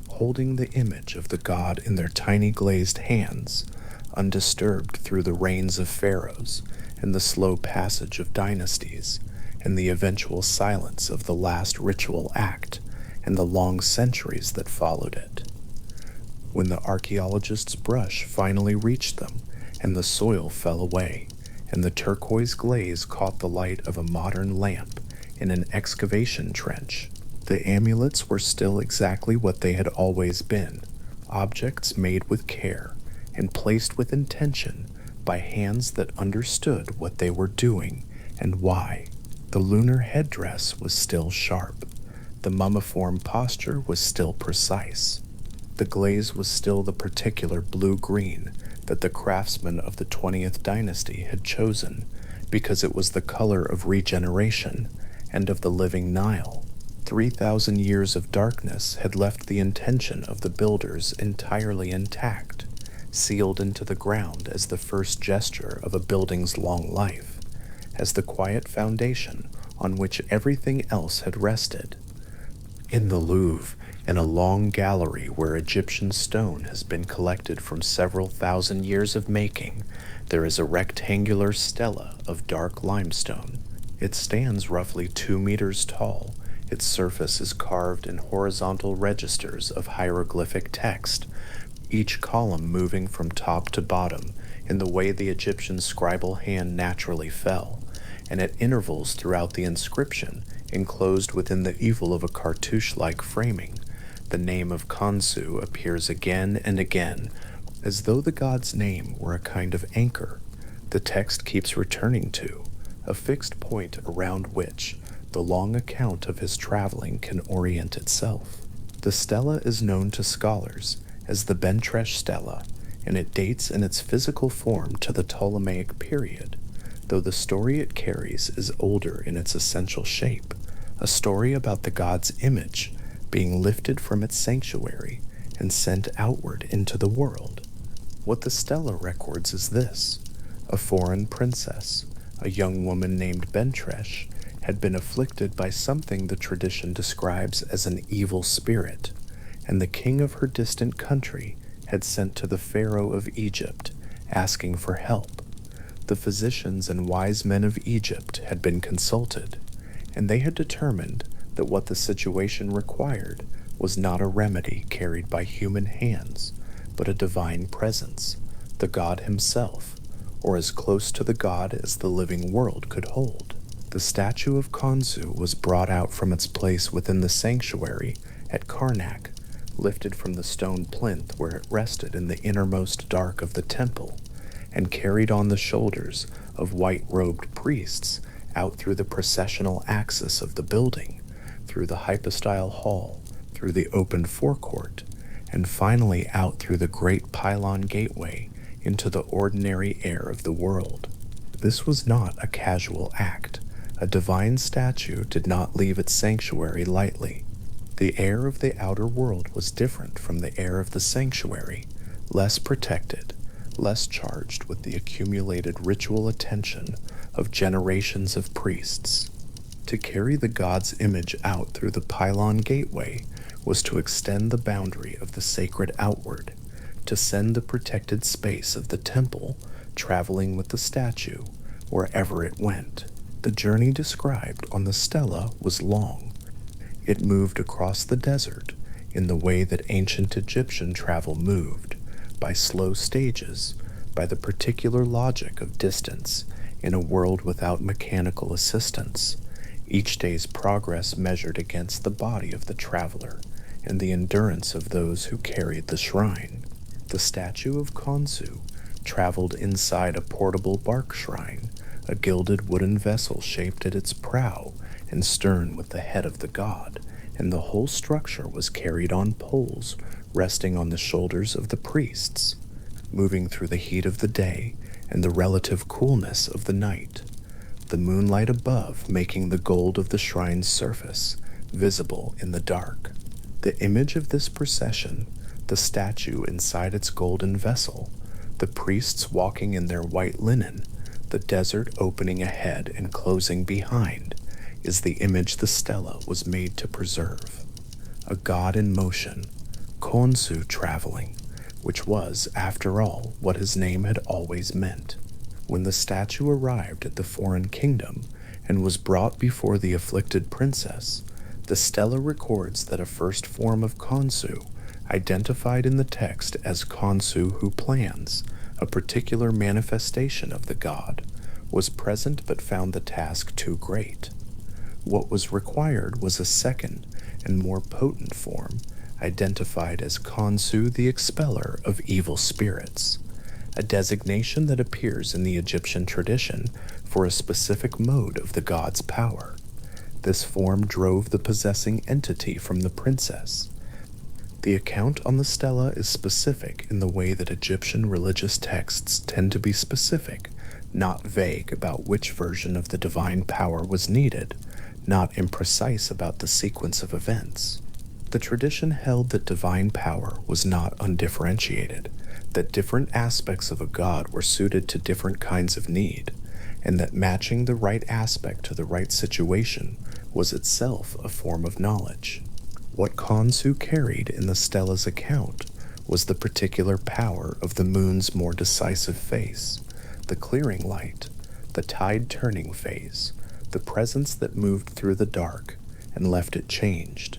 holding the image of the god in their tiny glazed hands, undisturbed through the reigns of pharaohs and the slow passage of dynasties, and the eventual silence of the last ritual act, and the long centuries that followed it. When the archaeologist's brush finally reached them, and the soil fell away, and the turquoise glaze caught the light of a modern lamp in an excavation trench, the amulets were still exactly what they had always been, objects made with care and placed with intention by hands that understood what they were doing and why. The lunar headdress was still sharp. The mummiform posture was still precise. The glaze was still the particular blue-green that the craftsmen of the 20th dynasty had chosen because it was the color of regeneration and of the living Nile. 3,000 years of darkness had left the intention of the builders entirely intact, sealed into the ground as the first gesture of a building's long life, as the quiet foundation on which everything else had rested. In the Louvre, in a long gallery where Egyptian stone has been collected from several thousand years of making, there is a rectangular stela of dark limestone. It stands roughly 2 meters tall. Its surface is carved in horizontal registers of hieroglyphic text, each column moving from top to bottom in the way the Egyptian scribal hand naturally fell, and at intervals throughout the inscription, enclosed within the eval of a cartouche-like framing, the name of Khonsu appears again and again, as though the god's name were a kind of anchor the text keeps returning to, a fixed point around which the long account of his traveling can orient itself. The stela is known to scholars as the Bentresh stela, and it dates in its physical form to the Ptolemaic period, though the story it carries is older in its essential shape, a story about the god's image being lifted from its sanctuary and sent outward into the world. What the stela records is this: a foreign princess, a young woman named Bentresh, had been afflicted by something the tradition describes as an evil spirit, and the king of her distant country had sent to the Pharaoh of Egypt, asking for help. The physicians and wise men of Egypt had been consulted, and they had determined that what the situation required was not a remedy carried by human hands, but a divine presence, the god himself, or as close to the god as the living world could hold. The statue of Khonsu was brought out from its place within the sanctuary at Karnak, lifted from the stone plinth where it rested in the innermost dark of the temple, and carried on the shoulders of white-robed priests out through the processional axis of the building, through the hypostyle hall, through the open forecourt, and finally out through the great pylon gateway into the ordinary air of the world. This was not a casual act. A divine statue did not leave its sanctuary lightly. The air of the outer world was different from the air of the sanctuary, less protected, less charged with the accumulated ritual attention of generations of priests. To carry the god's image out through the pylon gateway was to extend the boundary of the sacred outward, to send the protected space of the temple traveling with the statue wherever it went. The journey described on the stela was long. It moved across the desert in the way that ancient Egyptian travel moved, by slow stages, by the particular logic of distance in a world without mechanical assistance, each day's progress measured against the body of the traveler and the endurance of those who carried the shrine. The statue of Khonsu traveled inside a portable bark shrine, a gilded wooden vessel shaped at its prow and stern with the head of the god, and the whole structure was carried on poles resting on the shoulders of the priests, moving through the heat of the day and the relative coolness of the night, the moonlight above making the gold of the shrine's surface visible in the dark. The image of this procession, the statue inside its golden vessel, the priests walking in their white linen, the desert opening ahead and closing behind, is the image the stela was made to preserve. A god in motion, Khonsu traveling, which was, after all, what his name had always meant. When the statue arrived at the foreign kingdom and was brought before the afflicted princess, the stela records that a first form of Khonsu, identified in the text as Khonsu who plans, a particular manifestation of the god, was present but found the task too great. What was required was a second and more potent form, identified as Khonsu the Expeller of Evil Spirits, a designation that appears in the Egyptian tradition for a specific mode of the god's power. This form drove the possessing entity from the princess. The account on the stela is specific in the way that Egyptian religious texts tend to be specific, not vague about which version of the divine power was needed, not imprecise about the sequence of events. The tradition held that divine power was not undifferentiated, that different aspects of a god were suited to different kinds of need, and that matching the right aspect to the right situation was itself a form of knowledge. What Khonsu carried in the stela's account was the particular power of the moon's more decisive face, the clearing light, the tide-turning phase, the presence that moved through the dark and left it changed.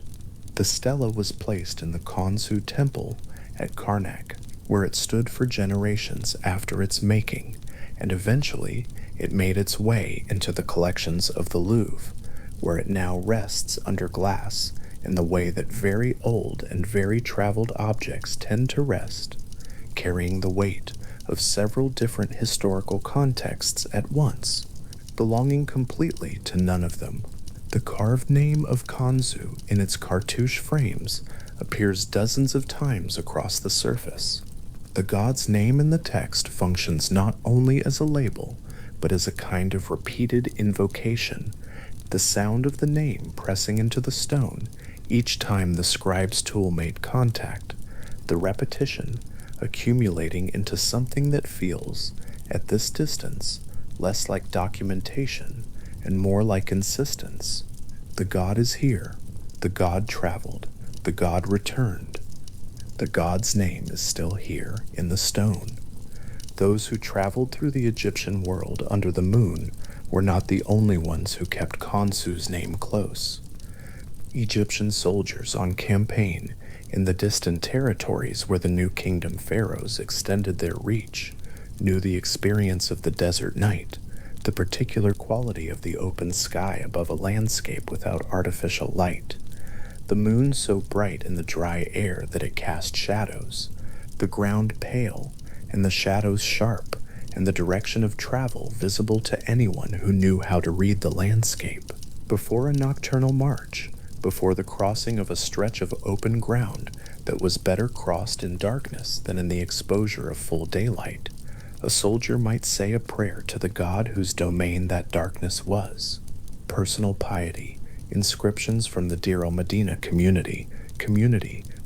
The stela was placed in the Khonsu temple at Karnak, where it stood for generations after its making, and eventually it made its way into the collections of the Louvre, where it now rests under glass in the way that very old and very traveled objects tend to rest, carrying the weight of several different historical contexts at once. belonging completely to none of them. The carved name of Khonsu in its cartouche frames appears dozens of times across the surface. The god's name in the text functions not only as a label, but as a kind of repeated invocation, the sound of the name pressing into the stone each time the scribe's tool made contact, the repetition accumulating into something that feels, at this distance, less like documentation and more like insistence. The god is here, the god traveled, the god returned. The god's name is still here in the stone. Those who traveled through the Egyptian world under the moon were not the only ones who kept Khonsu's name close. Egyptian soldiers on campaign in the distant territories where the New Kingdom pharaohs extended their reach knew the experience of the desert night, the particular quality of the open sky above a landscape without artificial light, the moon so bright in the dry air that it cast shadows, the ground pale and the shadows sharp, and the direction of travel visible to anyone who knew how to read the landscape. Before a nocturnal march, before the crossing of a stretch of open ground that was better crossed in darkness than in the exposure of full daylight, a soldier might say a prayer to the god whose domain that darkness was. Personal piety, inscriptions from the Deir el-Medina community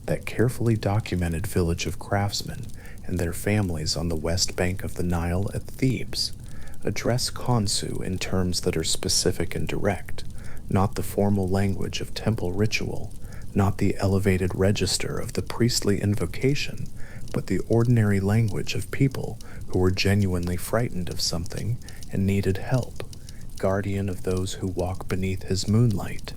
that carefully documented village of craftsmen and their families on the west bank of the Nile at Thebes, address Khonsu in terms that are specific and direct, not the formal language of temple ritual, not the elevated register of the priestly invocation, but the ordinary language of people who were genuinely frightened of something and needed help, guardian of those who walk beneath his moonlight.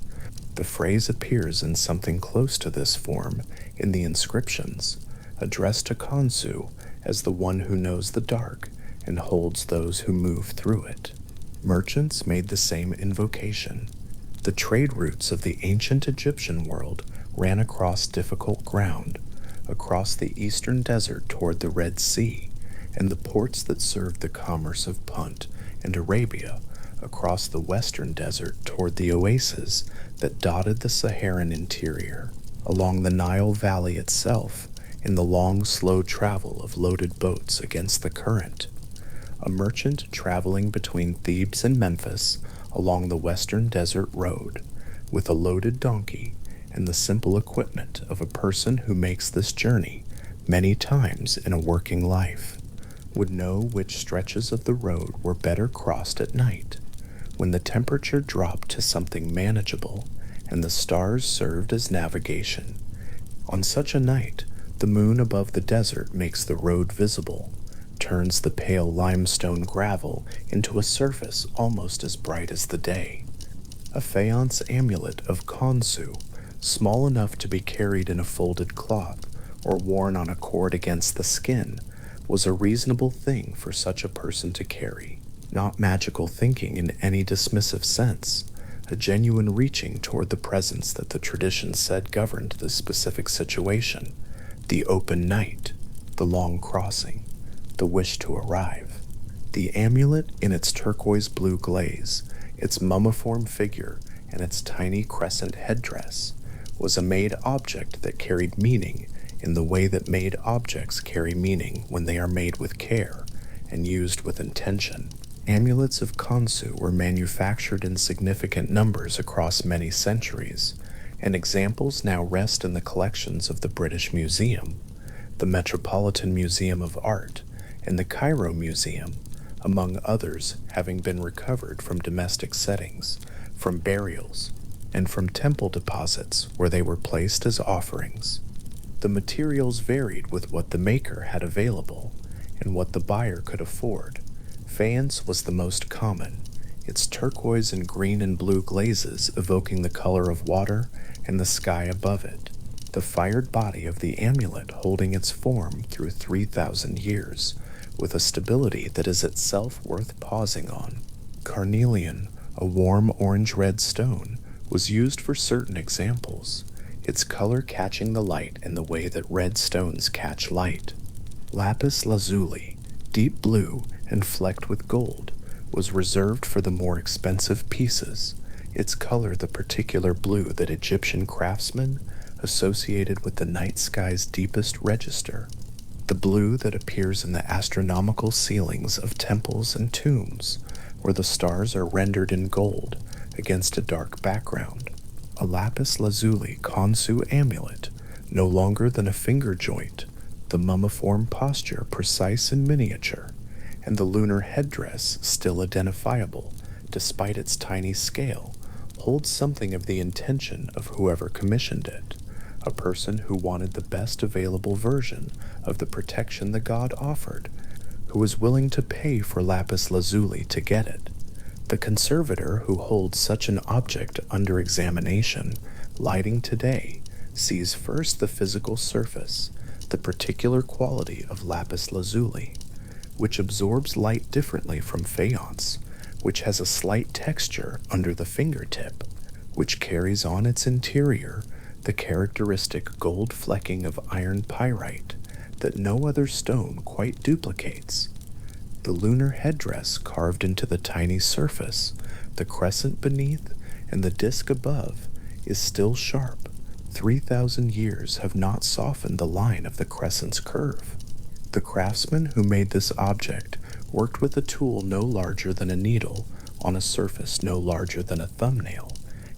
The phrase appears in something close to this form in the inscriptions, addressed to Khonsu as the one who knows the dark and holds those who move through it. Merchants made the same invocation. The trade routes of the ancient Egyptian world ran across difficult ground, across the eastern desert toward the Red Sea, and the ports that served the commerce of Punt and Arabia, across the western desert toward the oases that dotted the Saharan interior, along the Nile Valley itself, in the long, slow travel of loaded boats against the current. A merchant traveling between Thebes and Memphis along the western desert road, with a loaded donkey and the simple equipment of a person who makes this journey many times in a working life, would know which stretches of the road were better crossed at night, when the temperature dropped to something manageable and the stars served as navigation. On such a night, the moon above the desert makes the road visible, turns the pale limestone gravel into a surface almost as bright as the day. A faience amulet of Khonsu, small enough to be carried in a folded cloth or worn on a cord against the skin, was a reasonable thing for such a person to carry. Not magical thinking in any dismissive sense, a genuine reaching toward the presence that the tradition said governed the specific situation, the open night, the long crossing, the wish to arrive. The amulet in its turquoise blue glaze, its mummiform figure, and its tiny crescent headdress was a made object that carried meaning in the way that made objects carry meaning when they are made with care and used with intention. Amulets of Khonsu were manufactured in significant numbers across many centuries, and examples now rest in the collections of the British Museum, the Metropolitan Museum of Art, and the Cairo Museum, among others having been recovered from domestic settings, from burials, and from temple deposits where they were placed as offerings. The materials varied with what the maker had available and what the buyer could afford. Faience was the most common, its turquoise and green and blue glazes evoking the color of water and the sky above it, the fired body of the amulet holding its form through 3,000 years, with a stability that is itself worth pausing on. Carnelian, a warm orange-red stone, was used for certain examples, its color catching the light in the way that red stones catch light. Lapis lazuli, deep blue and flecked with gold, was reserved for the more expensive pieces, its color the particular blue that Egyptian craftsmen associated with the night sky's deepest register, the blue that appears in the astronomical ceilings of temples and tombs, where the stars are rendered in gold against a dark background. A lapis lazuli Khonsu amulet, no longer than a finger joint, the mummiform posture precise in miniature, and the lunar headdress still identifiable, despite its tiny scale, holds something of the intention of whoever commissioned it, a person who wanted the best available version of the protection the god offered, who was willing to pay for lapis lazuli to get it. The conservator who holds such an object under examination, lighting today, sees first the physical surface, the particular quality of lapis lazuli, which absorbs light differently from faience, which has a slight texture under the fingertip, which carries on its interior the characteristic gold flecking of iron pyrite that no other stone quite duplicates. The lunar headdress carved into the tiny surface, the crescent beneath, and the disk above is still sharp. 3,000 years have not softened the line of the crescent's curve. The craftsman who made this object worked with a tool no larger than a needle on a surface no larger than a thumbnail,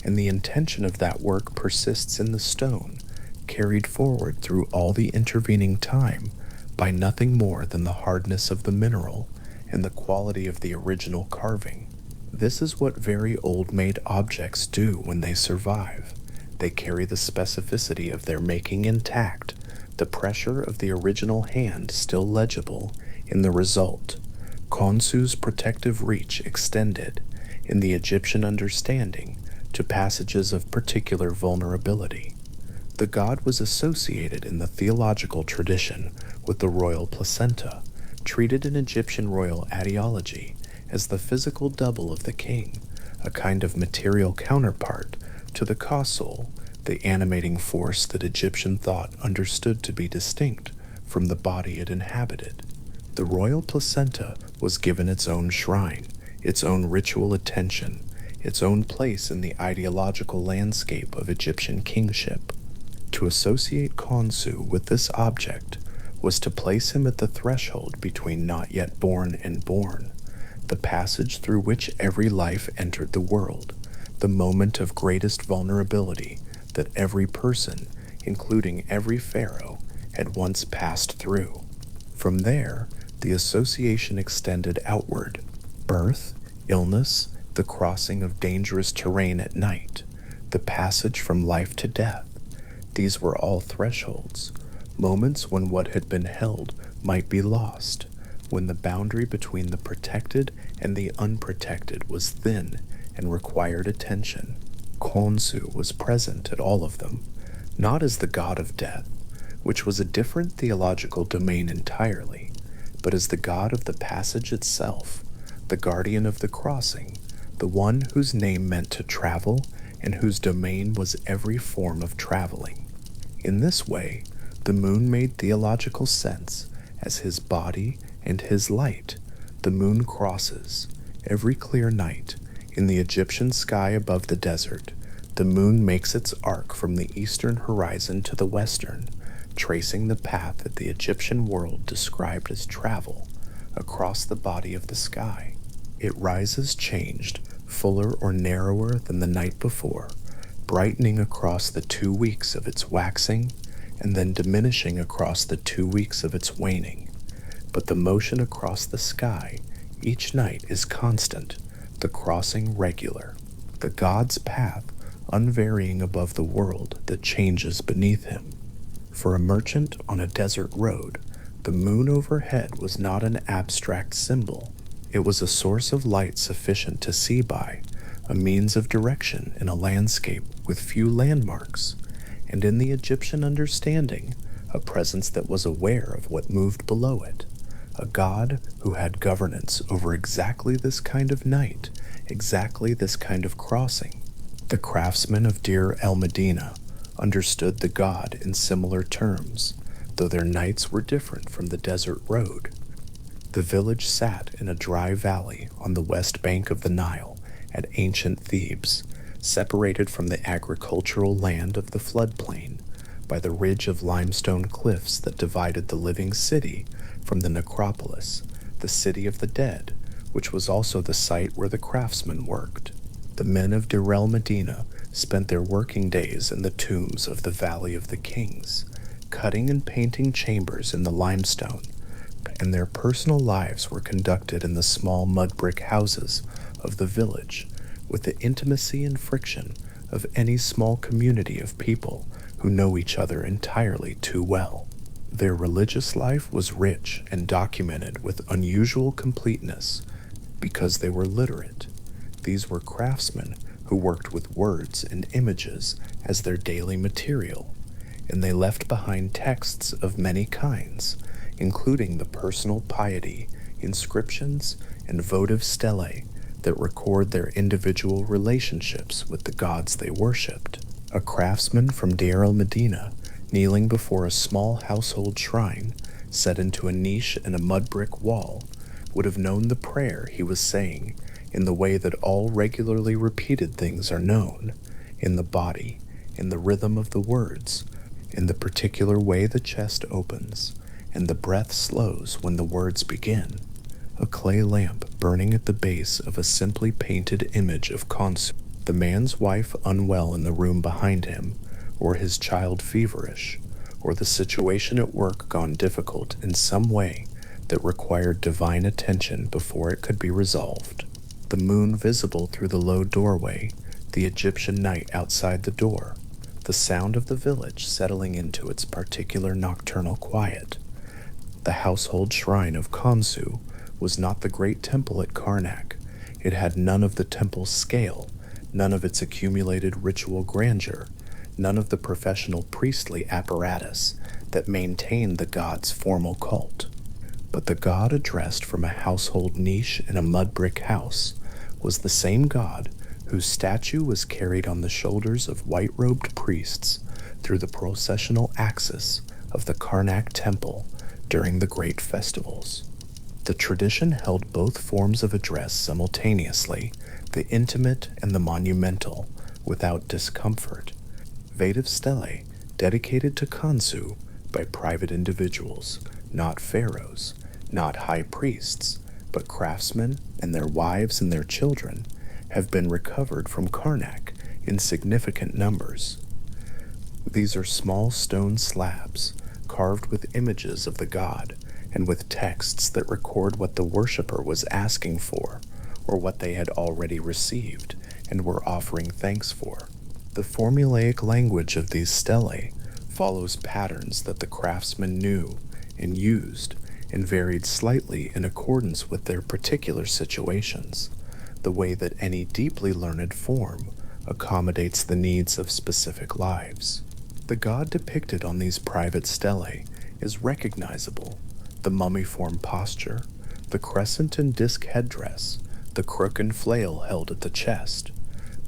and the intention of that work persists in the stone, carried forward through all the intervening time by nothing more than the hardness of the mineral and the quality of the original carving. This is what very old-made objects do when they survive. They carry the specificity of their making intact, the pressure of the original hand still legible in the result. Khonsu's protective reach extended, in the Egyptian understanding, to passages of particular vulnerability. The god was associated in the theological tradition with the royal placenta, treated in Egyptian royal ideology as the physical double of the king, a kind of material counterpart to the Khonsu, the animating force that Egyptian thought understood to be distinct from the body it inhabited. The royal placenta was given its own shrine, its own ritual attention, its own place in the ideological landscape of Egyptian kingship. To associate Khonsu with this object was to place him at the threshold between not yet born and born, the passage through which every life entered the world, the moment of greatest vulnerability that every person, including every pharaoh, had once passed through. From there, the association extended outward: birth, illness, the crossing of dangerous terrain at night, the passage from life to death. These were all thresholds, moments when what had been held might be lost, when the boundary between the protected and the unprotected was thin and required attention. Khonsu was present at all of them, not as the god of death, which was a different theological domain entirely, but as the god of the passage itself, the guardian of the crossing, the one whose name meant to travel and whose domain was every form of traveling. In this way, the moon made theological sense as his body and his light. The moon crosses, every clear night, in the Egyptian sky above the desert. The moon makes its arc from the eastern horizon to the western, tracing the path that the Egyptian world described as travel across the body of the sky. It rises changed, fuller or narrower than the night before, brightening across the 2 weeks of its waxing, and then diminishing across the 2 weeks of its waning. But the motion across the sky each night is constant, the crossing regular, the god's path unvarying above the world that changes beneath him. For a merchant on a desert road, the moon overhead was not an abstract symbol. It was a source of light sufficient to see by, a means of direction in a landscape with few landmarks, and in the Egyptian understanding, a presence that was aware of what moved below it, a god who had governance over exactly this kind of night, exactly this kind of crossing. The craftsmen of Deir el-Medina understood the god in similar terms, though their nights were different from the desert road. The village sat in a dry valley on the west bank of the Nile at ancient Thebes, separated from the agricultural land of the floodplain by the ridge of limestone cliffs that divided the living city from the necropolis, the city of the dead, which was also the site where the craftsmen worked. The men of Deir el-Medina spent their working days in the tombs of the Valley of the Kings, cutting and painting chambers in the limestone, and their personal lives were conducted in the small mud brick houses of the village, with the intimacy and friction of any small community of people who know each other entirely too well. Their religious life was rich and documented with unusual completeness because they were literate. These were craftsmen who worked with words and images as their daily material, and they left behind texts of many kinds, including the personal piety, inscriptions, and votive stelae that record their individual relationships with the gods they worshipped. A craftsman from Deir el-Medina, kneeling before a small household shrine set into a niche in a mud brick wall, would have known the prayer he was saying in the way that all regularly repeated things are known, in the body, in the rhythm of the words, in the particular way the chest opens, and the breath slows when the words begin. A clay lamp burning at the base of a simply painted image of Khonsu, the man's wife unwell in the room behind him, or his child feverish, or the situation at work gone difficult in some way that required divine attention before it could be resolved. The moon visible through the low doorway, the Egyptian night outside the door, the sound of the village settling into its particular nocturnal quiet. The household shrine of Khonsu was not the great temple at Karnak. It had none of the temple's scale, none of its accumulated ritual grandeur, none of the professional priestly apparatus that maintained the god's formal cult. But the god addressed from a household niche in a mud brick house was the same god whose statue was carried on the shoulders of white-robed priests through the processional axis of the Karnak temple during the great festivals. The tradition held both forms of address simultaneously, the intimate and the monumental, without discomfort. Votive stelae dedicated to Khonsu by private individuals, not pharaohs, not high priests, but craftsmen and their wives and their children, have been recovered from Karnak in significant numbers. These are small stone slabs carved with images of the god and with texts that record what the worshipper was asking for or what they had already received and were offering thanks for. The formulaic language of these stelae follows patterns that the craftsmen knew and used and varied slightly in accordance with their particular situations, the way that any deeply learned form accommodates the needs of specific lives. The god depicted on these private stelae is recognizable: the mummiform posture, the crescent and disc headdress, the crook and flail held at the chest.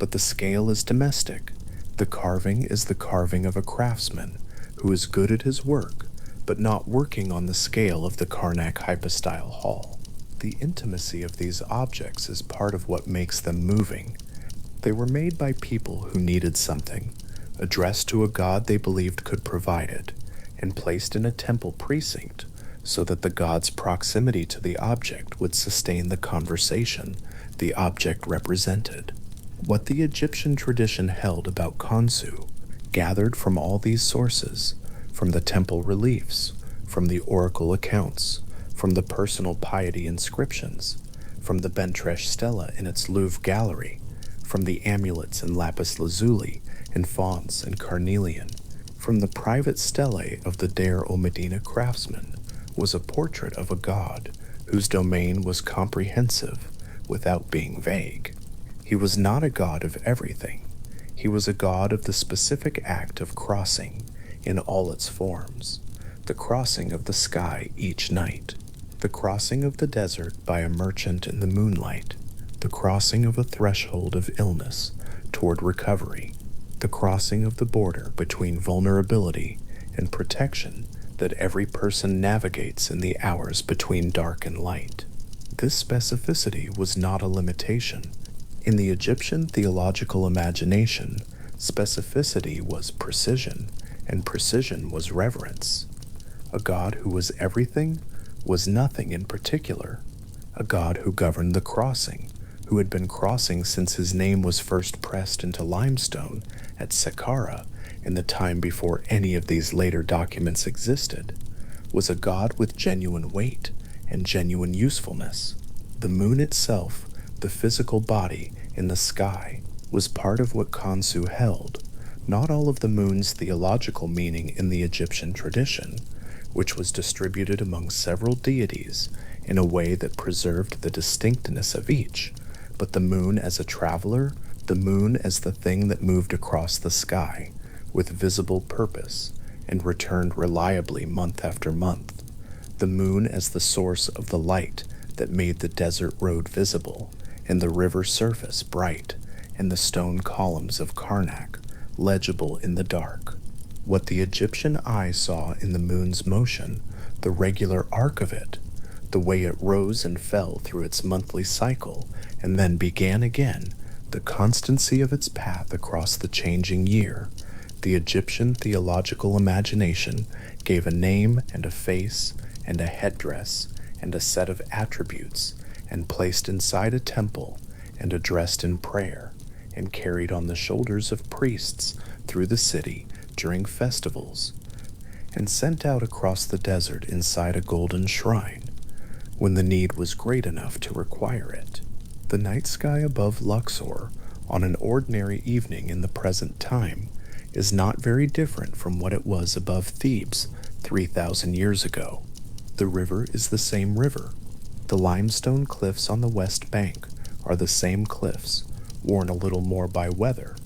But the scale is domestic. The carving is the carving of a craftsman who is good at his work, but not working on the scale of the Karnak hypostyle hall. The intimacy of these objects is part of what makes them moving. They were made by people who needed something, addressed to a god they believed could provide it, and placed in a temple precinct so that the god's proximity to the object would sustain the conversation the object represented. What the Egyptian tradition held about Khonsu, gathered from all these sources, from the temple reliefs, from the oracle accounts, from the personal piety inscriptions, from the Bentresh stela in its Louvre gallery, from the amulets in lapis lazuli and fonts and carnelian, from the private stelae of the Deir el-Medina craftsman, was a portrait of a god whose domain was comprehensive without being vague. He was not a god of everything. He was a god of the specific act of crossing in all its forms, the crossing of the sky each night, the crossing of the desert by a merchant in the moonlight, the crossing of a threshold of illness toward recovery, the crossing of the border between vulnerability and protection that every person navigates in the hours between dark and light. This specificity was not a limitation. In the Egyptian theological imagination, specificity was precision, and precision was reverence. A God who was everything was nothing in particular. A God who governed the crossing, who had been crossing since his name was first pressed into limestone at Saqqara in the time before any of these later documents existed, was a God with genuine weight and genuine usefulness. The moon itself, the physical body in the sky, was part of what Khonsu held, not all of the moon's theological meaning in the Egyptian tradition, which was distributed among several deities in a way that preserved the distinctness of each, but the moon as a traveler, the moon as the thing that moved across the sky with visible purpose and returned reliably month after month, the moon as the source of the light that made the desert road visible and the river surface bright and the stone columns of Karnak legible in the dark. What the Egyptian eye saw in the moon's motion, the regular arc of it, the way it rose and fell through its monthly cycle and then began again, the constancy of its path across the changing year, the Egyptian theological imagination gave a name and a face and a headdress and a set of attributes and placed inside a temple and addressed in prayer and carried on the shoulders of priests through the city during festivals and sent out across the desert inside a golden shrine when the need was great enough to require it. The night sky above Luxor on an ordinary evening in the present time is not very different from what it was above Thebes 3,000 years ago. The river is the same river. The limestone cliffs on the west bank are the same cliffs, worn a little more by weather,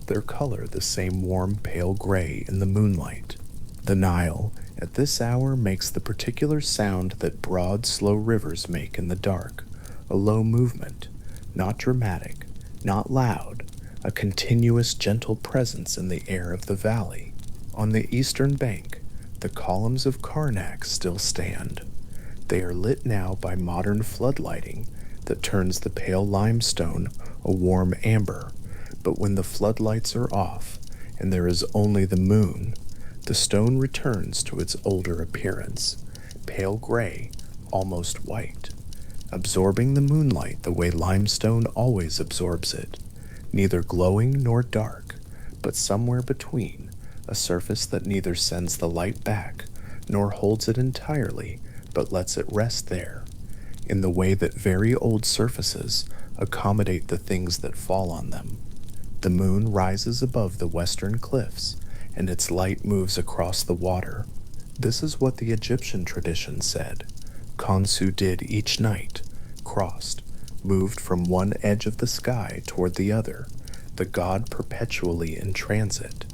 their color the same warm pale gray in the moonlight. The Nile at this hour makes the particular sound that broad, slow rivers make in the dark, a low movement, not dramatic, not loud, a continuous gentle presence in the air of the valley. On the eastern bank, the columns of Karnak still stand. They are lit now by modern floodlighting that turns the pale limestone a warm amber, but when the floodlights are off and there is only the moon, the stone returns to its older appearance, pale gray, almost white, absorbing the moonlight the way limestone always absorbs it, neither glowing nor dark, but somewhere between, a surface that neither sends the light back nor holds it entirely, but lets it rest there, in the way that very old surfaces accommodate the things that fall on them. The moon rises above the western cliffs, and its light moves across the water. This is what the Egyptian tradition said Khonsu did each night, crossed, moved from one edge of the sky toward the other, the god perpetually in transit,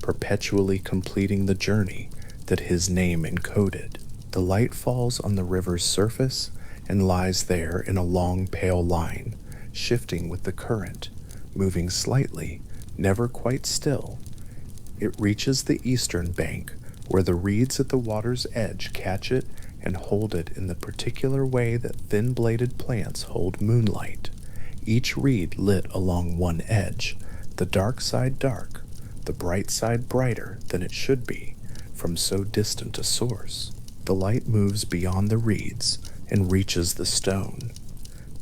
perpetually completing the journey that his name encoded. The light falls on the river's surface and lies there in a long pale line, shifting with the current, moving slightly, never quite still. It reaches the eastern bank, where the reeds at the water's edge catch it and hold it in the particular way that thin-bladed plants hold moonlight, each reed lit along one edge, the dark side dark, the bright side brighter than it should be, from so distant a source. The light moves beyond the reeds and reaches the stone.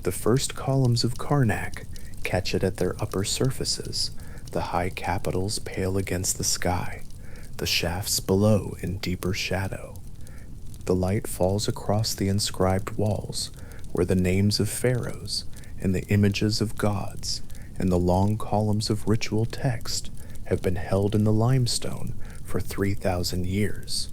The first columns of Karnak catch it at their upper surfaces, the high capitals pale against the sky, the shafts below in deeper shadow. The light falls across the inscribed walls, where the names of pharaohs and the images of gods and the long columns of ritual text have been held in the limestone for 3,000 years.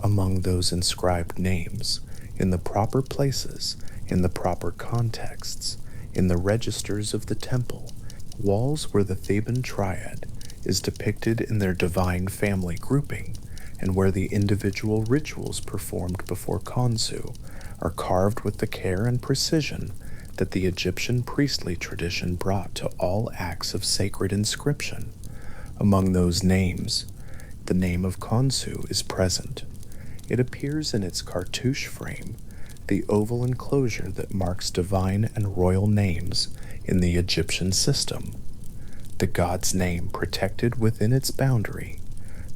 Among those inscribed names, in the proper places, in the proper contexts, in the registers of the temple, walls where the Theban triad is depicted in their divine family grouping, and where the individual rituals performed before Khonsu are carved with the care and precision that the Egyptian priestly tradition brought to all acts of sacred inscription. Among those names, the name of Khonsu is present. It appears in its cartouche frame, the oval enclosure that marks divine and royal names in the Egyptian system. The god's name protected within its boundary,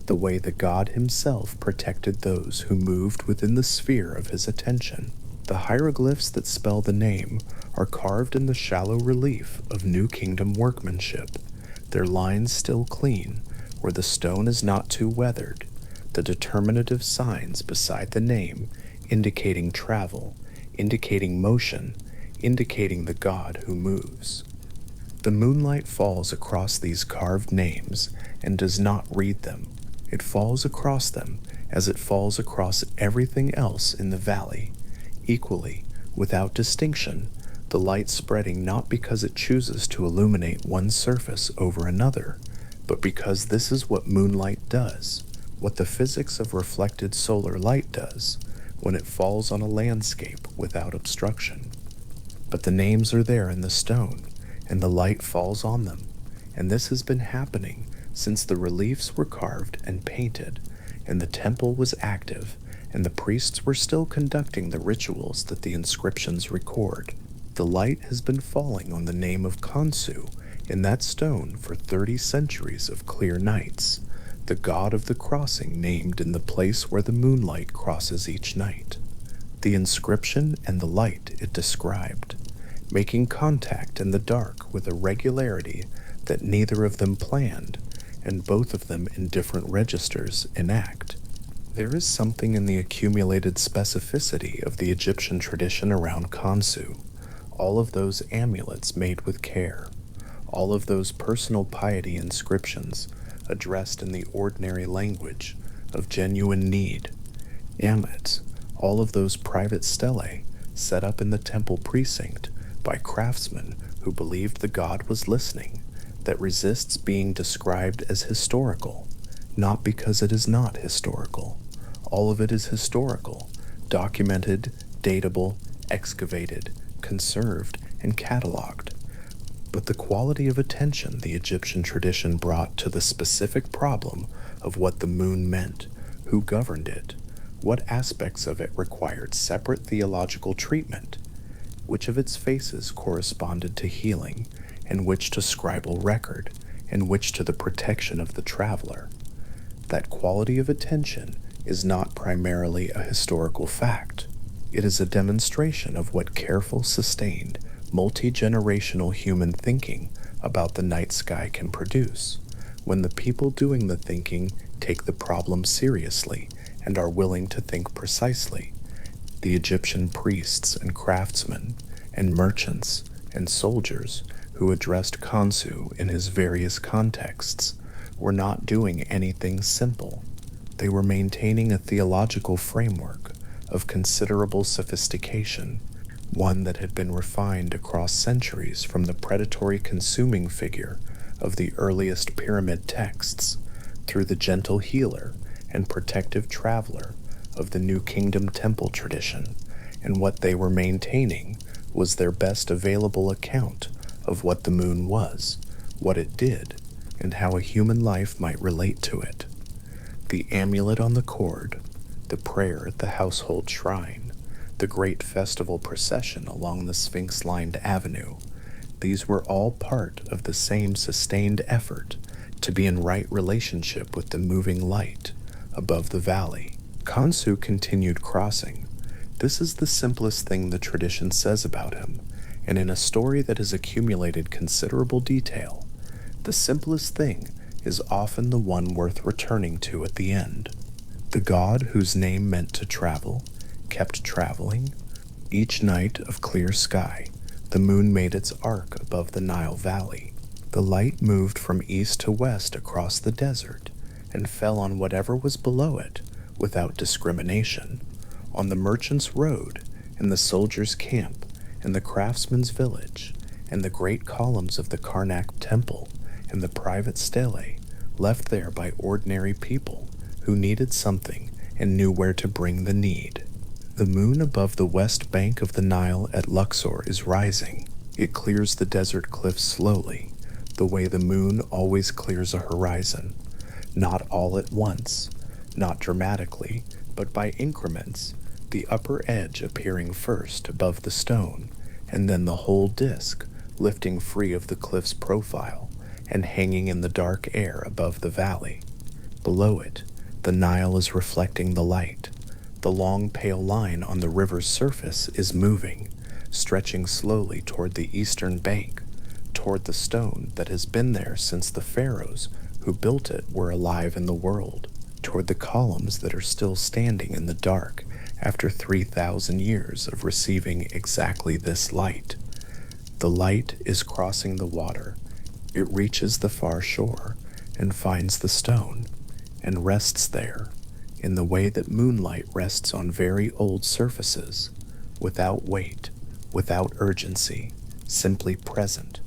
the way the god himself protected those who moved within the sphere of his attention. The hieroglyphs that spell the name are carved in the shallow relief of New Kingdom workmanship, their lines still clean, where the stone is not too weathered, the determinative signs beside the name indicating travel, indicating motion, indicating the god who moves. The moonlight falls across these carved names and does not read them. It falls across them as it falls across everything else in the valley, equally, without distinction, the light spreading not because it chooses to illuminate one surface over another, but because this is what moonlight does, what the physics of reflected solar light does when it falls on a landscape without obstruction. But the names are there in the stone, and the light falls on them, and this has been happening since the reliefs were carved and painted, and the temple was active, and the priests were still conducting the rituals that the inscriptions record. The light has been falling on the name of Khonsu in that stone for 30 centuries of clear nights, the god of the crossing named in the place where the moonlight crosses each night. The inscription and the light it described, making contact in the dark with a regularity that neither of them planned, and both of them in different registers enact. There is something in the accumulated specificity of the Egyptian tradition around Khonsu, all of those amulets made with care, all of those personal piety inscriptions addressed in the ordinary language of genuine need, amulets, all of those private stelae set up in the temple precinct by craftsmen who believed the god was listening, that resists being described as historical, not because it is not historical. All of it is historical, documented, datable, excavated, conserved, and cataloged. But the quality of attention the Egyptian tradition brought to the specific problem of what the moon meant, who governed it, what aspects of it required separate theological treatment, which of its faces corresponded to healing, and which to scribal record, and which to the protection of the traveler. That quality of attention is not primarily a historical fact. It is a demonstration of what careful, sustained, multi-generational human thinking about the night sky can produce, when the people doing the thinking take the problem seriously and are willing to think precisely. The Egyptian priests and craftsmen and merchants and soldiers who addressed Khonsu in his various contexts were not doing anything simple. They were maintaining a theological framework of considerable sophistication, one that had been refined across centuries from the predatory consuming figure of the earliest pyramid texts through the gentle healer and protective traveler of the New Kingdom temple tradition, and what they were maintaining was their best available account of what the moon was, what it did, and how a human life might relate to it. The amulet on the cord, the prayer at the household shrine, the great festival procession along the sphinx-lined avenue, these were all part of the same sustained effort to be in right relationship with the moving light above the valley. Khonsu continued crossing. This is the simplest thing the tradition says about him, and in a story that has accumulated considerable detail, the simplest thing is often the one worth returning to at the end. The god whose name meant to travel kept traveling. Each night of clear sky, the moon made its arc above the Nile Valley. The light moved from east to west across the desert and fell on whatever was below it without discrimination, on the merchant's road, and the soldier's camp, and the craftsman's village, and the great columns of the Karnak temple, and the private stelae left there by ordinary people who needed something and knew where to bring the need. The moon above the west bank of the Nile at Luxor is rising. It clears the desert cliffs slowly, the way the moon always clears a horizon, not all at once, not dramatically, but by increments, the upper edge appearing first above the stone, and then the whole disk lifting free of the cliff's profile and hanging in the dark air above the valley. Below it, the Nile is reflecting the light. The long pale line on the river's surface is moving, stretching slowly toward the eastern bank, toward the stone that has been there since the pharaohs who built it were alive in the world, toward the columns that are still standing in the dark after 3,000 years of receiving exactly this light. The light is crossing the water. It reaches the far shore and finds the stone and rests there in the way that moonlight rests on very old surfaces, without weight, without urgency, simply present,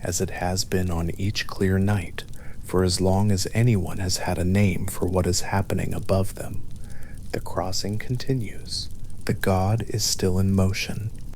as it has been on each clear night for as long as anyone has had a name for what is happening above them. The crossing continues. The god is still in motion,